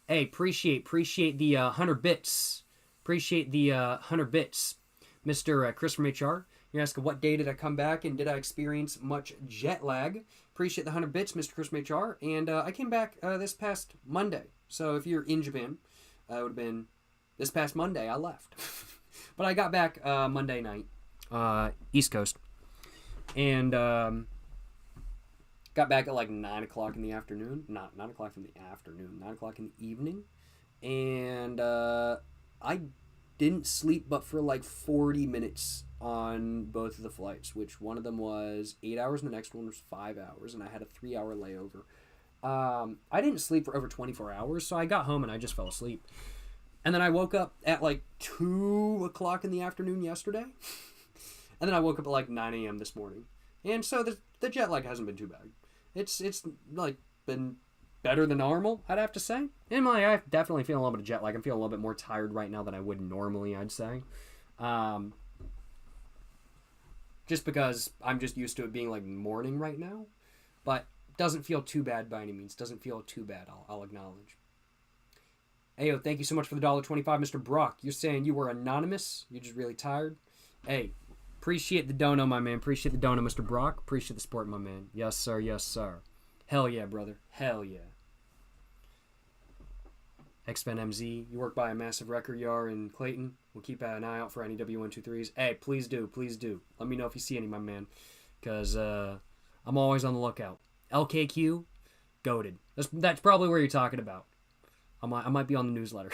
Hey, appreciate the 100 bits. Appreciate the 100 bits. Mr. Chris from HR. You're asking what day did I come back and did I experience much jet lag? Appreciate the 100 bits, Mr. Chris from HR. And I came back this past Monday. So if you're in Japan, it would have been this past Monday I left. But I got back Monday night, East Coast. And got back at like 9 o'clock in the afternoon. Not 9 o'clock in the afternoon, 9 o'clock in the evening. And I didn't sleep but for like 40 minutes on both of the flights, which one of them was 8 hours and the next one was 5 hours, and I had a 3-hour layover. I didn't sleep for over 24 hours, so I got home and I just fell asleep. And then I woke up at like 2 o'clock in the afternoon yesterday, and then I woke up at like 9 a.m. this morning. And so the jet lag hasn't been too bad. It's like been better than normal, I'd have to say. And I definitely feel a little bit of jet lag. I'm feeling a little bit more tired right now than I would normally, I'd say. Just because I'm just used to it being like morning right now. But doesn't feel too bad by any means. Doesn't feel too bad, I'll acknowledge. Ayo, thank you so much for the $1.25, Mr. Brock. You're saying you were anonymous? You're just really tired? Hey, appreciate the dono, my man. Appreciate the dono, Mr. Brock. Appreciate the support, my man. Yes, sir. Yes, sir. Hell yeah, brother. Hell yeah. X-Fen MZ, you work by a massive record yard in Clayton. We'll keep an eye out for any W123s. Hey, please do. Please do. Let me know if you see any, my man. Because I'm always on the lookout. LKQ, goated. That's probably where you're talking about. I might be on the newsletter.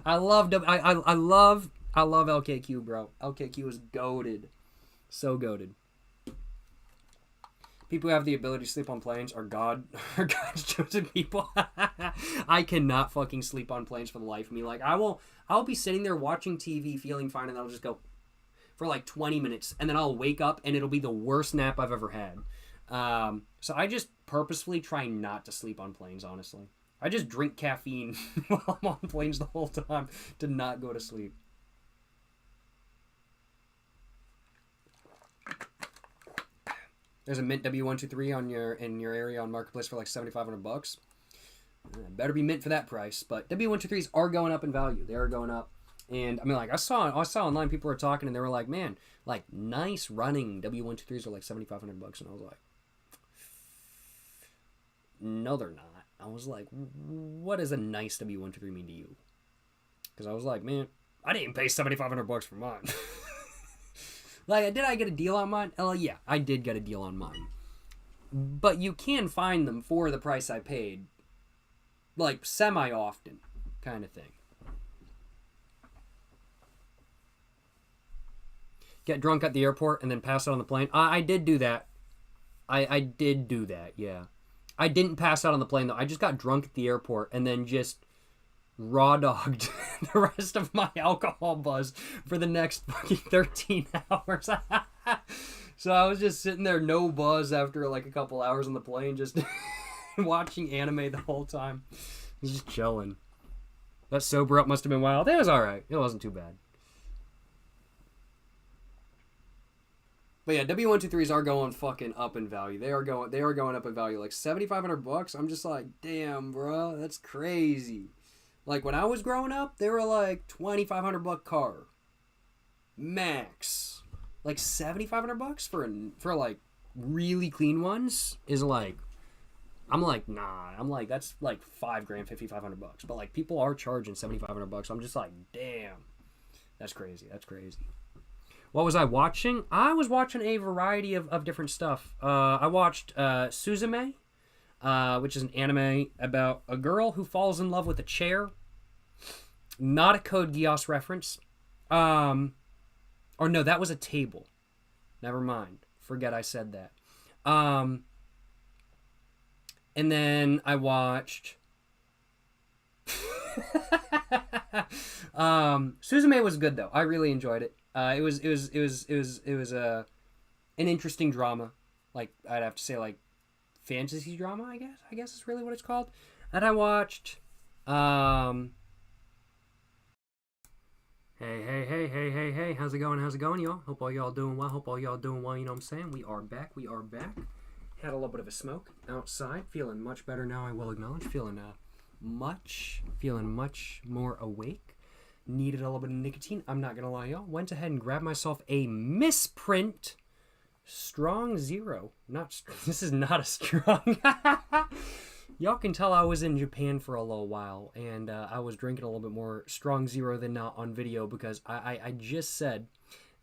I love LKQ, bro. LKQ is goated. So goated. People who have the ability to sleep on planes are God's chosen people. I cannot fucking sleep on planes for the life of me. Like I'll be sitting there watching TV, feeling fine, and I'll just go, for like 20 minutes, and then I'll wake up and it'll be the worst nap I've ever had. So I just purposefully try not to sleep on planes, honestly. I just drink caffeine while I'm on planes the whole time to not go to sleep. There's a mint W123 in your area on Marketplace for like $7,500. Better be mint for that price. But W123s are going up in value. They are going up. And I mean, like I saw online people were talking and they were like, man, like nice running W123s are like $7,500, and I was like, no, they're not. I was like, what does a nice W123 mean to you? Because I was like, man, I didn't pay $7,500 for mine. Like, did I get a deal on mine? Yeah, I did get a deal on mine. But you can find them for the price I paid, like, semi-often kind of thing. Get drunk at the airport and then pass out on the plane. I did do that. I did do that, yeah. I didn't pass out on the plane, though. I just got drunk at the airport and then just raw dogged the rest of my alcohol buzz for the next fucking 13 hours. So I was just sitting there, no buzz, after like a couple hours on the plane, just watching anime the whole time. Just chilling. That sober up must have been wild. It was alright. It wasn't too bad. But yeah, W123s are going fucking up in value. They are going up in value. Like $7,500. I'm just like, damn, bro, that's crazy. Like when I was growing up, they were like $2,500 car, max. Like $7,500 for like really clean ones is like, I'm like, nah. I'm like, that's like $5,000, $5,500. But like people are charging $7,500. I'm just like, damn, that's crazy. That's crazy. What was I watching? I was watching a variety of different stuff. I watched Suzume, which is an anime about a girl who falls in love with a chair. Not a Code Geass reference. Or no, that was a table. Never mind. Forget I said that. And then I watched... Suzume was good though. I really enjoyed it. It was an interesting drama. Like I'd have to say, like fantasy drama. I guess is really what it's called. And I watched. Hey! How's it going, y'all? Hope all y'all doing well. You know what I'm saying? We are back. Had a little bit of a smoke outside. Feeling much better now. I will acknowledge. Feeling much more awake. Needed a little bit of nicotine. I'm not gonna lie, y'all. Went ahead and grabbed myself a misprint Strong Zero. This is not a strong. Y'all can tell I was in Japan for a little while, and I was drinking a little bit more Strong Zero than not on video because I just said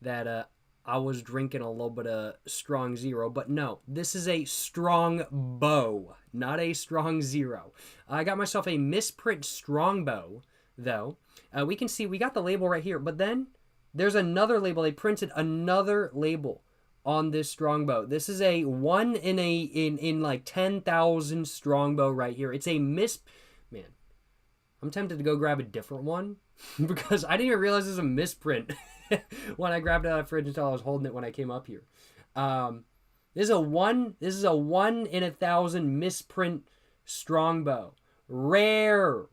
that I was drinking a little bit of Strong Zero, but no, this is a Strong Bow, not a Strong Zero. I got myself a misprint Strong Bow, though. We can see we got the label right here, but then there's another label. They printed another label on this Strongbow. This is a 1 in like 10,000 Strongbow right here. It's a man. I'm tempted to go grab a different one because I didn't even realize it was a misprint when I grabbed it out of the fridge until I was holding it when I came up here. This is a 1 in 1,000 misprint Strongbow. Rare.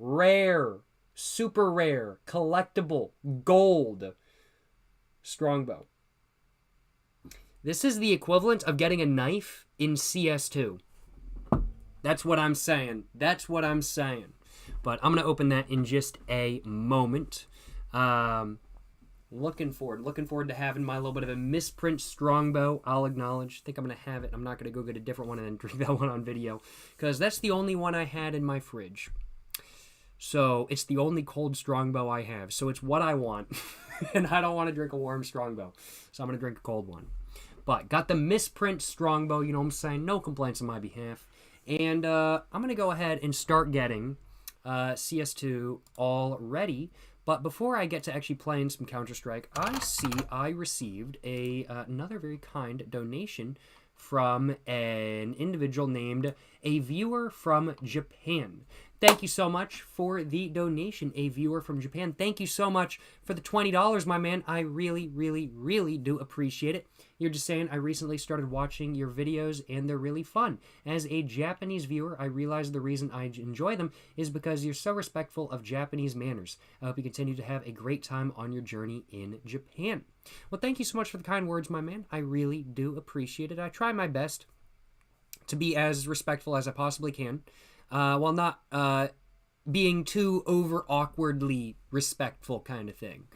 Super rare, collectible, gold Strongbow. This is the equivalent of getting a knife in CS2. That's what I'm saying. But I'm going to open that in just a moment. Looking forward to having my little bit of a misprint Strongbow. I'll acknowledge. Think I'm going to have it. I'm not going to go get a different one and then drink that one on video because that's the only one I had in my fridge. So it's the only cold Strongbow I have. So it's what I want. And I don't want to drink a warm Strongbow. So I'm going to drink a cold one. But got the misprint Strongbow, you know what I'm saying? No complaints on my behalf. And I'm going to go ahead and start getting CS2 all ready. But before I get to actually playing some Counter-Strike, I received another very kind donation from an individual named A Viewer from Japan. Thank you so much for the donation, a viewer from Japan. Thank you so much for the $20, my man. I really, really, really do appreciate it. You're just saying, I recently started watching your videos, and they're really fun. As a Japanese viewer, I realize the reason I enjoy them is because you're so respectful of Japanese manners. I hope you continue to have a great time on your journey in Japan. Well, thank you so much for the kind words, my man. I really do appreciate it. I try my best to be as respectful as I possibly can. While not being too over awkwardly respectful, kind of thing.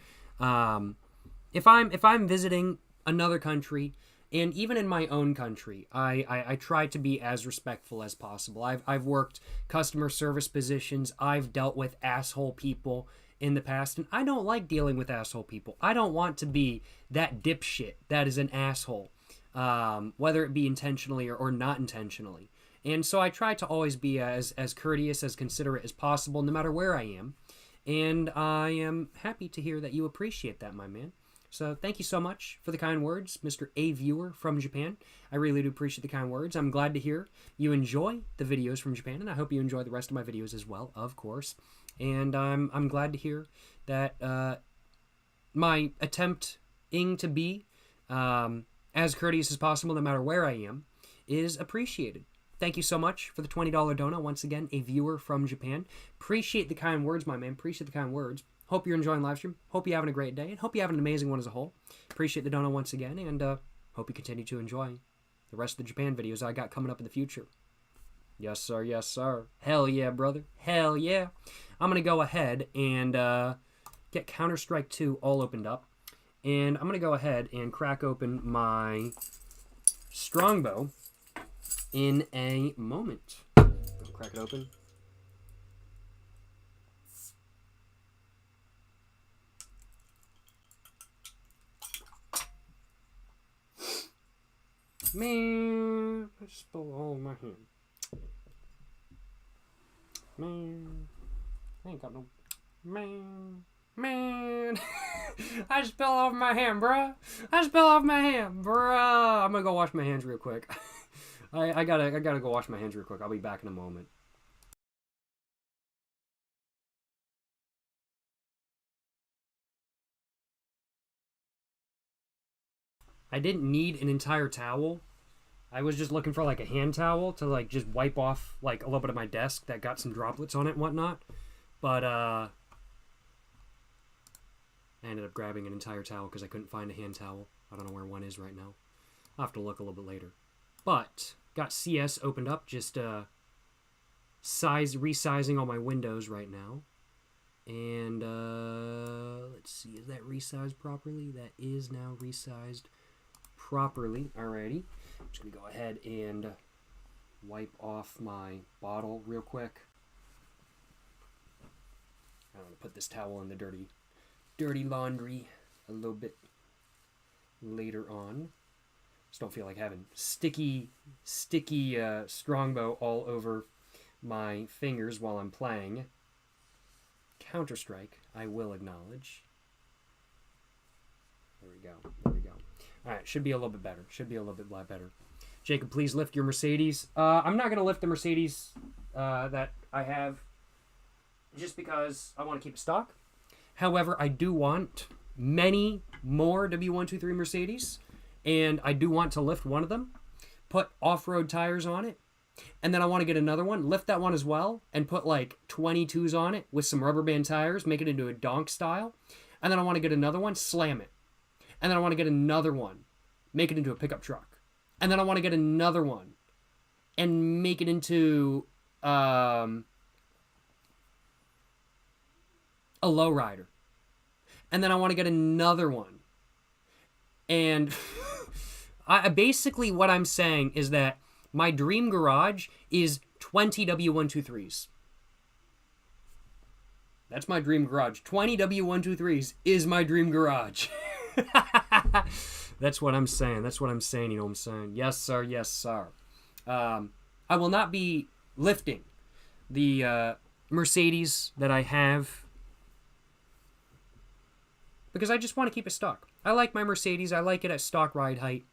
If I'm visiting another country, and even in my own country, I try to be as respectful as possible. I've worked customer service positions. I've dealt with asshole people in the past, and I don't like dealing with asshole people. I don't want to be that dipshit that is an asshole, whether it be intentionally or not intentionally. And so I try to always be as courteous, as considerate as possible, no matter where I am. And I am happy to hear that you appreciate that, my man. So thank you so much for the kind words, Mr. A Viewer from Japan. I really do appreciate the kind words. I'm glad to hear you enjoy the videos from Japan, and I hope you enjoy the rest of my videos as well, of course. And I'm glad to hear that my attempting to be as courteous as possible, no matter where I am, is appreciated. Thank you so much for the $20 donut. Once again, a viewer from Japan. Appreciate the kind words, my man. Appreciate the kind words. Hope you're enjoying live stream. Hope you're having a great day. And hope you have an amazing one as a whole. Appreciate the donut once again. And hope you continue to enjoy the rest of the Japan videos I got coming up in the future. Yes, sir. Yes, sir. Hell yeah, brother. Hell yeah. I'm going to go ahead and get Counter-Strike 2 all opened up. And I'm going to go ahead and crack open my Strongbow in a moment. Crack it open. Man, I just spilled all in my hand. Man, I ain't got no... Man, I just spilled off my hand, bruh. I spilled off my hand, bruh. I'm gonna go wash my hands real quick. I gotta go wash my hands real quick. I'll be back in a moment. I didn't need an entire towel. I was just looking for like a hand towel to like just wipe off like a little bit of my desk that got some droplets on it and whatnot. But I ended up grabbing an entire towel because I couldn't find a hand towel. I don't know where one is right now. I'll have to look a little bit later. But got CS opened up, just resizing all my windows right now. And let's see, is that resized properly? That is now resized properly. Alrighty. I'm just gonna go ahead and wipe off my bottle real quick. I'm gonna put this towel in the dirty laundry a little bit later on. Just don't feel like having sticky Strongbow all over my fingers while I'm playing Counter-Strike. I will acknowledge. There we go. There we go. All right, should be a little bit better. Should be a little bit better. Jacob, please lift your Mercedes. I'm not gonna lift the Mercedes that I have, just because I want to keep it stock. However, I do want many more W123 Mercedes, and I do want to lift one of them, put off-road tires on it, and then I want to get another one, lift that one as well, and put like 22s on it with some rubber band tires, make it into a donk style, and then I want to get another one, slam it, and then I want to get another one, make it into a pickup truck, and then I want to get another one and make it into a lowrider. And then I want to get another one. And basically what I'm saying is that my dream garage is 20 W123s. That's my dream garage. 20 W123s is my dream garage. That's what I'm saying. That's what I'm saying. You know what I'm saying? Yes, sir. Yes, sir. I will not be lifting the Mercedes that I have, because I just want to keep it stock. I like my Mercedes. I like it at stock ride height.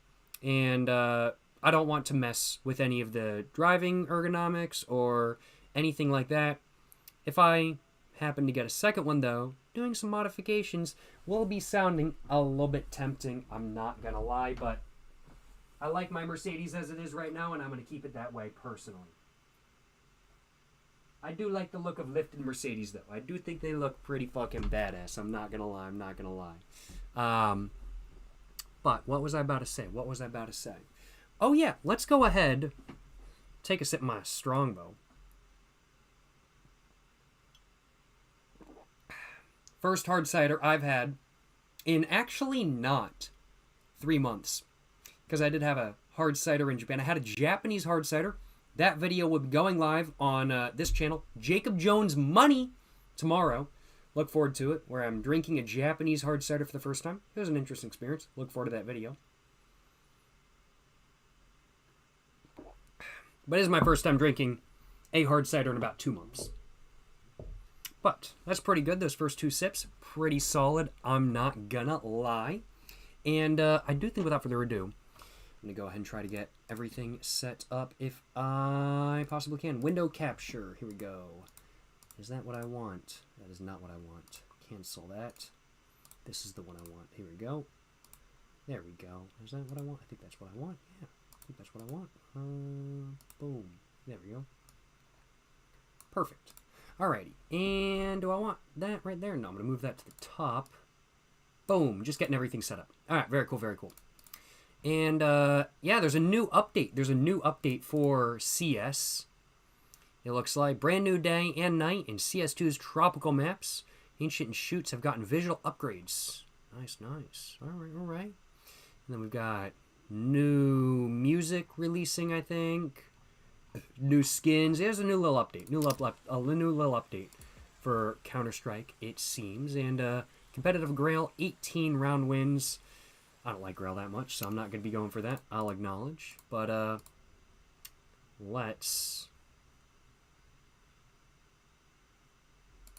And I don't want to mess with any of the driving ergonomics or anything like that. If I happen to get a second one, though, doing some modifications will be sounding a little bit tempting. I'm not going to lie, but I like my Mercedes as it is right now, and I'm going to keep it that way personally. I do like the look of lifted Mercedes, though. I do think they look pretty fucking badass. I'm not going to lie. I'm not going to lie. But what was I about to say? What was I about to say? Oh, yeah. Let's go ahead. Take a sip of my Strongbow. First hard cider I've had in actually not 3 months. Because I did have a hard cider in Japan. I had a Japanese hard cider. That video will be going live on this channel, Jacob Jones Money, tomorrow. Look forward to it, where I'm drinking a Japanese hard cider for the first time. It was an interesting experience. Look forward to that video. But it is my first time drinking a hard cider in about 2 months. But that's pretty good. Those first 2 sips, pretty solid. I'm not gonna lie. And I do think without further ado, I'm going to go ahead and try to get everything set up if I possibly can. Window capture. Here we go. Is that what I want? That is not what I want. Cancel that. This is the one I want. Here we go. There we go. Is that what I want? I think that's what I want. Yeah, I think that's what I want. Boom. There we go. Perfect. Alrighty. And do I want that right there? No, I'm going to move that to the top. Boom. Just getting everything set up. Alright, very cool, very cool. And, yeah, there's a new update. There's a new update for CS. It looks like brand new day and night in CS2's tropical maps. Ancient and Shoots have gotten visual upgrades. Nice, nice. All right. And then we've got new music releasing, I think. New skins. There's a new little update. New little update for Counter-Strike, it seems. And, competitive Grail, 18 round wins. I don't like Grail that much, so I'm not going to be going for that. I'll acknowledge. But, let's...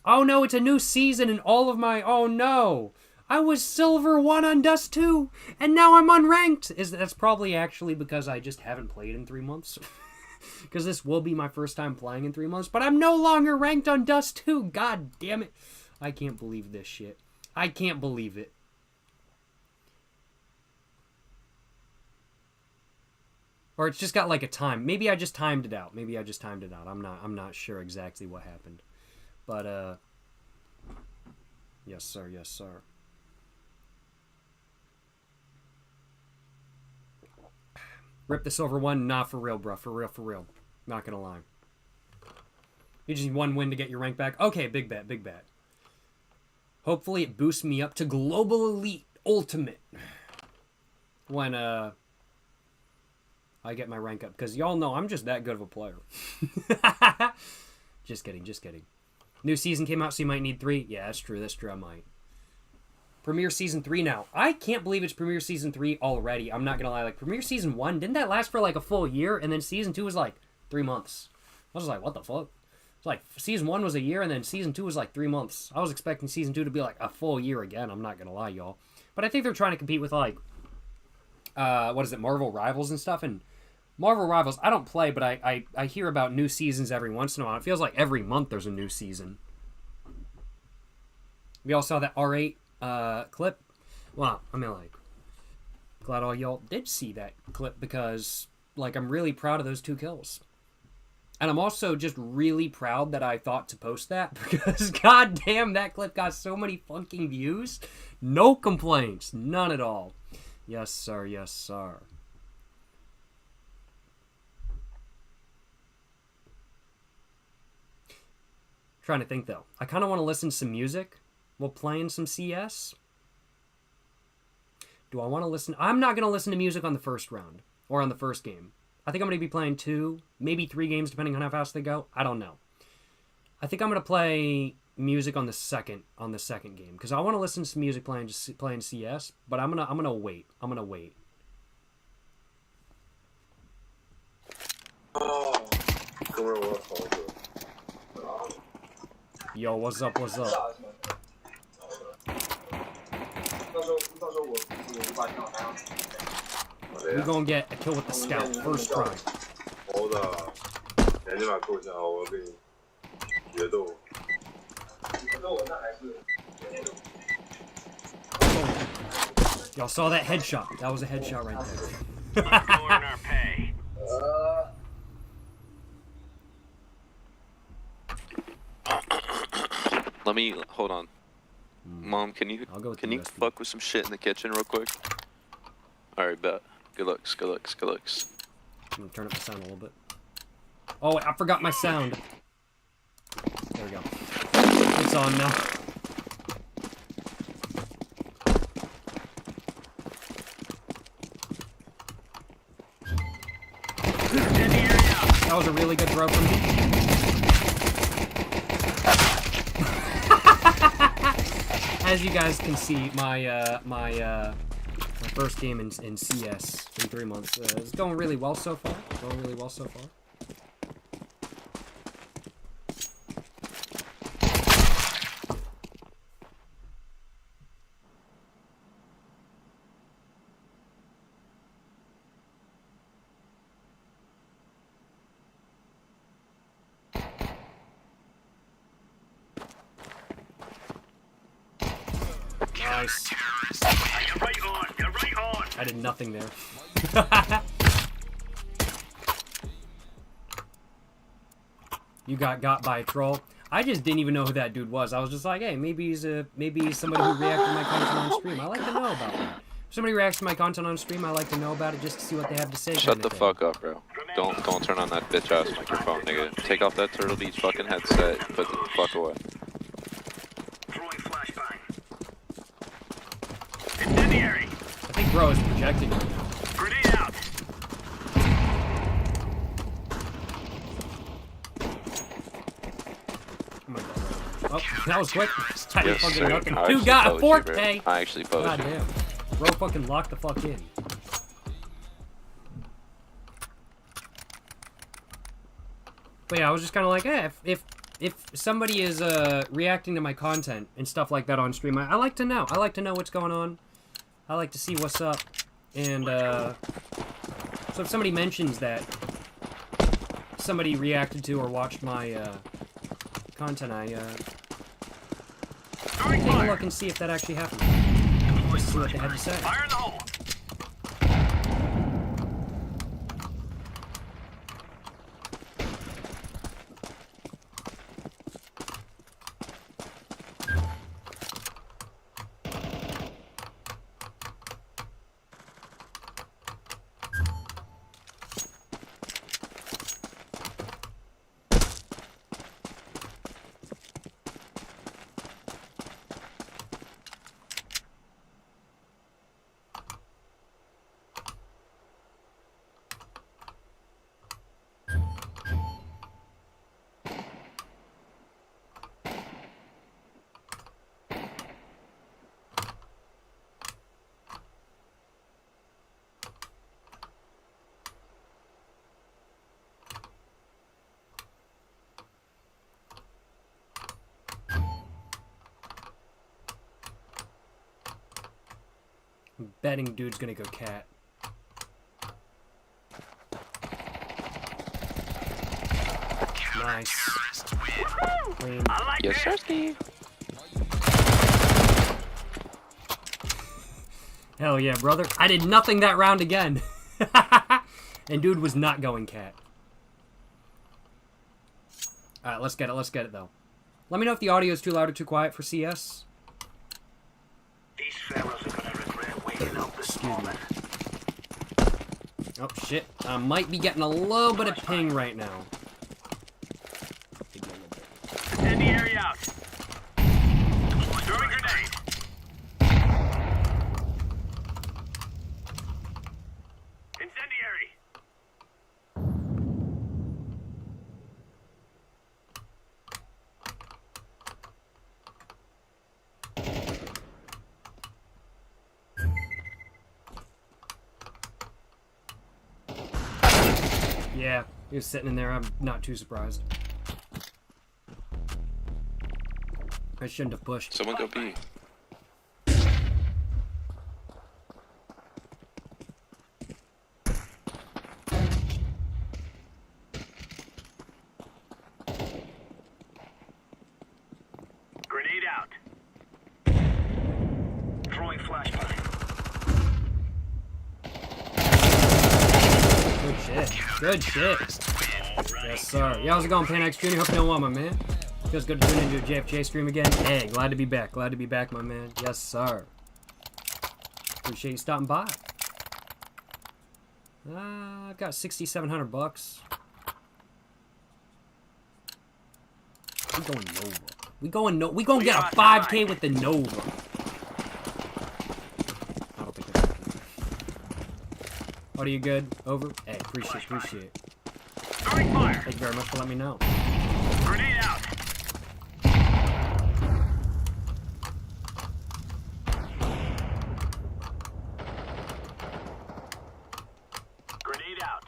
Oh, no, it's a new season and all of my... Oh, no! I was Silver 1 on Dust 2, and now I'm unranked! That's probably actually because I just haven't played in 3 months. Because this will be my first time playing in 3 months, but I'm no longer ranked on Dust 2! God damn it! I can't believe this shit. I can't believe it. Or it's just got like a time. Maybe I just timed it out. I'm not sure exactly what happened. But yes sir, yes sir. Rip the Silver 1, nah, for real, bro. For real. Not gonna lie. You just need 1 win to get your rank back. Okay, big bet. Hopefully it boosts me up to Global Elite Ultimate. When I get my rank up, because y'all know I'm just that good of a player. Just kidding. New season came out, so you might need 3. Yeah, that's true, I might. Premiere Season 3 now. I can't believe it's Premiere Season 3 already. I'm not gonna lie, like, Premiere Season 1, didn't that last for like a full year? And then Season 2 was like 3 months. I was like, what the fuck? It's like, Season 1 was a year, and then Season 2 was like 3 months. I was expecting Season 2 to be like a full year again, I'm not gonna lie, y'all. But I think they're trying to compete with, like, what is it, Marvel Rivals and stuff, and Marvel Rivals, I don't play, but I hear about new seasons every once in a while. It feels like every month there's a new season. We all saw that R8 clip. Well, I mean, like, glad all y'all did see that clip because, like, I'm really proud of those 2 kills. And I'm also just really proud that I thought to post that because, goddamn, that clip got so many fucking views. No complaints. None at all. Yes, sir. Yes, sir. Trying to think, though. I kind of want to listen to some music while playing some CS. Do I want to listen? I'm not going to listen to music on the first round or on the first game. I think I'm going to be playing 2, maybe 3 games, depending on how fast they go. I don't know. I think I'm going to play music on the second game because I want to listen to some music playing CS. But I'm gonna wait. Yo, what's up? We gonna get a kill with the scout first try. Y'all saw that headshot. That was a headshot right there. our pay. Let me hold on. Mom, can you I'll go with can the you USB. fuck with some shit in the kitchen real quick? All right, bet. Good looks, good looks, good looks. I'm gonna turn up the sound a little bit. Oh, I forgot my sound. There we go. It's on now. That was a really good throw from me. As you guys can see, my first game in CS in 3 months is going really well so far. Nice. You're right on. You're right on. I did nothing there. You got by a troll. I just didn't even know who that dude was. I was just like, hey, maybe he's somebody who reacted to my content on stream. I like to know about that. If somebody reacts to my content on stream, I like to know about it just to see what they have to say. Shut the fuck up, bro. Don't turn on that bitch ass microphone, nigga. Take off that Turtle Beach fucking headset. Put the fuck away. Throwing flashbang. Incendiary. I think bro is projecting right now. Grenade out. Oh my god. Oh, that was quick. I didn't Yes, fucking sir. nothing. I Dude actually got a posed you, bro. forte. I actually posed God you. damn. Bro fucking locked the fuck in. But yeah, I was just kind of like, eh, if somebody is reacting to my content and stuff like that on stream, I like to know. I like to know what's going on. I like to see what's up. And so if somebody mentions that somebody reacted to or watched my content, I take a look and see if that actually happened. Just see what they had to say. Fire in the hole. I'm betting dude's gonna go cat. Nice. Clean. Yes, sir, Steve. Hell yeah, brother. I did nothing that round again. And dude was not going cat. Alright, let's get it though. Let me know if the audio is too loud or too quiet for CS. These fellas are gonna regret waking up this moment. Oh shit. I might be getting a little bit of ping right now. Incendiary out. Throwing grenade. Incendiary. Yeah, he was sitting in there. I'm not too surprised. I shouldn't have pushed. Someone go B. Grenade Good shit. Yes, sir. Yo, how's it going, Panax Jr.? Hope you don't want my man. Feels good to tune into a JFJ stream again. Hey, glad to be back. Glad to be back, my man. Yes, sir. Appreciate you stopping by. I've got 6,700 bucks. We going Nova. We gonna get a 5K with the Nova. I don't think that's happening. What are you good? Over? Hey, appreciate. Thank you very much for letting me know. Grenade out. Grenade out.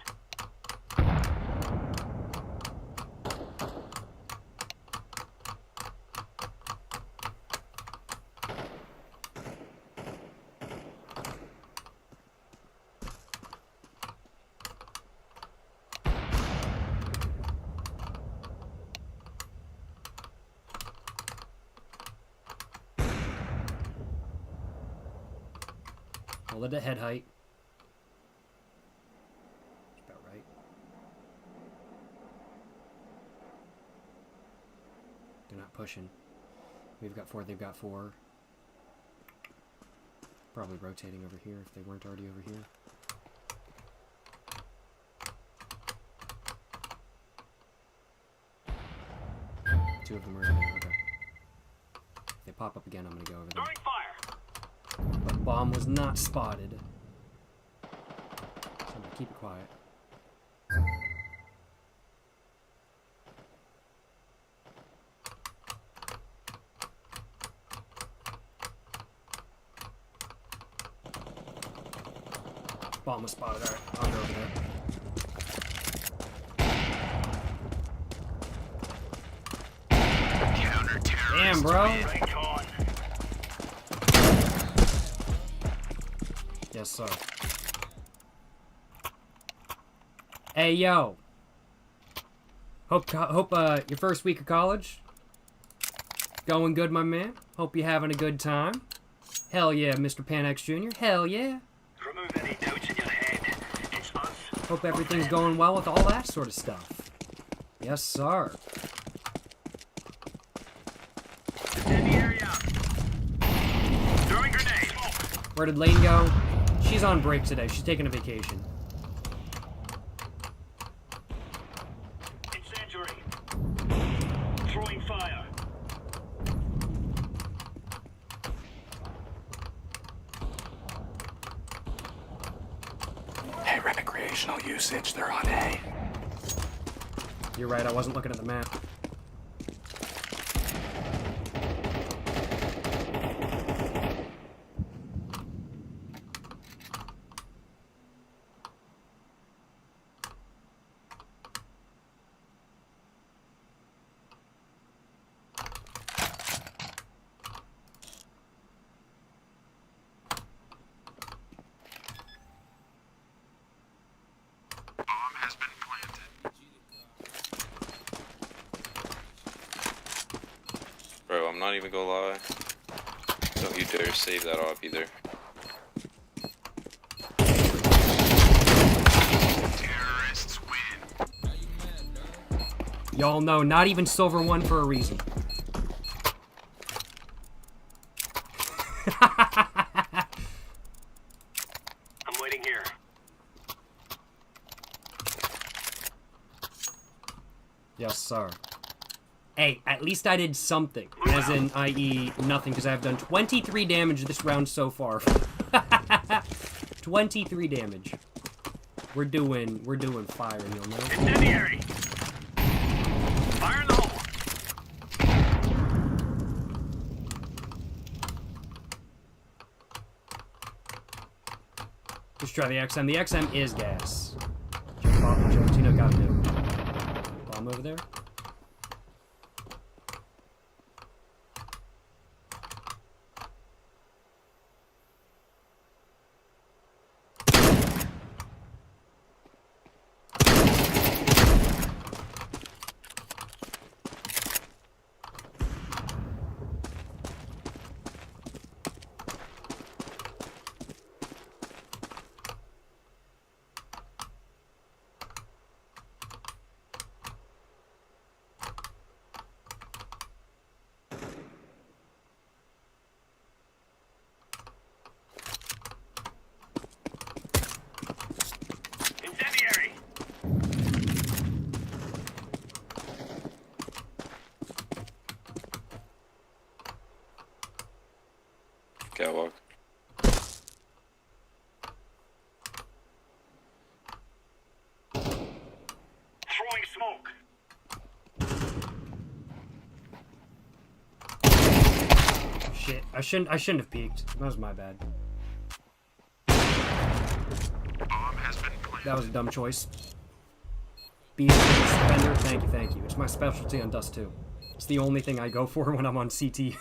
Hold it at head height. That's about right. They're not pushing. We've got 4, they've got 4. Probably rotating over here if they weren't already over here. Two of them are over there, okay. If they pop up again, I'm gonna go over there. Throwing fire. But bomb was not spotted. So I'm gonna keep it quiet. Bomb was spotted. Alright, I'll go over there. Damn, bro. Right on. Yes, sir. Hey, yo. Hope your first week of college going good, my man. Hope you're having a good time. Hell yeah, Mr. Panax Jr. Hell yeah. Remove any doubts in your head. It's us. Hope everything's going well with all that sort of stuff. Yes, sir. In the area. Throwing grenade. Where did Lane go? She's on break today. She's taking a vacation. Incendiary. Throwing fire. Hey, recreational usage, they're on A. You're right, I wasn't looking at the map. Bro, I'm not even gonna lie. Don't you dare save that off either. Terrorists win. Y'all know, not even silver won for a reason. I'm waiting here. Yes, sir. Hey, at least I did something. As in, i.e., nothing, because I've done 23 damage this round so far. 23 damage. We're doing fire, you'll know. Incendiary. Fire in the hole. Just try the XM. The XM is gas. Bomb, Tino got to do. Bomb over there. Catwalk. Throwing smoke. Shit, I shouldn't have peeked. That was my bad. That was a dumb choice. Beast defender, thank you. It's my specialty on Dust 2. It's the only thing I go for when I'm on CT.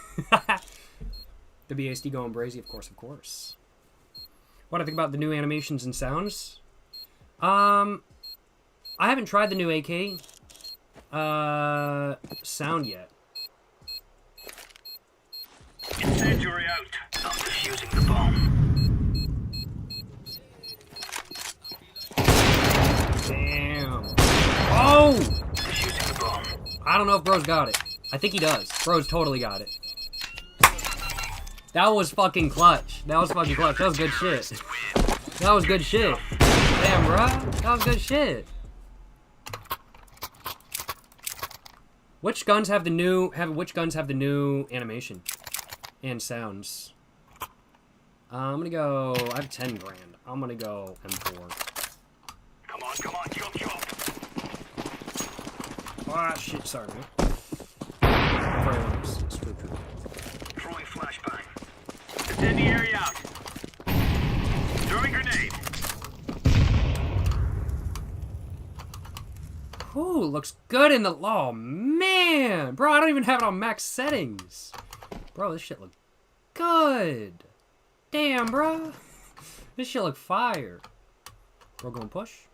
The BASD going brazy, of course. What do I think about the new animations and sounds? I haven't tried the new AK sound yet. Incendiary out. I'm defusing the bomb. Damn. Oh! Defusing the bomb. I don't know if bro's got it. I think he does. Bro's totally got it. That was fucking clutch. That was fucking clutch. That was good shit. That was good shit. Damn, bro. That was good shit. Which guns have the new animation and sounds? I'm gonna go. I have 10 grand. I'm gonna go M4. Come on, jump. Ah, shit. Sorry, man. Screw. Throwing flashbang. Incendiary out. Throwing grenade. Ooh, looks good in the... Oh, man! Bro, I don't even have it on max settings. Bro, this shit look good. Damn, bro. This shit look fire. Bro, going push.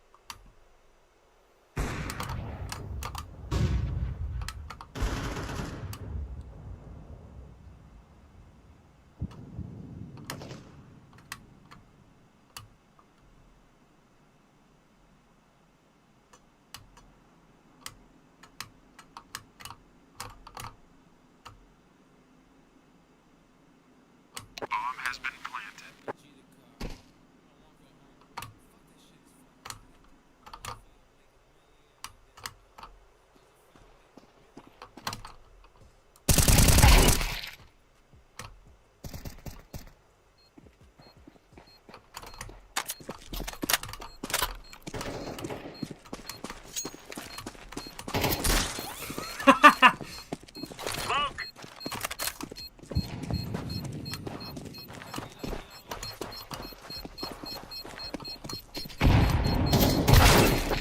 Smoke.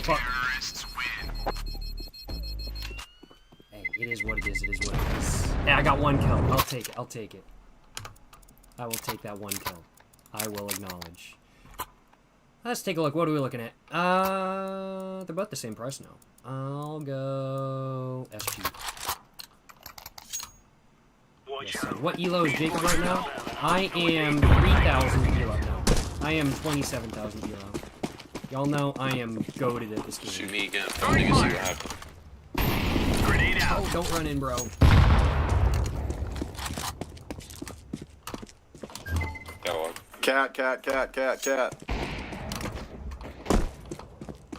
Fuck. Hey, it is what it is. Hey, I got 1 kill. I'll take it. I will take that 1 kill. I will acknowledge. Let's take a look. What are we looking at? They're both the same price now. I'll go SG. Watch Yes, sir. out. What elo is Jacob right now? I am 3,000 elo now. I am 27,000 elo. Y'all know I am goated at this game. Shoot me again. I want to see what happens. Grenade out. Oh, don't run in, bro. Catwalk. Cat.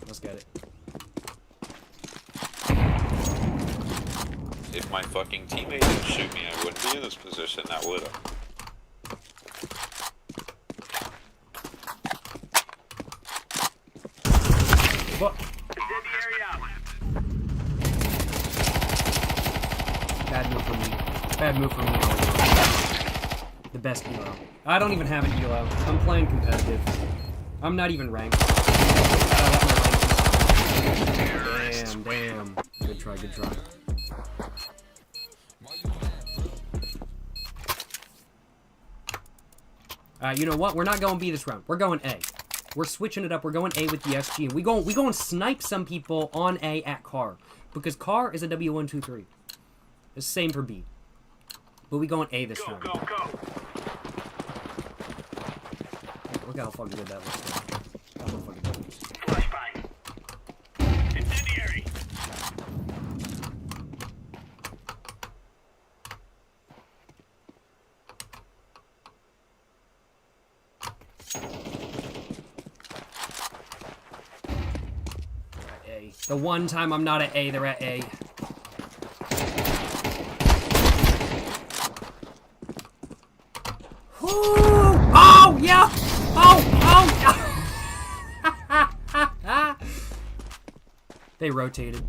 Let's get it. If my fucking teammate didn't shoot me, I wouldn't be in this position. I would have. What? Incendiary out. Bad move for me. The best elo. I don't even have an elo. I'm playing competitive. I'm not even ranked. Damn. Good try. You know what? We're not going B this round. We're going A. We're switching it up. We're going A with the SG. And we go and snipe some people on A at car. Because car is a W123. The same for B. But we going A this round. Go. Look how fucking good that looks like. That looks fucking good. Flashbang. Incendiary. At A. The one time I'm not at A, they're at A. Ooh. Oh, yeah! Oh! They rotated.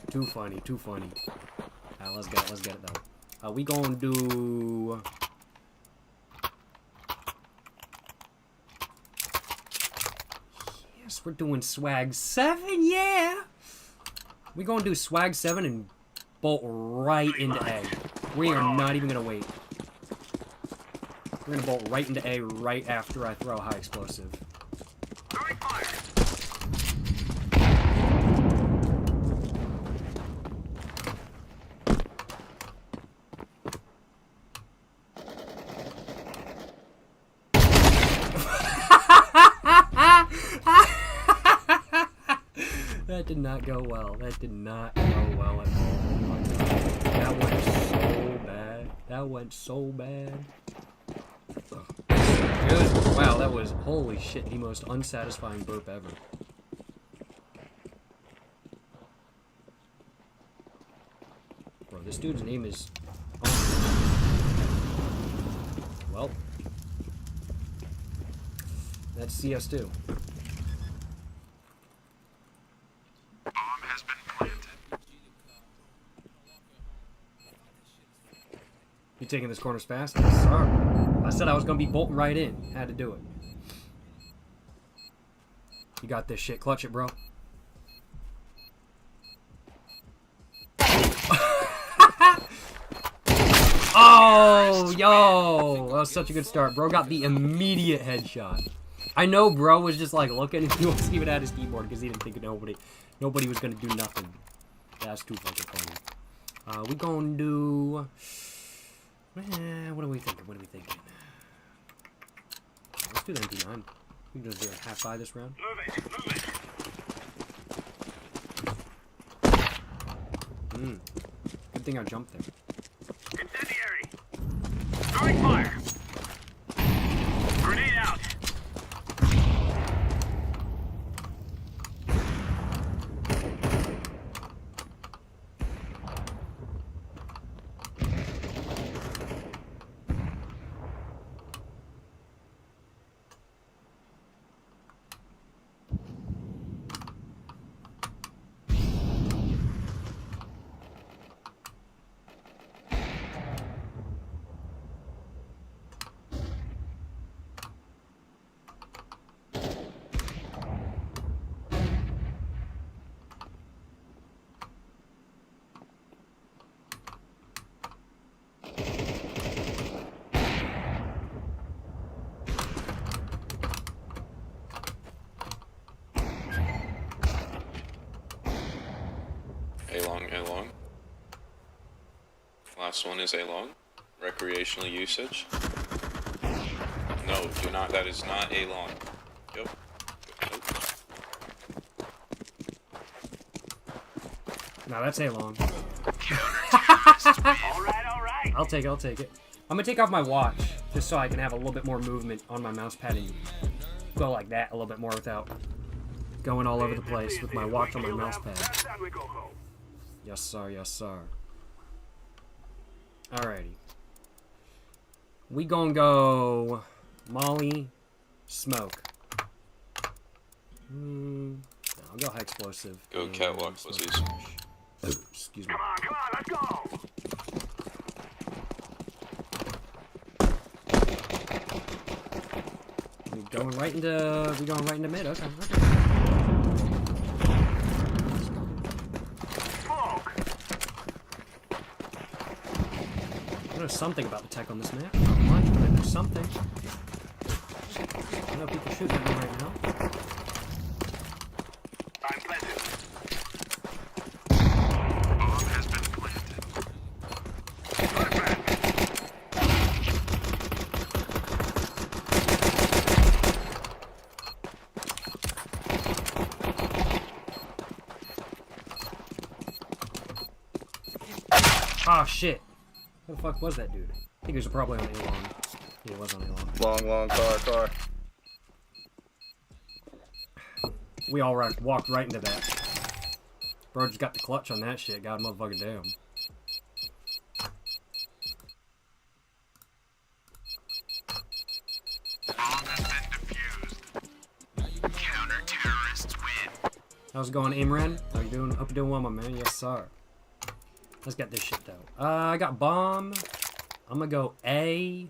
Too funny, too funny. Alright, let's get it though. We gonna do... Yes, we're doing swag 7, yeah! We gonna do swag 7 and bolt right into A. We are not even gonna wait. We're gonna bolt right into A right after I throw high explosive. That did not go well. That did not go well at all. Oh my god. That went so bad. That went so bad. Good. Wow, that was, holy shit, the most unsatisfying burp ever. Bro, this dude's name is... Well. That's CS2. You taking this corners fast? Yes, sir. I said I was gonna be bolting right in. Had to do it. You got this shit. Clutch it, bro. Oh, yo! That was such a good start. Bro got the immediate headshot. I know bro was just like looking and he wasn't even at his keyboard because he didn't think nobody was gonna do nothing. That's too fucking funny. We gonna do... what are we thinking? What are we thinking? Let's do the MP9. We can just do a half by this round. Good thing I jumped there. Incendiary! Throwing fire! Grenade out! A long. Last one is A long. Recreational usage. No, do not. That is not A long. Yep. Nope. No, that's A long. Alright. I'll take it. I'm gonna take off my watch just so I can have a little bit more movement on my mouse pad and go like that a little bit more without going all over the place with my watch on my mouse pad. Yes, sir. Yes, sir. Alrighty. We gonna go Molly, smoke. I'll go high explosive. Go catwalk, pussies. Excuse me. Come on, let's go! We going right into mid. Okay. Smoke! I know something about the tech on this map. Not much, but I know something. I know people shooting at me right now. I'm planted. Ah, shit. Who the fuck was that dude? I think he was probably on A-long. Yeah, he was on A-long. Long car. We all walked right into that. Bro just got the clutch on that shit. God motherfucking damn. How's it going, Imran? How you doing? Hope you're doing well, my man. Yes, sir. Let's get this shit, though. I got bomb. I'm gonna go A.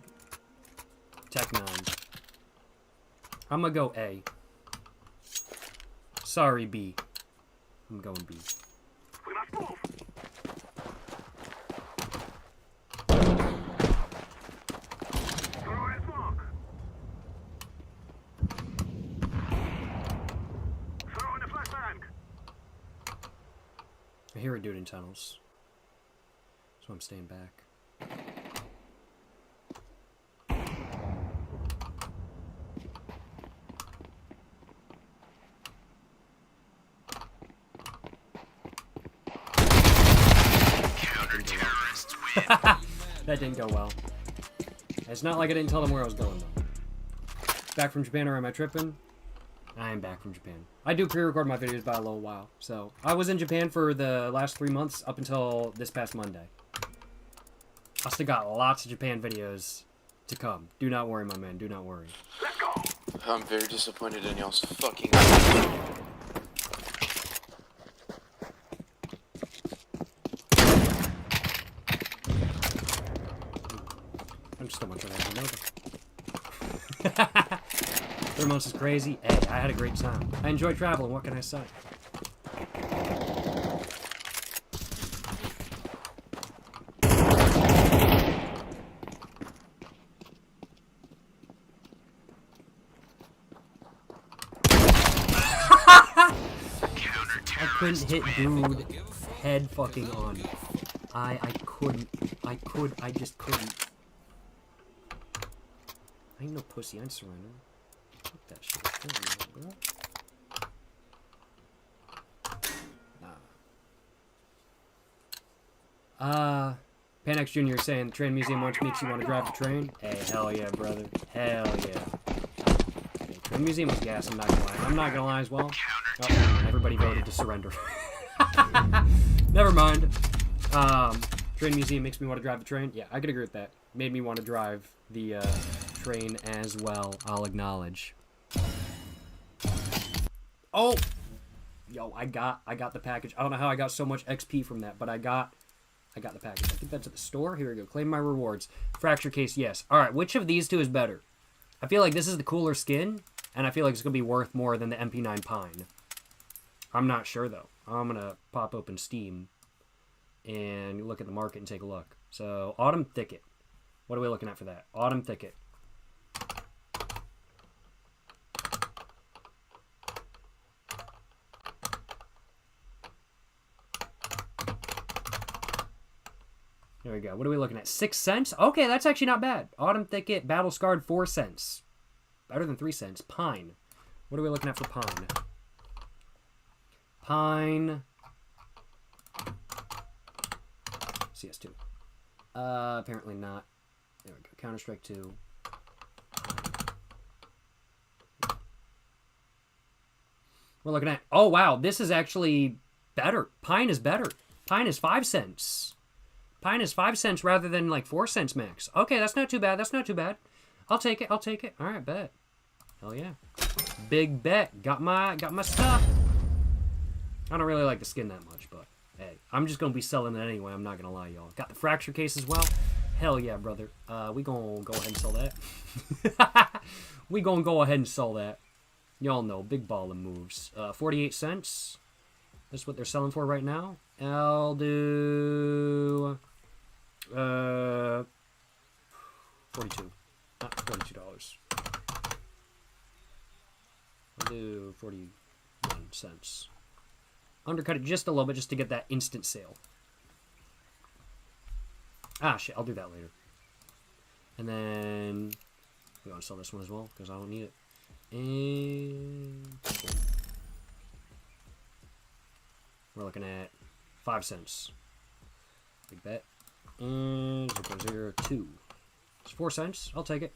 Tech 9. I'm gonna go A. Sorry, B. I'm going B. We must move. Throw in smoke. Throw in a flashbang. I hear a dude in tunnels. So I'm staying back. That didn't go well. It's not like I didn't tell them where I was going, though. Back from Japan, or am I tripping? I am back from Japan. I do pre-record my videos by a little while. So, I was in Japan for the last 3 months up until this past Monday. I still got lots of Japan videos to come. Do not worry, my man. Do not worry. Let's go. I'm very disappointed in y'all's fucking... I'm just so much of that. 3 months is crazy. Hey, I had a great time. I enjoy traveling. What can I say? I couldn't hit dude head fucking on. I just couldn't. I ain't no pussy, I'm surrendering. Fuck that shit. Come on, bro. Nah. Panex Jr. is saying the train museum once makes you want to drive the train. Hey, hell yeah, brother. Hell yeah. Okay, train museum was gas, I'm not gonna lie. I'm not gonna lie as well. Oh, everybody voted to surrender. Never mind. Train museum makes me want to drive the train. Yeah, I could agree with that. Made me want to drive the train as well. I'll acknowledge. Oh, yo, I got the package. I don't know how I got so much XP from that, but I got the package. I think that's at the store. Here we go. Claim my rewards. Fracture case, yes. All right, which of these two is better? I feel like this is the cooler skin, and I feel like it's gonna be worth more than the MP9 Pine. I'm not sure though. I'm gonna pop open Steam and look at the market and take a look. So, Autumn Thicket. What are we looking at for that? Autumn Thicket. There we go. What are we looking at? 6 cents? Okay, that's actually not bad. Autumn Thicket, Battle Scarred, 4 cents. Better than 3 cents. Pine. What are we looking at for Pine? Pine. CS2. Apparently not. There we go. Counter-Strike 2. We're looking at... Oh, wow. This is actually better. Pine is better. Pine is 5 cents. Pine is 5 cents rather than like 4 cents max. Okay, that's not too bad. That's not too bad. I'll take it. I'll take it. All right, bet. Hell yeah. Big bet. Got my stuff. I don't really like the skin that much, but hey, I'm just gonna be selling it anyway. I'm not gonna lie, y'all. Got the fracture case as well. Hell yeah, brother. We gonna go ahead and sell that. We gonna go ahead and sell that. Y'all know, big ball of moves. 48 cents. That's what they're selling for right now. I'll do 42. Not $42. I'll do 41 cents. Undercut it just a little bit just to get that instant sale. Ah, shit. I'll do that later. And then we want to sell this one as well because I don't need it. And we're looking at 5 cents. Big bet. And 0.02. It's 4 cents. I'll take it.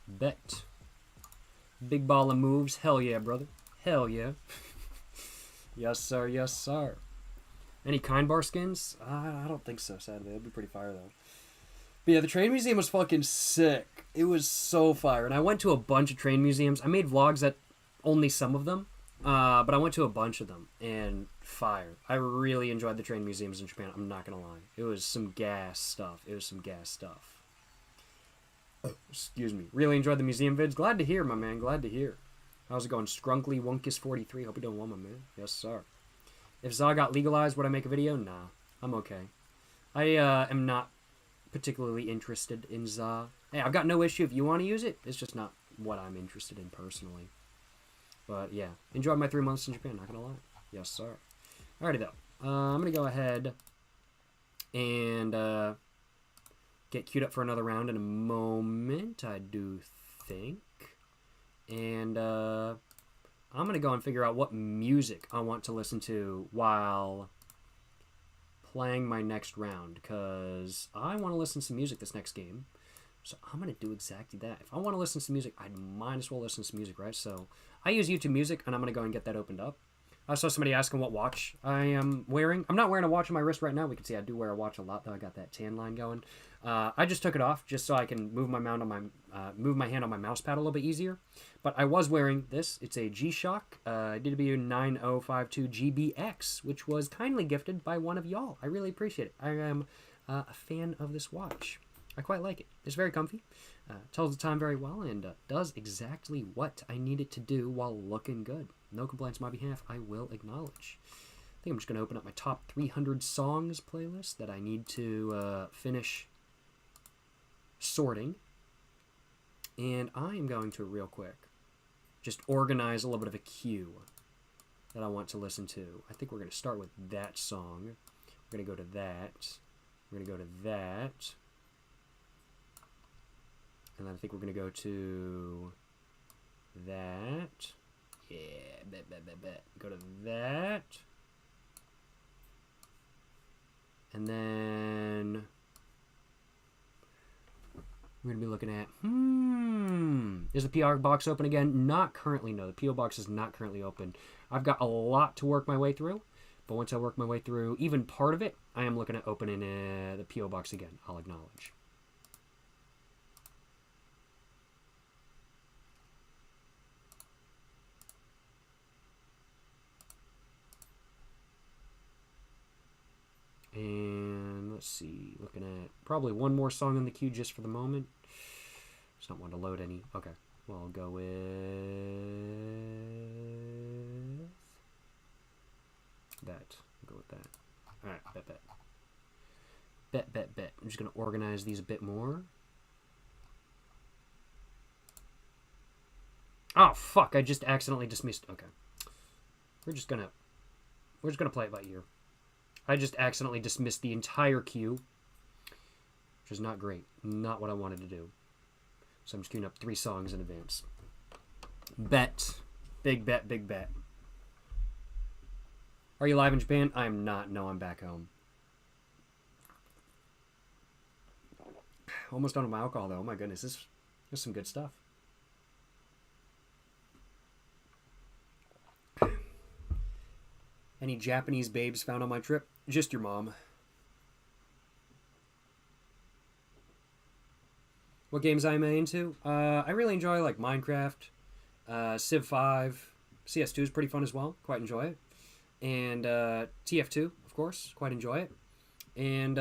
Bet. Big ball of moves. Hell yeah, brother. Hell yeah. Yes, sir. Yes, sir. Any kind bar skins? I don't think so, sadly. That'd be pretty fire, though. But yeah, the train museum was fucking sick. It was so fire. And I went to a bunch of train museums. I made vlogs at only some of them. But I went to a bunch of them. And fire. I really enjoyed the train museums in Japan. I'm not going to lie. It was some gas stuff. Excuse me. Really enjoyed the museum vids. Glad to hear, my man. Glad to hear. How's it going? Skrunkly Wunkus 43. Hope you're doing well, my man. Yes, sir. If ZA got legalized, would I make a video? Nah. I'm okay. I am not particularly interested in ZA. Hey, I've got no issue if you want to use it. It's just not what I'm interested in personally. But yeah, enjoyed my 3 months in Japan, not gonna lie. Yes, sir. Alrighty though. I'm gonna go ahead and get queued up for another round in a moment, I do think. And I'm gonna go and figure out what music I want to listen to while playing my next round, because I want to listen to some music this next game. So I'm going to do exactly that. If I want to listen to some music, I might as well listen to some music, right? So I use YouTube Music, and I'm going to go and get that opened up. I saw somebody asking what watch I am wearing. I'm not wearing a watch on my wrist right now. We can see I do wear a watch a lot, though. I got that tan line going. I just took it off just so I can move my hand on my mouse pad a little bit easier. But I was wearing this. It's a G-Shock DW9052 GBX, which was kindly gifted by one of y'all. I really appreciate it. I am a fan of this watch. I quite like it. It's very comfy, tells the time very well, and does exactly what I need it to do while looking good. No complaints on my behalf, I will acknowledge. I think I'm just going to open up my top 300 songs playlist that I need to finish sorting. And I am going to, real quick, just organize a little bit of a queue that I want to listen to. I think we're going to start with that song. We're going to go to that. We're going to go to that. And then I think we're going to go to that. Yeah, bet. Go to that. And then we're going to be looking at, is the PR box open again? Not currently, no. The PO box is not currently open. I've got a lot to work my way through. But once I work my way through even part of it, I am looking at opening the PO box again. I'll acknowledge. And let's see, looking at probably one more song in the queue just for the moment. Just not want to load any. Okay, well, I'll go with that. I'll go with that. All right, bet. I'm just going to organize these a bit more. Oh, fuck, I just accidentally dismissed. Okay. We're just going to play it by ear. I just accidentally dismissed the entire queue, which is not great. Not what I wanted to do. So I'm just queuing up 3 songs in advance. Bet. Big bet. Are you live in Japan? I am not. No, I'm back home. Almost done with my alcohol, though. Oh my goodness. This is some good stuff. Any Japanese babes found on my trip? Just your mom. What games am I into? I really enjoy like Minecraft, Civ 5, CS2 is pretty fun as well. Quite enjoy it. And TF2, of course, quite enjoy it. And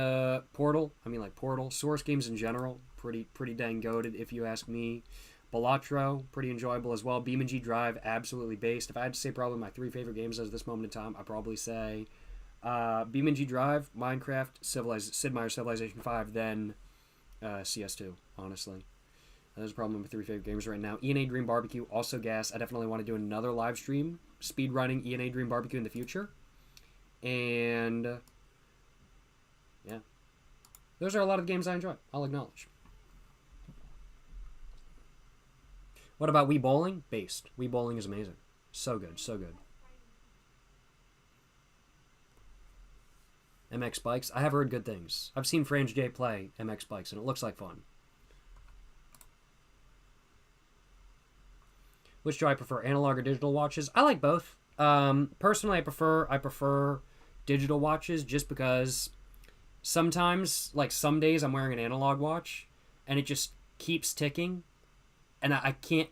Portal, Portal. Source games in general, pretty dang goated if you ask me. Balatro, pretty enjoyable as well. BeamNG Drive, absolutely based. If I had to say probably my 3 favorite games at this moment in time, I'd probably say BeamNG Drive, Minecraft, Sid Meier's Civilization 5, then CS2, honestly. Those are probably my 3 favorite games right now. ENA Dream Barbecue, also gas. I definitely want to do another live stream, speedrunning ENA Dream Barbecue in the future. And yeah. Those are a lot of games I enjoy, I'll acknowledge. What about Wii Bowling? Based. Wii Bowling is amazing. So good, so good. MX Bikes. I have heard good things. I've seen Franz J play MX Bikes, and it looks like fun. Which do I prefer, analog or digital watches? I like both. Personally, I prefer digital watches just because sometimes, like some days, I'm wearing an analog watch and it just keeps ticking, and I can't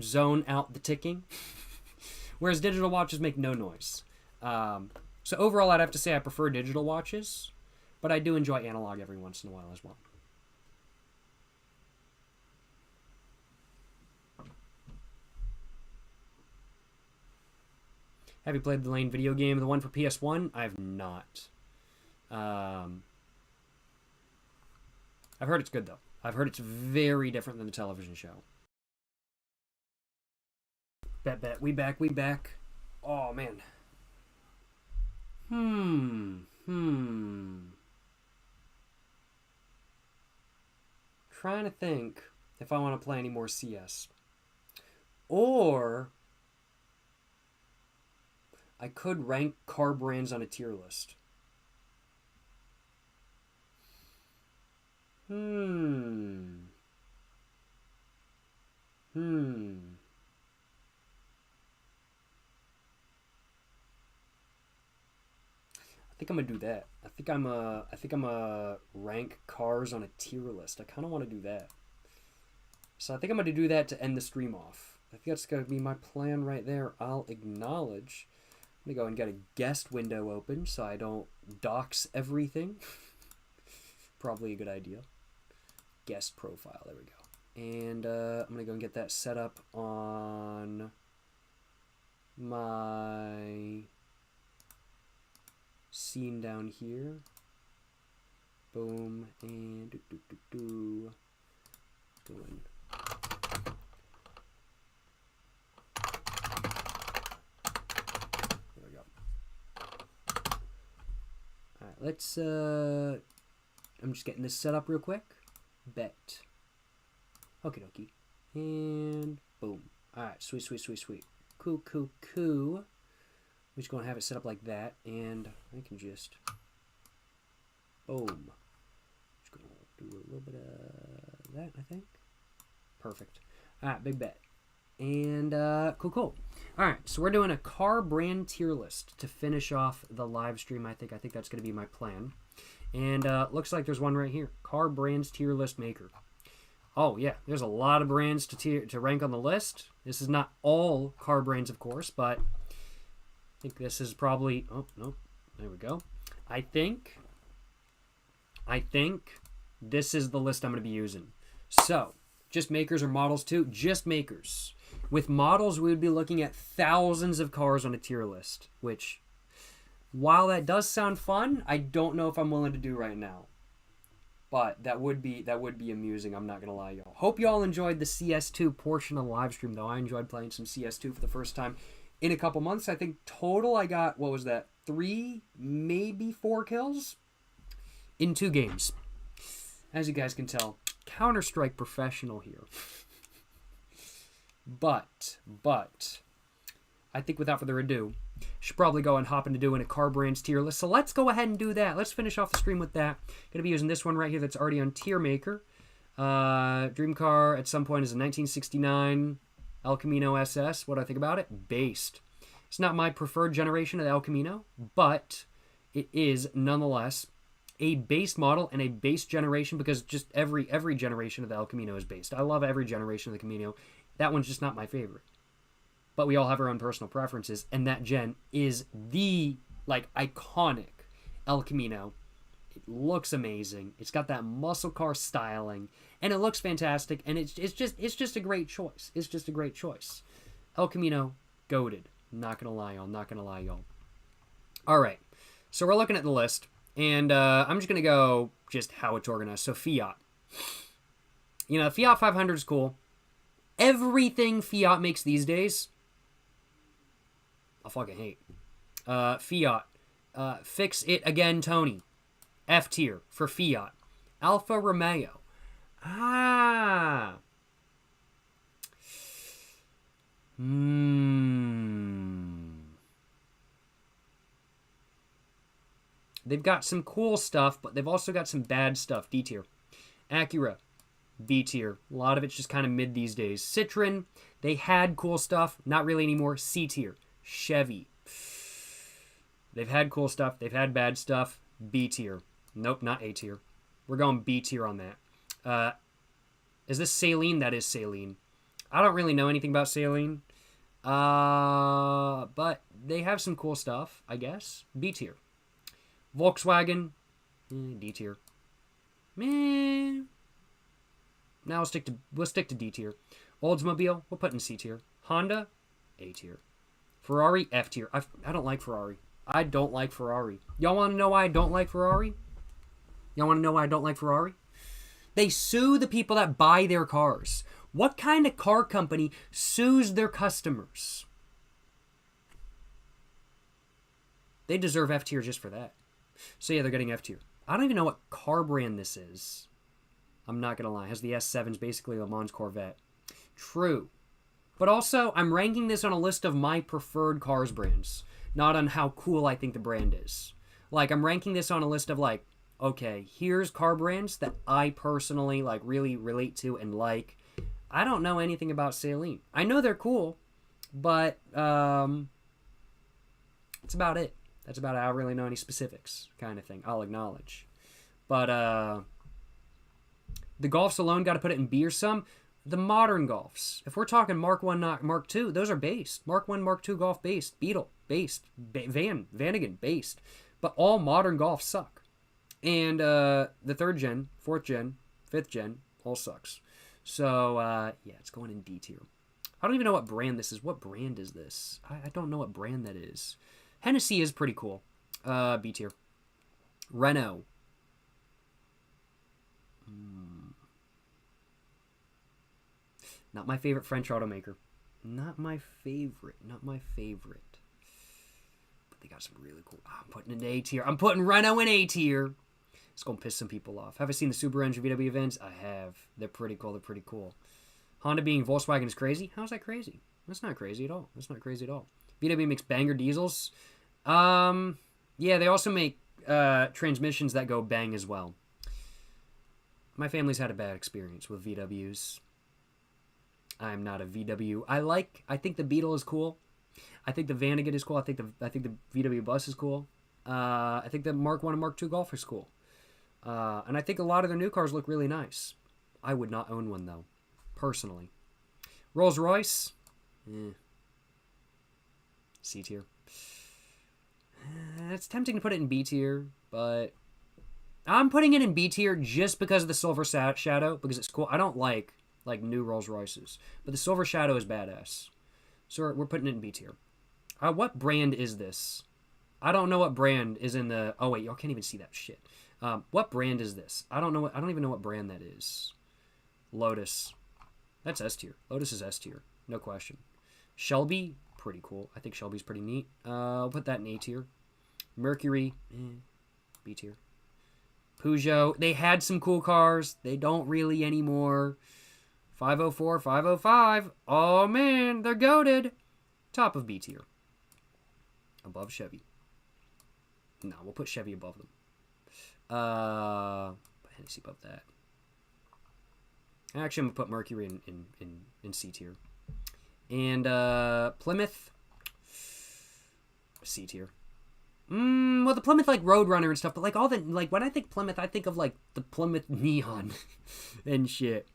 zone out the ticking. Whereas digital watches make no noise. So overall, I'd have to say I prefer digital watches, but I do enjoy analog every once in a while as well. Have you played the Lane video game, the one for PS1? I have not. I've heard it's good, though. I've heard it's very different than the television show. Bet. We back. Oh, man. Trying to think if I want to play any more CS. Or I could rank car brands on a tier list. I think I'm gonna do that. I think I'm a rank cars on a tier list. I kind of want to do that. So I think I'm gonna do that to end the stream off. I think that's gonna be my plan right there. I'll acknowledge. Let me go and get a guest window open so I don't dox everything. Probably a good idea. Guest profile. There we go. And I'm going to go and get that set up on my scene down here. Boom. And Going. Let's, I'm just getting this set up real quick. Bet. Okie dokie. And boom. Alright, sweet. Cool. We're just going to have it set up like that. And I can just, boom. Just going to do a little bit of that, I think. Perfect. Alright, big bet. And cool. Alright, so we're doing a car brand tier list to finish off the live stream, I think. I think that's going to be my plan. And looks like there's one right here. Car brands tier list maker. Oh, yeah. There's a lot of brands to rank on the list. This is not all car brands, of course, but I think this is probably... Oh, no. There we go. I think this is the list I'm going to be using. So, just makers or models too? Just makers. With models, we would be looking at thousands of cars on a tier list, which, while that does sound fun, I don't know if I'm willing to do right now. But that would be amusing, I'm not going to lie, y'all. Hope y'all enjoyed the CS2 portion of the live stream, though. I enjoyed playing some CS2 for the first time in a couple months. I think total I got, what was that, 3, maybe 4 kills in 2 games. As you guys can tell, Counter-Strike professional here. But, I think without further ado, should probably go and hop into doing a car brands tier list. So let's go ahead and do that. Let's finish off the stream with that. Going to be using this one right here that's already on tier maker. Dream car at some point is a 1969 El Camino SS. What do I think about it? Based. It's not my preferred generation of the El Camino, but it is nonetheless a base model and a base generation because just every generation of the El Camino is based. I love every generation of the Camino. That one's just not my favorite. But we all have our own personal preferences, and that gen is the, like, iconic El Camino. It looks amazing. It's got that muscle car styling, and it looks fantastic, and it's just a great choice. It's just a great choice. El Camino, goated. Not gonna lie, y'all. All right, so we're looking at the list, and I'm just gonna go just how it's organized. So Fiat. You know, Fiat 500 is cool. Everything Fiat makes these days, I fucking hate. Fiat. Fix it again, Tony. F tier for Fiat. Alfa Romeo. They've got some cool stuff, but they've also got some bad stuff. D tier. Acura. B tier. A lot of it's just kind of mid these days. Citroen. They had cool stuff. Not really anymore. C tier. Chevy. They've had cool stuff. They've had bad stuff. B tier. Nope, not A tier. We're going B tier on that. Is this Saline? That is Saline. I don't really know anything about Saline. But they have some cool stuff, I guess. B tier. Volkswagen. D tier. Meh. Now we'll stick to D tier. Oldsmobile, we'll put in C tier. Honda, A tier. Ferrari, F tier. I don't like Ferrari. I don't like Ferrari. Y'all want to know why I don't like Ferrari? Y'all want to know why I don't like Ferrari? They sue the people that buy their cars. What kind of car company sues their customers? They deserve F tier just for that. So yeah, they're getting F tier. I don't even know what car brand this is. I'm not going to lie. It has the S7s, basically Le Mans Corvette. True. But also, I'm ranking this on a list of my preferred cars brands, not on how cool I think the brand is. Like, I'm ranking this on a list of, like, okay, here's car brands that I personally, like, really relate to and like. I don't know anything about Saline. I know they're cool, but that's about it. That's about it. I don't really know any specifics, kind of thing. I'll acknowledge. But the Golfs alone, got to put it in B or some. The modern Golfs, if we're talking Mark 1, not Mark 2, those are based. Mark 1, Mark 2 Golf based. Beetle based. Vanagon based. But all modern Golfs suck. And the 3rd gen, 4th gen, 5th gen, all sucks. So, yeah, it's going in D tier. I don't even know what brand this is. What brand is this? I don't know what brand that is. Hennessy is pretty cool. B tier. Renault. Not my favorite French automaker. Not my favorite. But they got some really cool... I'm putting it in A tier. I'm putting Renault in A tier. It's going to piss some people off. Have I seen the Super Engine VW events? I have. They're pretty cool. Honda being Volkswagen is crazy? How's that crazy? That's not crazy at all. VW makes banger diesels. Yeah, they also make transmissions that go bang as well. My family's had a bad experience with VWs. I'm not a VW. I think the Beetle is cool. I think the Vanagon is cool. I think the VW bus is cool. I think the Mark 1 and Mark 2 Golf is cool. And I think a lot of their new cars look really nice. I would not own one, though, personally. Rolls-Royce, C tier. It's tempting to put it in B tier, but I'm putting it in B tier just because of the Silver Shadow, because it's cool. I don't like new Rolls-Royces, but the Silver Shadow is badass. So we're putting it in B tier. What brand is this? I don't know what brand is in the... Oh, wait, y'all can't even see that shit. What brand is this? I don't know. I don't even know what brand that is. Lotus. That's S tier. Lotus is S tier. No question. Shelby, pretty cool. I think Shelby's pretty neat. I'll put that in A tier. Mercury, B tier. Peugeot, they had some cool cars. They don't really anymore. 504, 505. Oh, man, they're goated. Top of B tier. Above Chevy. No, we'll put Chevy above them. Hennessy above that. Actually, I'm going to put Mercury in C tier. And Plymouth, C tier. Well, the Plymouth, like, Roadrunner and stuff, but, like, all the, like, when I think Plymouth, I think of, like, the Plymouth Neon and shit.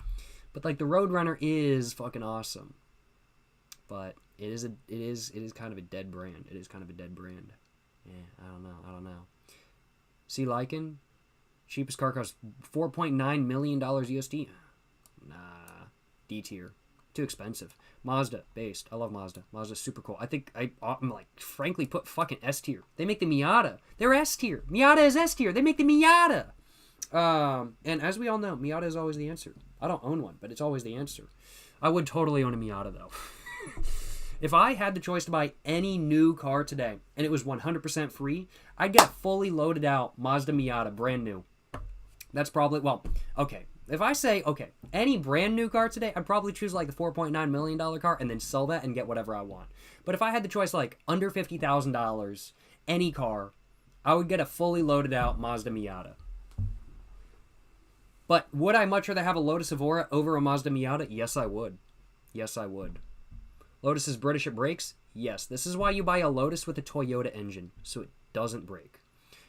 But, like, the Roadrunner is fucking awesome. But it is kind of a dead brand. It is kind of a dead brand. Yeah, I don't know. See, Lycan, cheapest car costs $4.9 million USD. Nah, D tier. Too expensive. Mazda, based. I love Mazda. Mazda's super cool. I'm like, frankly, put fucking S tier. They make the Miata. They're S tier. Miata is S tier. They make the Miata. And as we all know, Miata is always the answer. I don't own one, but it's always the answer. I would totally own a Miata, though. If I had the choice to buy any new car today, and it was 100% free, I'd get a fully loaded out Mazda Miata, brand new. That's probably, well, okay. If I say, okay, any brand new car today, I'd probably choose like the $4.9 million car and then sell that and get whatever I want. But if I had the choice like under $50,000, any car, I would get a fully loaded out Mazda Miata. But would I much rather have a Lotus Evora over a Mazda Miata? Yes, I would. Yes, I would. Lotus is British at brakes? Yes, this is why you buy a Lotus with a Toyota engine, so it doesn't break.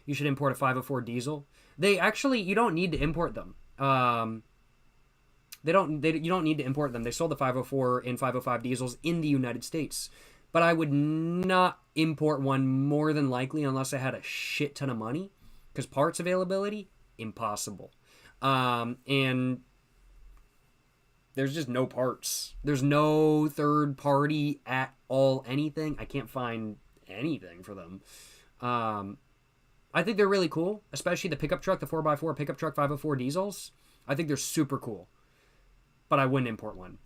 You should import a 504 diesel. They actually, you don't need to import them. You don't need to import them. They sold the 504 and 505 diesels in the United States. But I would not import one more than likely unless I had a shit ton of money. Because parts availability, impossible. And there's just no parts. There's no third party at all anything. I can't find anything for them. I think they're really cool, especially the pickup truck, the 4x4 pickup truck 504 diesels. I think they're super cool. But I wouldn't import one.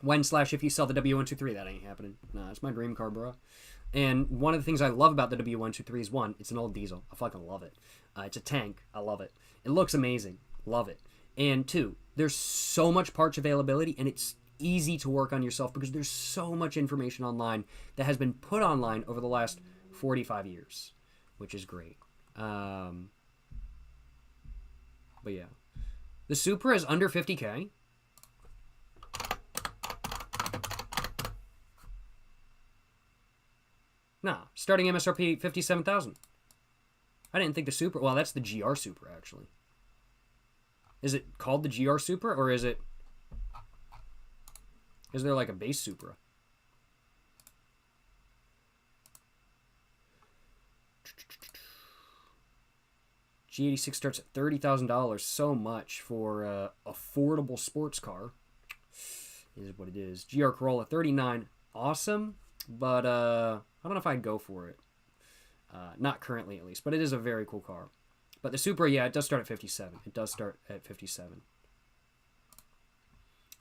When/if you sell the W123, that ain't happening. Nah, it's my dream car, bro. And one of the things I love about the W123 is, one, it's an old diesel. I fucking love it. It's a tank. I love it. It looks amazing. Love it. And two, there's so much parts availability, and it's easy to work on yourself because there's so much information online that has been put online over the last 45 years, which is great. But yeah. The Supra is under 50K. Nah, starting MSRP 57,000. I didn't think the Supra. Well, that's the GR Supra actually. Is it called the GR Supra or is it? Is there like a base Supra? G86 starts at $30,000. So much for affordable sports car. Is what it is. GR Corolla 39, awesome, but I don't know if I'd go for it. Not currently, at least, but it is a very cool car. But the Supra, yeah, it does start at 57. It does start at 57.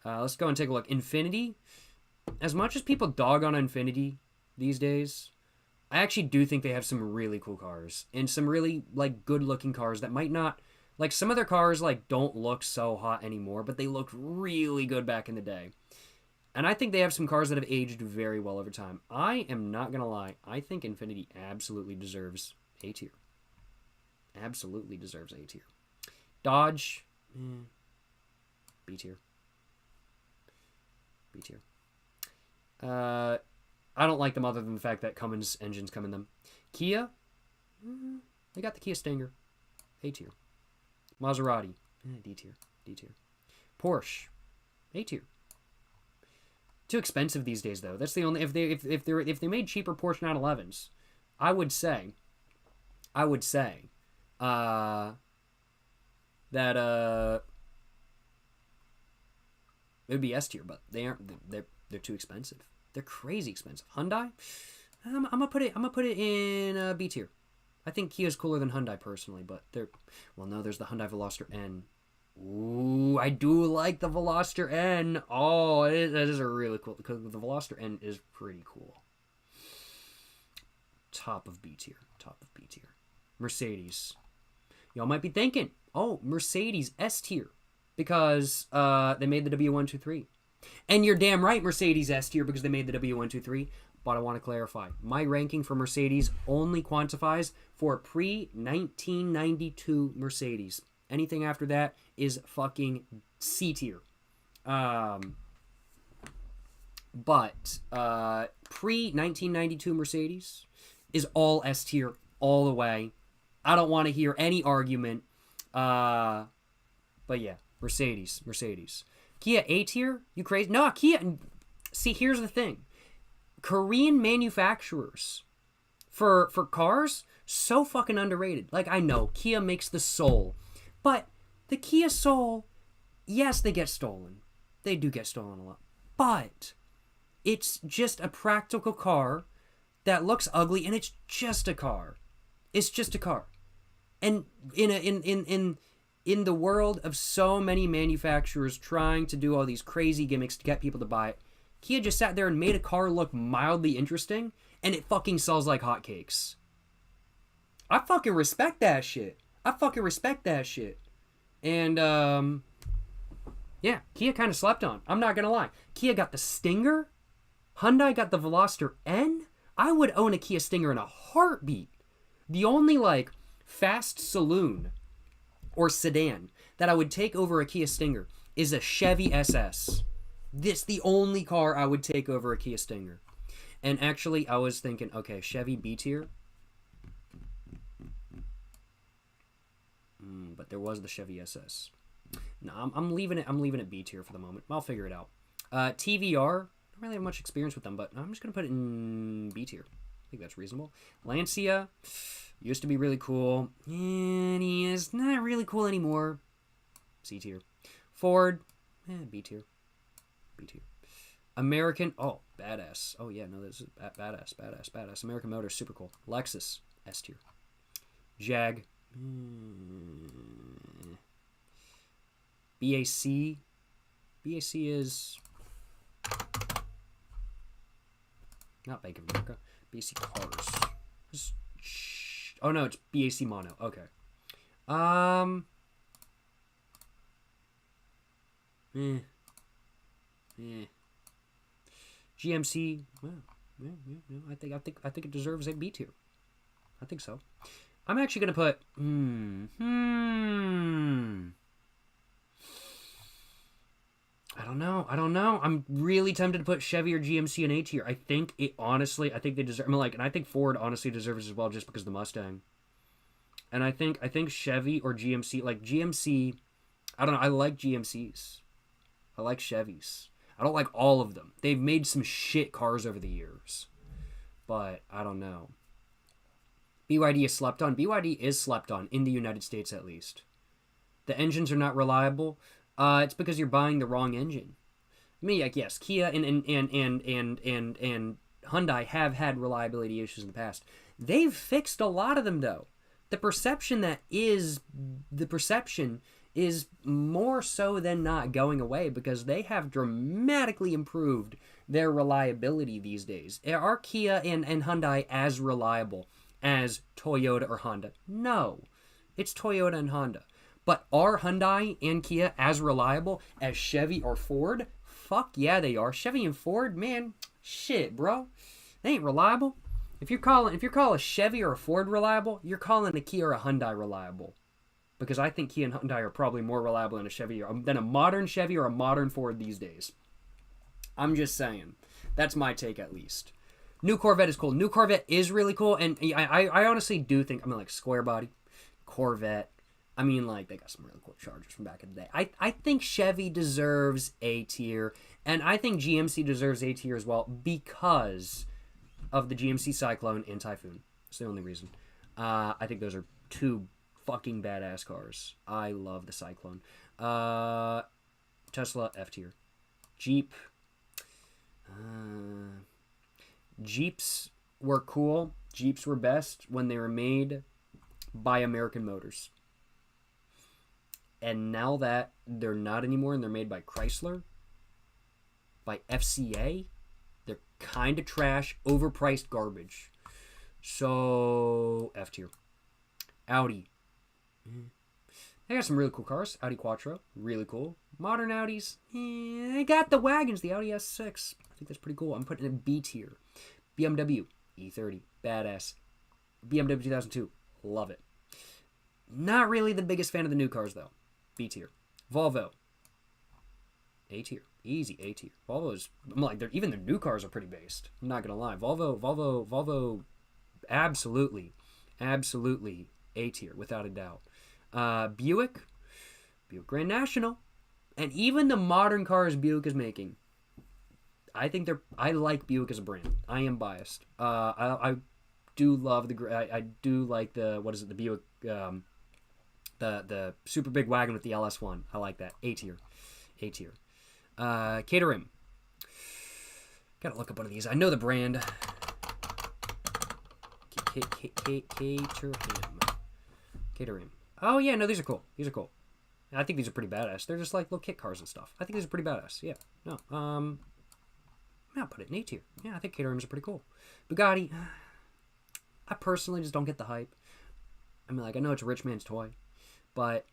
Let's go and take a look. Infiniti. As much as people dog on Infiniti these days, I actually do think they have some really cool cars and some really like good-looking cars that might not, like some of their cars like don't look so hot anymore, but they looked really good back in the day. And I think they have some cars that have aged very well over time. I am not going to lie. I think Infiniti absolutely deserves A tier. Absolutely deserves A tier. Dodge, B tier. B tier. I don't like them other than the fact that Cummins engines come in them. Kia, they got the Kia Stinger. A tier. Maserati, D tier. D tier. Porsche, A tier. Too expensive these days, though. That's the only if they made cheaper Porsche 911s, I would say that it would be S tier, but they aren't. They're too expensive. They're crazy expensive. Hyundai, I'm gonna put it in B tier. I think Kia's cooler than Hyundai personally, but no, there's the Hyundai Veloster N. Ooh, I do like the Veloster N. Oh, that is a really cool, because the Veloster N is pretty cool. Top of B tier. Top of B tier. Mercedes. Y'all might be thinking, oh, Mercedes S tier, because they made the W123. And you're damn right, Mercedes S tier, because they made the W123. But I want to clarify, my ranking for Mercedes only quantifies for pre-1992 Mercedes. Anything after that is fucking C tier. But pre-1992 Mercedes is all S tier all the way. I don't want to hear any argument. But yeah, Mercedes. Kia A tier? You crazy? No, Kia. See, here's the thing. Korean manufacturers for cars, so fucking underrated. Like, I know Kia makes the Soul, but the Kia Soul, yes, they get stolen. They do get stolen a lot. But it's just a practical car that looks ugly, and it's just a car. It's just a car. And in the world of so many manufacturers trying to do all these crazy gimmicks to get people to buy it, Kia just sat there and made a car look mildly interesting, and it fucking sells like hotcakes. I fucking respect that shit. And, yeah, Kia kind of slept on. I'm not gonna lie. Kia got the Stinger. Hyundai got the Veloster N. I would own a Kia Stinger in a heartbeat. The only, like, fast saloon or sedan that I would take over a Kia Stinger is a Chevy SS. This the only car I would take over a Kia Stinger. And actually, I was thinking, okay, Chevy B tier. But there was the Chevy SS. No, I'm leaving it. I'm leaving it B tier for the moment. I'll figure it out. TVR. Don't really have much experience with them, but I'm just gonna put it in B tier. I think that's reasonable. Lancia used to be really cool, and he is not really cool anymore. C tier. Ford, B tier. B tier. American, oh, badass. Oh yeah, no, this is badass. American Motors, super cool. Lexus, S tier. Jag, BAC. BAC is not Bank of America. BAC Cars. Oh no, it's BAC Mono. Okay. GMC. Well, yeah. I think it deserves a B tier. I think so. I'm actually gonna put. I don't know. I'm really tempted to put Chevy or GMC in A tier. I think they deserve. And I think Ford honestly deserves as well, just because of the Mustang. And I think Chevy or GMC, like GMC. I don't know. I like GMCs. I like Chevys. I don't like all of them. They've made some shit cars over the years. But I don't know. BYD is slept on. BYD is slept on in the United States, at least. The engines are not reliable. It's because you're buying the wrong engine. I mean, like, yes, Kia and Hyundai have had reliability issues in the past. They've fixed a lot of them, though. The perception is more so than not going away, because they have dramatically improved their reliability these days. Are Kia and Hyundai as reliable as Toyota or Honda? No. It's Toyota and Honda. But are Hyundai and Kia as reliable as Chevy or Ford? Fuck yeah, they are. Chevy and Ford, man, shit, bro. They ain't reliable. If you're calling a Chevy or a Ford reliable, you're calling a Kia or a Hyundai reliable. Because I think Kia and Hyundai are probably more reliable than a modern Chevy or a modern Ford these days. I'm just saying. That's my take, at least. New Corvette is cool. New Corvette is really cool, and I honestly do think, like, square body, Corvette. I mean, like, they got some really cool Chargers from back in the day. I think Chevy deserves A tier, and I think GMC deserves A tier as well, because of the GMC Cyclone and Typhoon. It's the only reason. I think those are two fucking badass cars. I love the Cyclone. Tesla, F tier. Jeep. Jeeps were cool. Jeeps were best when they were made by American Motors. And now that they're not anymore and they're made by Chrysler, by FCA, they're kind of trash, overpriced garbage. So, F tier. Audi. They got some really cool cars. Audi Quattro, really cool. Modern Audis, they got the wagons. The Audi S6, I think that's pretty cool. I'm putting it in B tier. BMW E30, badass. BMW 2002, love it. Not really the biggest fan of the new cars, though. B tier. Volvo, A tier. Easy A tier. Volvo's, I'm like, even their new cars are pretty based. I'm not gonna lie. Volvo, absolutely A tier, without a doubt. Buick Grand National, and even the modern cars Buick is making, I like Buick as a brand. I am biased. I do love I do like the Buick, the super big wagon with the LS1. I like that. A tier. Caterham. Gotta look up one of these. I know the brand. Caterham. Oh yeah, no, these are cool. I think these are pretty badass. They're just like little kit cars and stuff. I think these are pretty badass. Yeah. No. I'll put it in A tier. Yeah, I think Caterhams are pretty cool. Bugatti. I personally just don't get the hype. I mean, like, I know it's a rich man's toy, but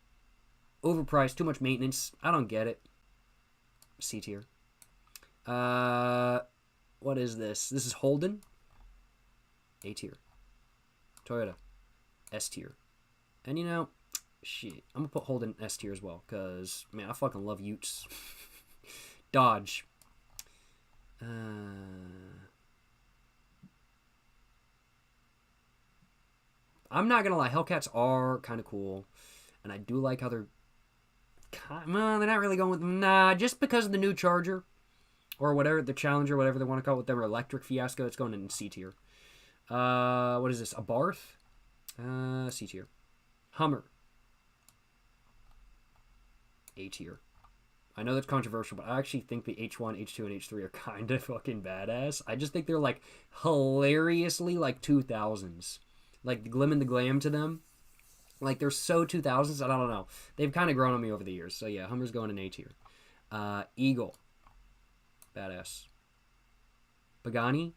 overpriced, too much maintenance. I don't get it. C tier. What is this? This is Holden. A tier. Toyota. S tier. And you know, shit, I'm gonna put Holden S tier as well, because, man, I fucking love Utes. Dodge. I'm not gonna lie, Hellcats are kind of cool, and I do like how they're well, they're not really going with just because of the new Charger or whatever, the Challenger, whatever they want to call it, with their electric Fiasco. It's going in C tier. What is this? A Barth? C tier. Hummer. A tier. I know that's controversial, but I actually think the H1, H2, and H3 are kind of fucking badass. I just think they're like hilariously like 2000s. Like the glim and the glam to them. Like they're so 2000s, I don't know. They've kind of grown on me over the years. So yeah, Hummer's going in A tier. Eagle. Badass. Pagani.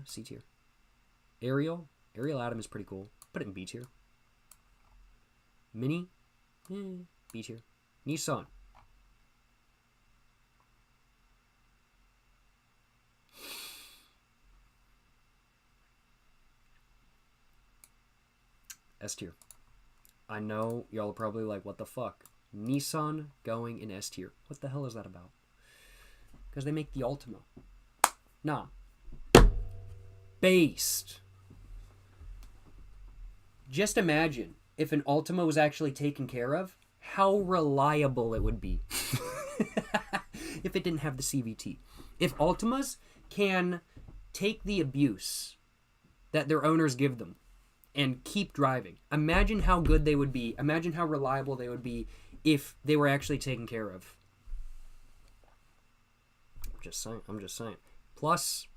C tier. Ariel. Ariel Atom is pretty cool. Put it in B tier. Mini. B tier. Nissan. S tier. I know y'all are probably like, what the fuck? Nissan going in S tier. What the hell is that about? Because they make the Ultima. Nah. Based. Just imagine if an Ultima was actually taken care of, how reliable it would be. If it didn't have the CVT. If Ultimas can take the abuse that their owners give them and keep driving, imagine how good they would be. Imagine how reliable they would be if they were actually taken care of. I'm just saying. Plus,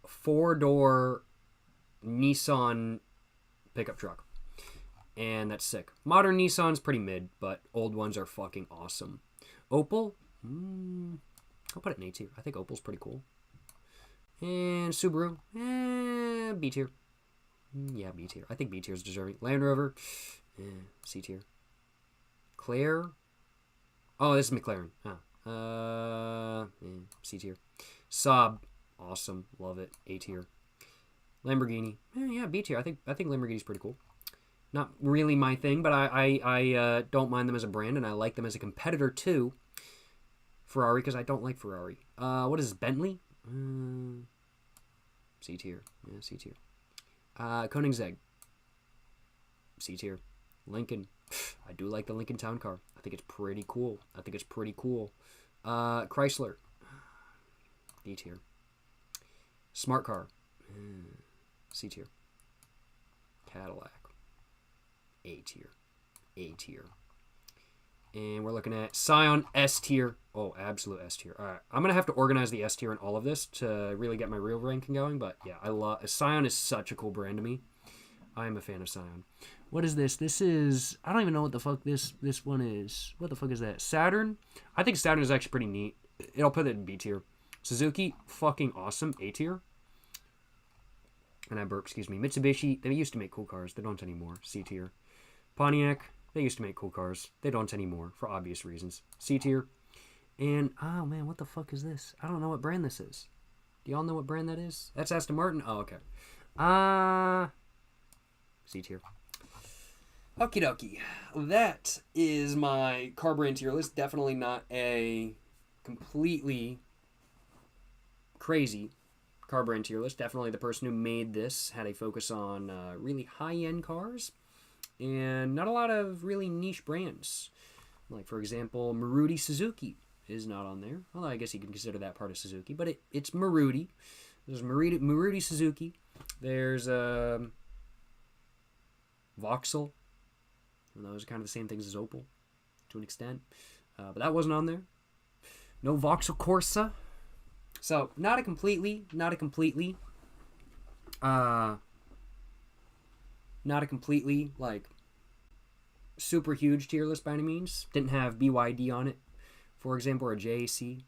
4-door Nissan pickup truck. And that's sick. Modern Nissan's pretty mid, but old ones are fucking awesome. Opel? I'll put it in A tier. I think Opel's pretty cool. And Subaru? B tier. Yeah, B tier. I think B tier is deserving. Land Rover? C tier. Claire? Oh, this is McLaren. C tier. Saab? Awesome. Love it. A tier. Lamborghini? Yeah, B tier. I think Lamborghini's pretty cool. Not really my thing, but I don't mind them as a brand, and I like them as a competitor to Ferrari, because I don't like Ferrari. What is this, Bentley? C tier. Yeah, C tier. Koenigsegg. C tier. Lincoln. I do like the Lincoln Town Car. I think it's pretty cool. Chrysler. D tier. Smart Car. C tier. Cadillac. A tier. And we're looking at Scion, S tier. Oh, absolute S tier. All right, I'm gonna have to organize the S tier in all of this to really get my real ranking going. But yeah, I love Scion. Is such a cool brand to me. I am a fan of Scion. What is this? This is, I don't even know what the fuck this one is. What the fuck is that? Saturn. I think Saturn is actually pretty neat. I'll put it in B tier. Suzuki, fucking awesome. A tier. And I burp. Excuse me. Mitsubishi. They used to make cool cars. They don't anymore. C tier. Pontiac, they used to make cool cars. They don't anymore, for obvious reasons. C tier. And, oh man, what the fuck is this? I don't know what brand this is. Do y'all know what brand that is? That's Aston Martin? Oh, okay. C tier. Okie dokie. That is my car brand tier list. Definitely not a completely crazy car brand tier list. Definitely the person who made this had a focus on really high-end cars. And not a lot of really niche brands. Like, for example, Maruti Suzuki is not on there. Although I guess you can consider that part of Suzuki. But it's Maruti. There's Maruti Suzuki. There's Vauxhall. And those are kind of the same things as Opel, to an extent. But that wasn't on there. No Vauxhall Corsa. So, not a completely, like, super huge tier list by any means. Didn't have BYD on it, for example, or a JAC.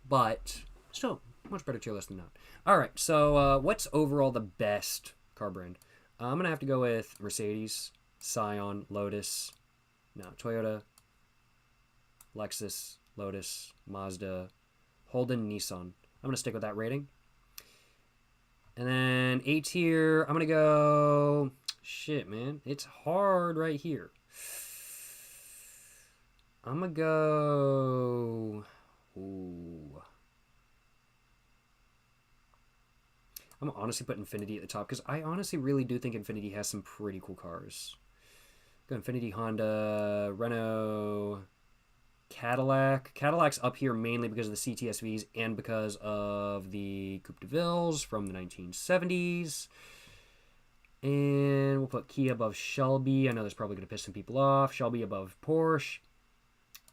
But still, much better tier list than that. Alright, so what's overall the best car brand? I'm going to have to go with Mercedes, Scion, Lotus, Toyota, Lexus, Lotus, Mazda, Holden, Nissan. I'm going to stick with that rating. And then A tier, I'm going to go... Shit, man. It's hard right here. I'm going to go... Ooh. I'm I'm honestly put Infiniti at the top because I honestly really do think Infiniti has some pretty cool cars. Go Infiniti, Honda, Renault, Cadillac. Cadillac's up here mainly because of the CTSVs and because of the Coupe de Villes from the 1970s. And we'll put Kia above Shelby. I know that's probably going to piss some people off. Shelby above Porsche.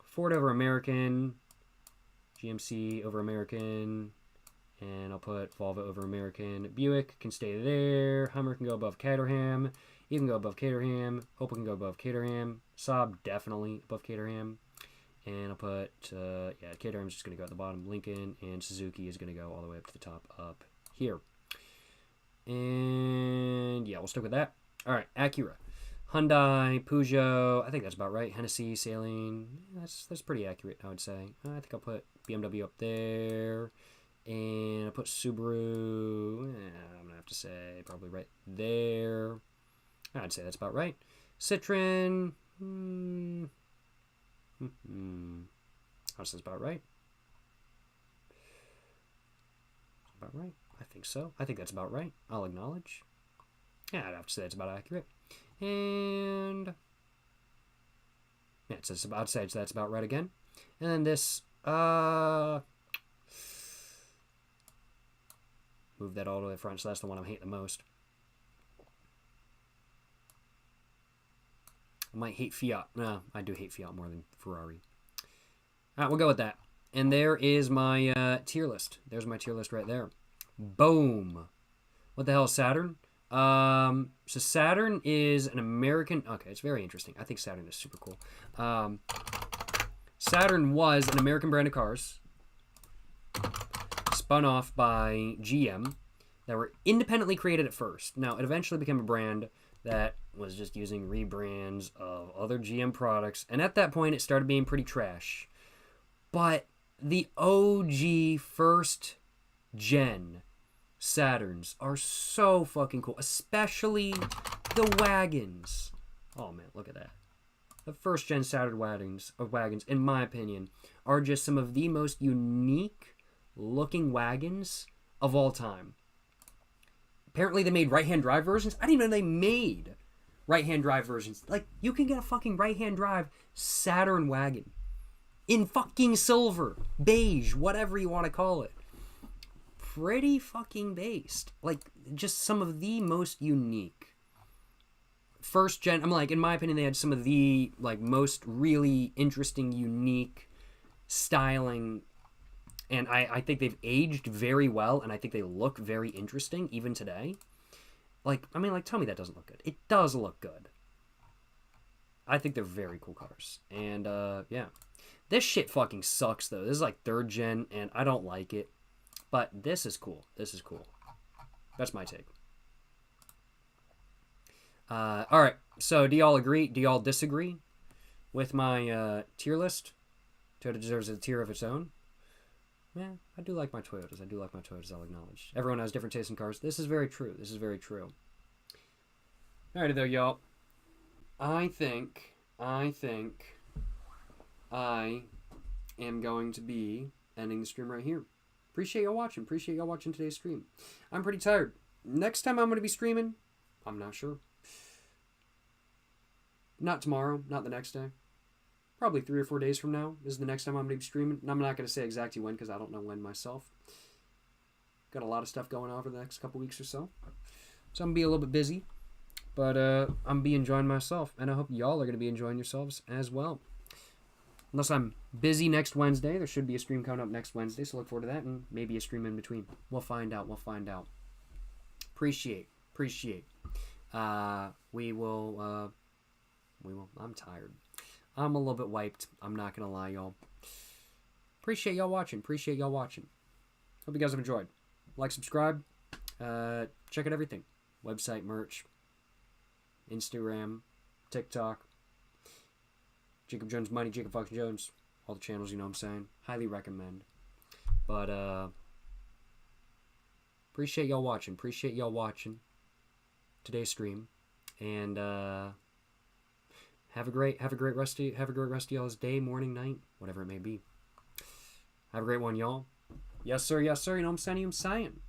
Ford over American. GMC over American. And I'll put Volvo over American. Buick can stay there. Hummer can go above Caterham. You can go above Caterham. Opel can go above Caterham. Saab definitely above Caterham. And I'll put, Caterham's just going to go at the bottom. Lincoln and Suzuki is going to go all the way up to the top up here. And yeah, we'll stick with that. All right, Acura. Hyundai, Peugeot, I think that's about right. Hennessy, Saleen, that's pretty accurate, I would say. I think I'll put BMW up there. And I'll put Subaru, I'm going to have to say probably right there. I'd say that's about right. Citroen, I'll say that's about right. About right. I think so. I think that's about right. I'll acknowledge. Yeah, I'd have to say that's about accurate. And yeah, I'd say that's about right again. And then this, move that all the way to the front, so that's the one I'm hating the most. I might hate Fiat. No, I do hate Fiat more than Ferrari. All right, we'll go with that. And there is my tier list. There's my tier list right there. Boom. What the hell is Saturn? So Saturn is an American... Okay, it's very interesting. I think Saturn is super cool. Saturn was an American brand of cars spun off by GM that were independently created at first. Now, it eventually became a brand that was just using rebrands of other GM products. And at that point, it started being pretty trash. But the OG first gen Saturns are so fucking cool, especially the wagons. Oh man, look at that. The first gen Saturn wagons, in my opinion, are just some of the most unique looking wagons of all time. Apparently they made right-hand drive versions. I didn't even know they made right-hand drive versions. Like, you can get a fucking right-hand drive Saturn wagon in fucking silver, beige, whatever you want to call it. Pretty fucking based. Like, just some of the most unique first gen. I'm like, in my opinion, they had some of the like most really interesting, unique styling, and I think they've aged very well, and I think they look very interesting even today. Like, I mean, like, tell me that doesn't look good. It does look good. I think they're very cool cars. And yeah, this shit fucking sucks though. This is like third gen, and I don't like it. But this is cool. This is cool. That's my take. All right. So do y'all agree? Do y'all disagree with my tier list? Toyota deserves a tier of its own. Yeah, I do like my Toyotas. I do like my Toyotas, I'll acknowledge. Everyone has different tastes in cars. This is very true. This is very true. Alrighty though, y'all. I think I am going to be ending the stream right here. Appreciate y'all watching. Appreciate y'all watching today's stream. I'm pretty tired. Next time I'm going to be streaming, I'm not sure. Not tomorrow. Not the next day. Probably 3 or 4 days from now is the next time I'm going to be streaming. And I'm not going to say exactly when because I don't know when myself. Got a lot of stuff going on over the next couple weeks or so. So I'm going to be a little bit busy. But I'm going to be enjoying myself. And I hope y'all are going to be enjoying yourselves as well. Unless I'm busy next Wednesday. There should be a stream coming up next Wednesday, so look forward to that, and maybe a stream in between. We'll find out. Appreciate. We will. I'm tired. I'm a little bit wiped. I'm not going to lie, y'all. Appreciate y'all watching. Hope you guys have enjoyed. Like, subscribe. Check out everything. Website, merch, Instagram, TikTok. Jacob Jones Money, Jacob Fox Jones. All the channels, you know what I'm saying. Highly recommend. But, appreciate y'all watching. Today's stream. And, have a great rest of y'all's day, morning, night, whatever it may be. Have a great one, y'all. Yes, sir. You know what I'm saying?